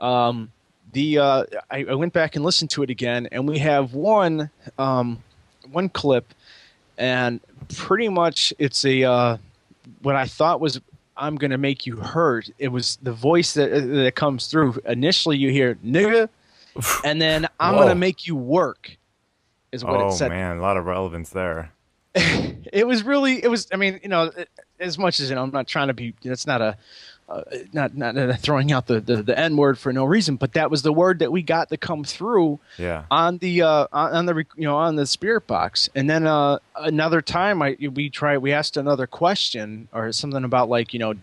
I went back and listened to it again, and we have one clip, and pretty much it's what I thought was, "I'm going to make you hurt." It was the voice that comes through. Initially, you hear "nigga," and then "I'm going to make you work," is what it said. Oh man, a lot of relevance there. It was. I mean, as much as I'm not trying to be. It's not not throwing out the N word for no reason, but that was the word that we got to come through. Yeah. On the spirit box, and then another time we asked another question or something about like, do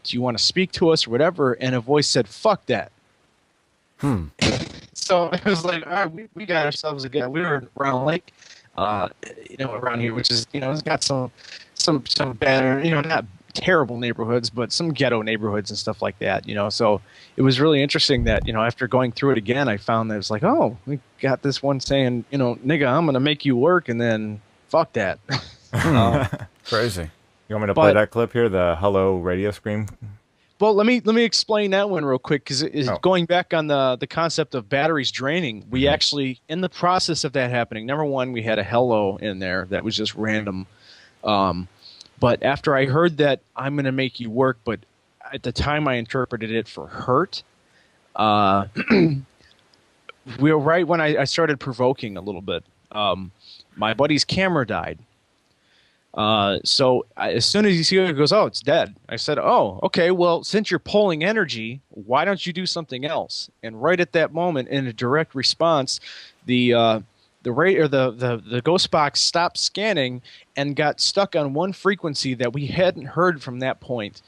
you want to speak to us or whatever, and a voice said, "Fuck that." So it was like, all right, we got ourselves again. We were around Lake, around here, which is, it's got some better, not terrible neighborhoods, but some ghetto neighborhoods and stuff like that, So it was really interesting that, after going through it again, I found that it was like, oh, we got this one saying, "Nigga, I'm going to make you work," and then "fuck that." Crazy. You want me to play that clip here, the hello radio scream? Well, let me explain that one real quick, because going back on the concept of batteries draining, we actually, in the process of that happening, number one, we had a hello in there that was just random. But after I heard that, "I'm going to make you work," but at the time I interpreted it for hurt, we were right when I started provoking a little bit. My buddy's camera died. So as soon as you see it, goes, "Oh, it's dead." I said, "Oh, okay. Well, since you're pulling energy, why don't you do something else?" And right at that moment, in a direct response, the ghost box stopped scanning and got stuck on one frequency that we hadn't heard from that point,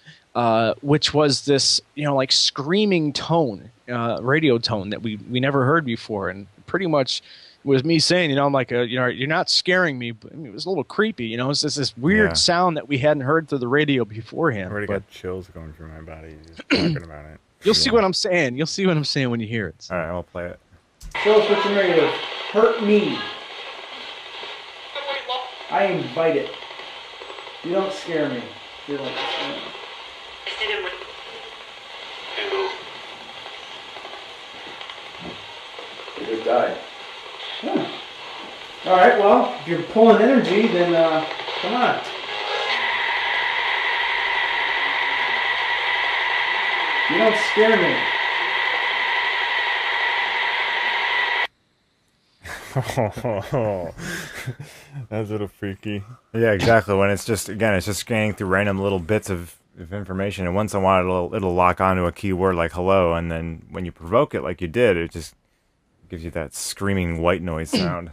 which was this, like screaming tone, radio tone that we never heard before, and pretty much was me saying, I'm like, you're not scaring me, but it was a little creepy, it's just this weird sound that we hadn't heard through the radio beforehand. I already got chills going through my body just talking about it. You'll see what I'm saying. You'll see what I'm saying when you hear it. All right, I'll play it. Show us what you're ready to hurt me. I invite it. You don't scare me. You're like, you just died. Huh. All right, well, if you're pulling energy, then come on. You don't scare me. That's a little freaky. Yeah, exactly. When it's just scanning through random little bits of information, and once in a while it'll lock onto a keyword like hello, and then when you provoke it like you did, it just gives you that screaming white noise sound.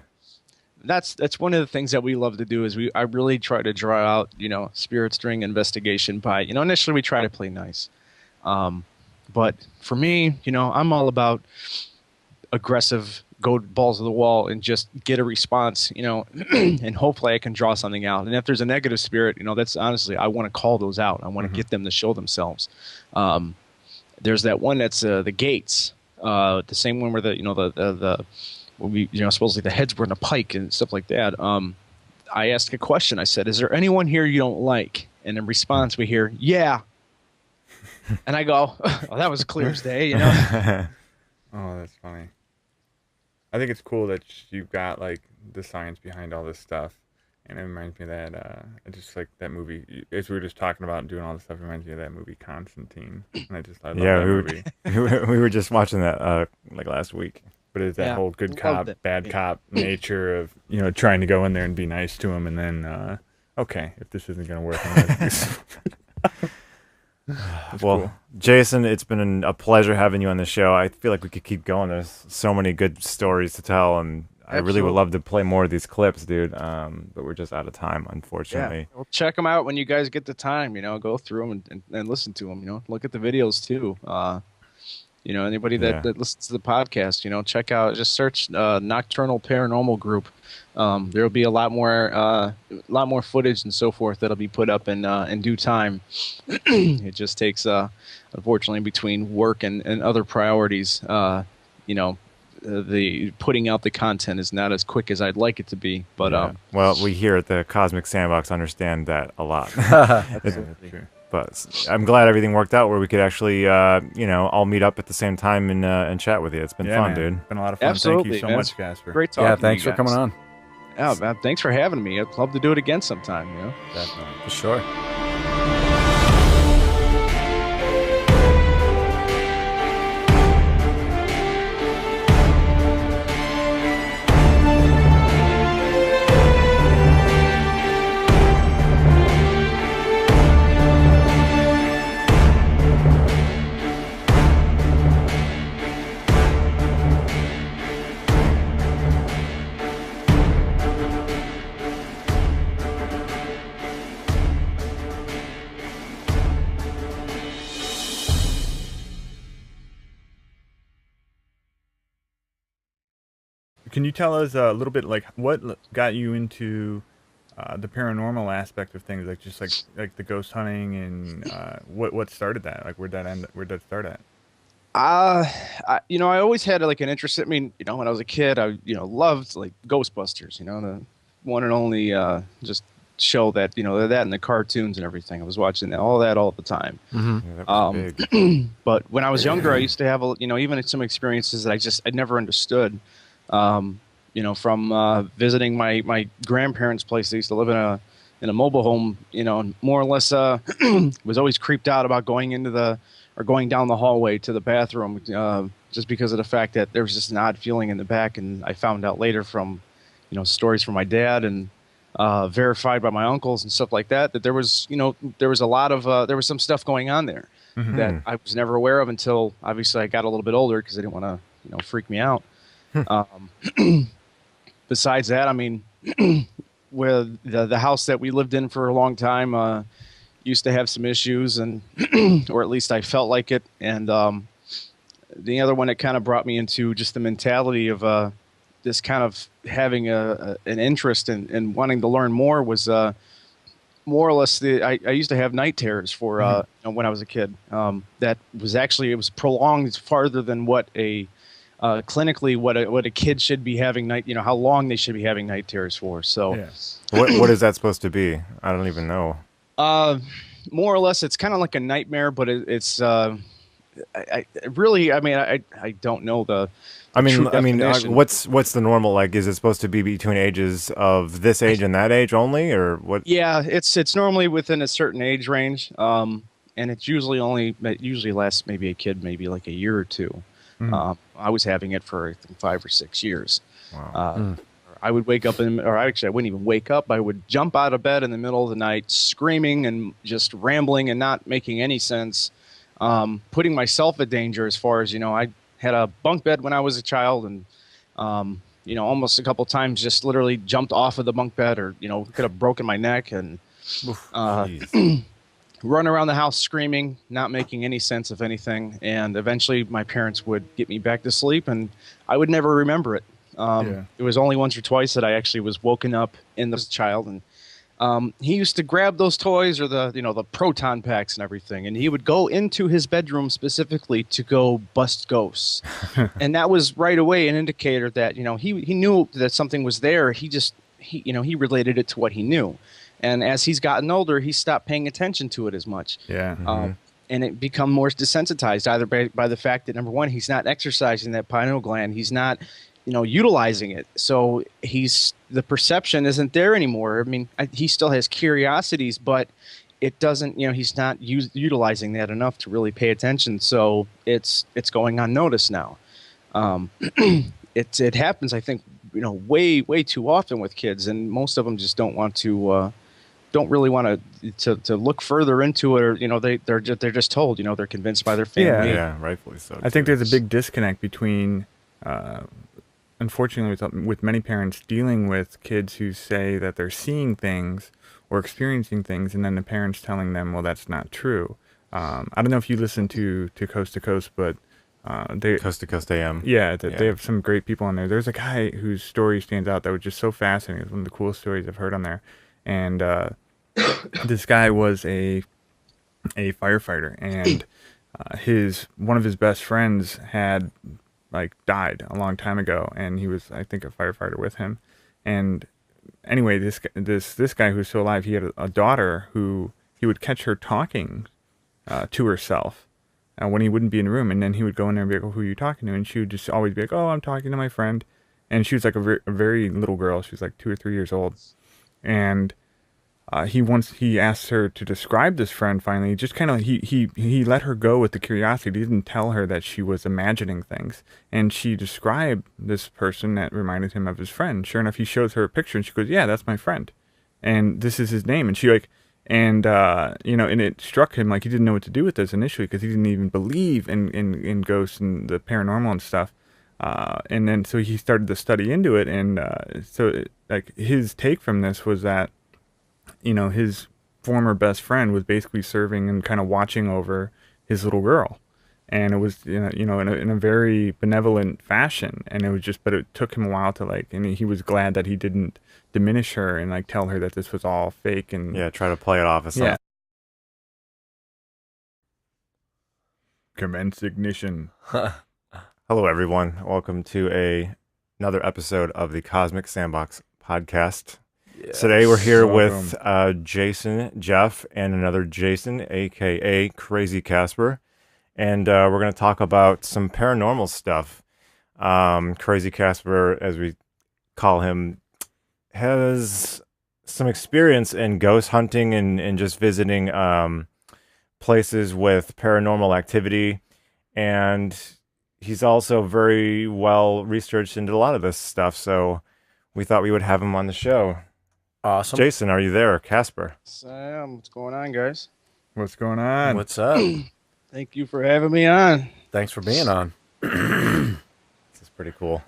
That's one of the things that we love to do, is I really try to draw out, spirit string investigation by, initially we try to play nice. But for me, I'm all about aggressive, go balls to the wall and just get a response, and hopefully I can draw something out. And if there's a negative spirit, that's honestly, I want to call those out. I want to get them to show themselves. There's that one that's the gates, the same one where supposedly the heads were in a pike and stuff like that. I asked a question. I said, "Is there anyone here you don't like?" And in response, we hear, "Yeah." And I go, "Oh, that was clear as day," Oh, that's funny. I think it's cool that you've got like the science behind all this stuff, and it reminds me of that just like that movie. As we were just talking about doing all this stuff, it reminds me of that movie Constantine. And I love that movie. we were just watching that like last week. But it's that whole good cop, bad cop nature of trying to go in there and be nice to him, and then okay, if this isn't gonna work, I'm gonna do something. Well, cool. Jason, it's been a pleasure having you on the show. I feel like we could keep going. There's so many good stories to tell, and I really would Absolutely. love to play more of these clips, dude. But we're just out of time, Yeah. unfortunately. Well, check them out when you guys get the time. Go through them and listen to them. Look at the videos too. Anybody Yeah. that listens to the podcast, check out, just search Nocturnal Paranormal Group. There'll be a lot more footage and so forth that'll be put up in due time. It just takes, unfortunately, between work and other priorities, the putting out the content is not as quick as I'd like it to be. But Yeah. Well, we here at the Cosmic Sandbox understand that a lot. Absolutely. Sure. But I'm glad everything worked out where we could actually, all meet up at the same time and chat with you. It's been fun, Man. dude. It's been a lot of fun. Absolutely, Thank you so man. much, Kasper. great talking. Yeah, to thanks you for coming guys. on. Yeah, man, thanks for having me. I'd love to do it again sometime. Definitely. For sure. Can you tell us a little bit, like, what got you into the paranormal aspect of things, like just like the ghost hunting, and what started that? Like, where'd that start at? I always had like an interest. I mean, when I was a kid, I loved like Ghostbusters. The one and only just show that that and the cartoons and everything. I was watching all that all the time. Yeah, that was big. But when I was younger, I used to have even some experiences that I'd never understood. From visiting my grandparents' place. They used to live in a mobile home. And more or less was always creeped out about going down the hallway to the bathroom, just because of the fact that there was just an odd feeling in the back. And I found out later from stories from my dad and verified by my uncles and stuff like that there was a lot of there was some stuff going on there that I was never aware of until obviously I got a little bit older, because I didn't want to freak me out. Besides that, I mean, with the house that we lived in for a long time used to have some issues, and or at least I felt like it. And the other one that kind of brought me into just the mentality of this kind of having an interest in wanting to learn more was more or less I used to have night terrors for when I was a kid. That was actually, it was prolonged farther than what clinically what a kid should be having how long they should be having night terrors for. So Yeah. What is that supposed to be? I don't even know. more or less, it's kind of like a nightmare, but it's I don't know the true definition. What's the normal, like? Is it supposed to be between ages of this age and that age only, or what? Yeah, it's normally within a certain age range, and it usually lasts maybe a kid maybe like a year or two. I was having it for I think 5 or 6 years. Wow. I would wake up or actually I wouldn't even wake up. I would jump out of bed in the middle of the night, screaming and just rambling and not making any sense, putting myself at danger. As far as I had a bunk bed when I was a child, and almost a couple times just literally jumped off of the bunk bed, or could have broken my neck, and run around the house screaming, not making any sense of anything. And eventually my parents would get me back to sleep, and I would never remember it. It was only once or twice that I actually was woken up in the child, and he used to grab those toys, or the proton packs and everything, and he would go into his bedroom specifically to go bust ghosts. And that was right away an indicator that he knew that something was there. He related it to what he knew. And as he's gotten older, he stopped paying attention to it as much. Yeah. And it become more desensitized, either by the fact that, number one, he's not exercising that pineal gland. He's not, utilizing it. So the perception isn't there anymore. I mean, he still has curiosities, but it doesn't, he's not utilizing that enough to really pay attention. So it's going unnoticed now. It happens, I think, way too often with kids, and most of them just don't want to don't really want to look further into it, or they're just told, they're convinced by their family. Yeah, rightfully so. I think there's a big disconnect between, unfortunately, with many parents dealing with kids who say that they're seeing things or experiencing things, and then the parents telling them, well, that's not true. I don't know if you listen to Coast to Coast, but Coast to Coast AM. Yeah, they have some great people on there. There's a guy whose story stands out that was just so fascinating. It's one of the coolest stories I've heard on there. And this guy was a firefighter, and one of his best friends had died a long time ago, and he was, I think, a firefighter with him. And anyway, this guy who's still alive, he had a daughter who he would catch her talking to herself when he wouldn't be in the room, and then he would go in there and be like, oh, who are you talking to? And she would just always be like, oh, I'm talking to my friend. And she was like a very little girl. She was like 2 or 3 years old. And he asked her to describe this friend finally. Just kind of, he let her go with the curiosity. He didn't tell her that she was imagining things. And she described this person that reminded him of his friend. Sure enough, he shows her a picture, and she goes, yeah, that's my friend. And this is his name. And she and it struck him like he didn't know what to do with this initially, because he didn't even believe in ghosts and the paranormal and stuff. And then so he started to study into it, and his take from this was that, his former best friend was basically serving and kind of watching over his little girl, and it was in a very benevolent fashion. And it was but it took him a while to and he was glad that he didn't diminish her and tell her that this was all fake, and try to play it off as something. Commence ignition. Hello, everyone. Welcome to another episode of the Cosmic Sandbox podcast. Yes. Today we're here with Jason, Geoff, and another Jason, a.k.a. Crazy Kasper. And we're going to talk about some paranormal stuff. Crazy Kasper, as we call him, has some experience in ghost hunting and just visiting places with paranormal activity. And he's also very well researched into a lot of this stuff. So we thought we would have him on the show. Awesome. Jason, are you there? Kasper? Sam, what's going on, guys? What's going on? What's up? Thank you for having me on. Thanks for being on. This is pretty cool.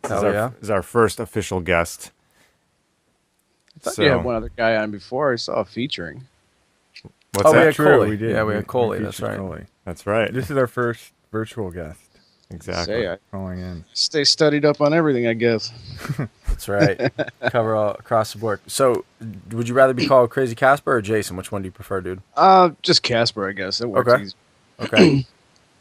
This is our first official guest. I thought you had one other guy on before. I saw featuring. What's that? We had Coley. We did. Yeah, we had Coley. That's right. Coley. That's right. This is our first virtual guest. Exactly. Calling in. Stay studied up on everything, I guess. That's right. Cover all across the board. So, would you rather be called Crazy Kasper or Jason? Which one do you prefer, dude? Just Kasper, I guess. It works easy. Okay.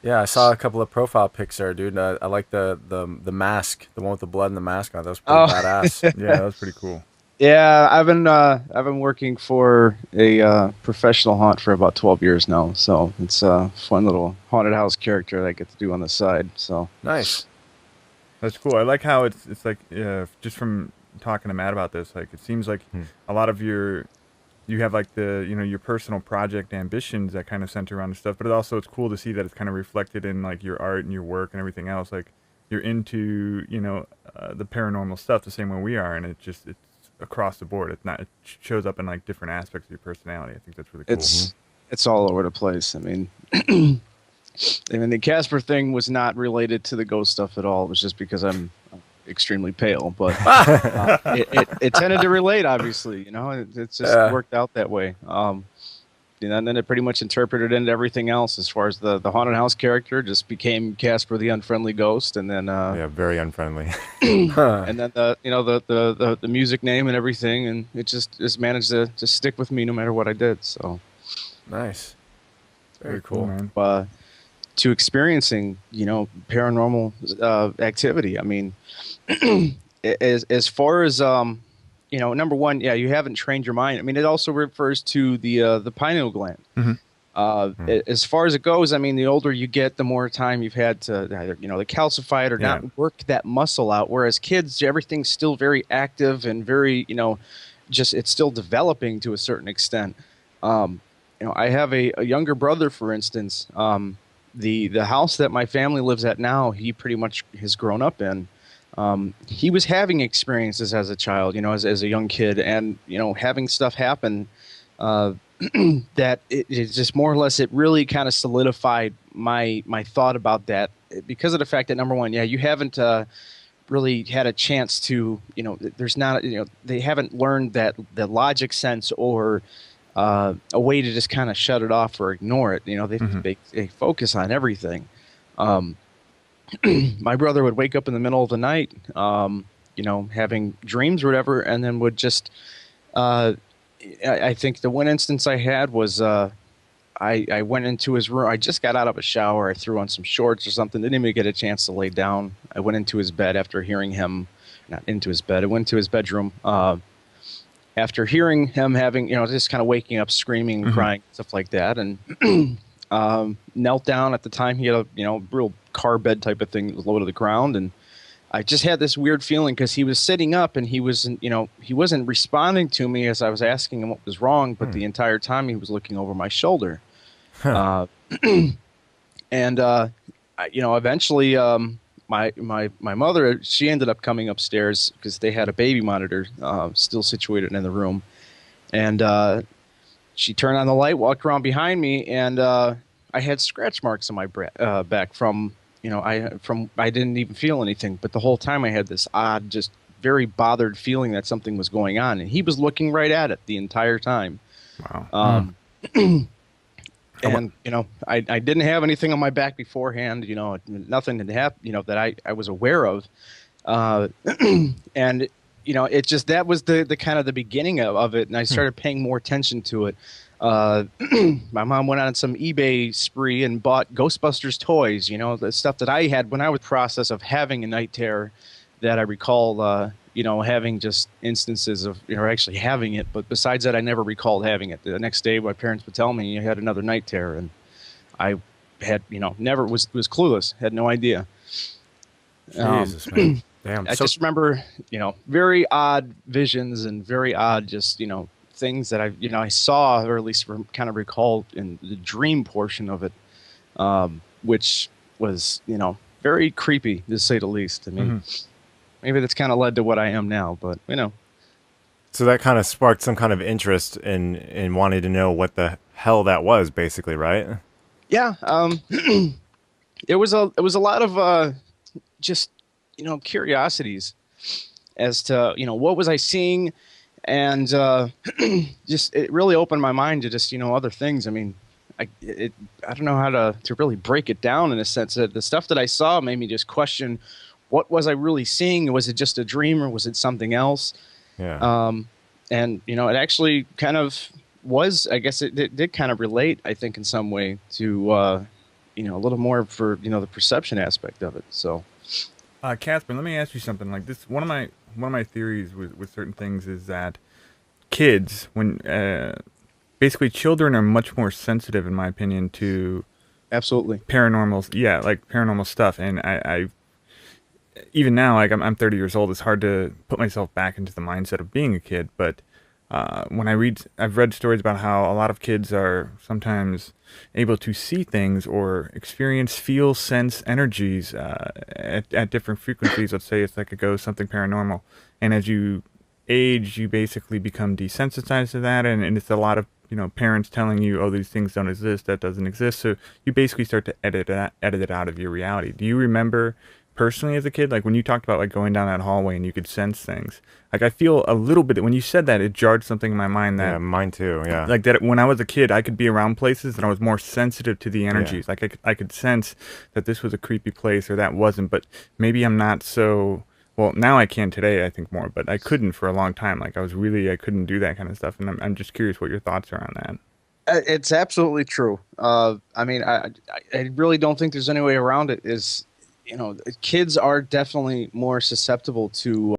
Yeah, I saw a couple of profile pics there, dude. I like the mask, the one with the blood and the mask on. That was pretty badass. Yeah, that was pretty cool. Yeah, I've been working for a professional haunt for about 12 years now, so it's a fun little haunted house character that I get to do on the side. So nice. That's cool. I like how it's just from talking to Matt about this, it seems like a lot of you have your personal project ambitions that kind of center around the stuff, but it's cool to see that it's kind of reflected in your art and your work and everything else. You're into the paranormal stuff the same way we are, and it's across the board. It shows up in different aspects of your personality. I think that's really cool. It's all over the place. I mean, the Kasper thing was not related to the ghost stuff at all. It was just because I'm extremely pale, but it tended to relate. Obviously, it just worked out that way. And then it pretty much interpreted into everything else. As far as the haunted house character, just became Kasper the unfriendly ghost, and then very unfriendly. And then the music name and everything, and it just managed to stick with me no matter what I did. So nice, very cool, man. To experiencing paranormal activity. I mean, as far as number one, you haven't trained your mind. I mean, it also refers to the pineal gland. Mm-hmm. As far as it goes, I mean, the older you get, the more time you've had to either the calcify it or not work that muscle out. Whereas kids, everything's still very active and very it's still developing to a certain extent. I have a younger brother, for instance. The house that my family lives at now, he pretty much has grown up in. he was having experiences as a child, as a young kid, and having stuff happen that it just more or less it really kind of solidified my thought about that because of the fact that number one, yeah, you haven't really had a chance to, there's not, they haven't learned that the logic sense or a way to just kind of shut it off or ignore it. They focus on everything. My brother would wake up in the middle of the night, having dreams or whatever, and then would just, I think the one instance I had was, I went into his room. I just got out of a shower. I threw on some shorts or something. Didn't even get a chance to lay down. I went into his bed after hearing him, not into his bed. I went to his bedroom after hearing him having, just kind of waking up, screaming, crying, stuff like that. And knelt down. At the time, he had a, real car bed type of thing that was low to the ground. And I just had this weird feeling because he was sitting up and he wasn't responding to me as I was asking him what was wrong. But the entire time he was looking over my shoulder. And eventually, my mother, she ended up coming upstairs because they had a baby monitor still situated in the room, and she turned on the light, walked around behind me, and I had scratch marks on my back from I didn't even feel anything, but the whole time I had this odd, just very bothered feeling that something was going on, and he was looking right at it the entire time. Wow. And, I didn't have anything on my back beforehand, nothing had happened, that I was aware of. And, it just, that was the kind of the beginning of it. And I started paying more attention to it. My mom went on some eBay spree and bought Ghostbusters toys, the stuff that I had when I was in the process of having a night terror that I recall, having just instances of, actually having it. But besides that, I never recalled having it. The next day, my parents would tell me you had another night terror. And I had, never was clueless, had no idea. Jesus, man. Damn. I just remember, very odd visions and very odd just, things that I saw, or at least kind of recalled in the dream portion of it, which was, very creepy, to say the least. I mean, maybe that's kind of led to what I am now, but, So that kind of sparked some kind of interest in wanting to know what the hell that was, basically, right? Yeah. It was a lot of just, curiosities as to, what was I seeing? And just it really opened my mind to just, other things. I mean, I don't know how to really break it down in a sense that the stuff that I saw made me just question, what was I really seeing? Was it just a dream or was it something else? Yeah. And, it actually kind of was, I guess it did kind of relate, I think, in some way to, a little more for, the perception aspect of it. So, Kasper, let me ask you something like this. One of my theories with certain things is that kids, when basically children are much more sensitive, in my opinion, to absolutely paranormal stuff. And I even now, like I'm 30 years old, it's hard to put myself back into the mindset of being a kid. But when I've read stories about how a lot of kids are sometimes able to see things or feel, sense energies at different frequencies. Let's say it's like a ghost, something paranormal. And as you age, you basically become desensitized to that. And it's a lot of, parents telling you, oh, these things don't exist, that doesn't exist. So you basically start to edit it out of your reality. Do you remember personally as a kid, like when you talked about like going down that hallway and you could sense things, like I feel a little bit, when you said that, it jarred something in my mind that, yeah, mine too, yeah, like that when I was a kid, I could be around places and I was more sensitive to the energies. Yeah. Like I could sense that this was a creepy place or that wasn't, but maybe I'm not so, well, now I can today, I think more, but I couldn't for a long time. Like I couldn't do that kind of stuff. And I'm just curious what your thoughts are on that. It's absolutely true. I mean, I really don't think there's any way around it. Kids are definitely more susceptible to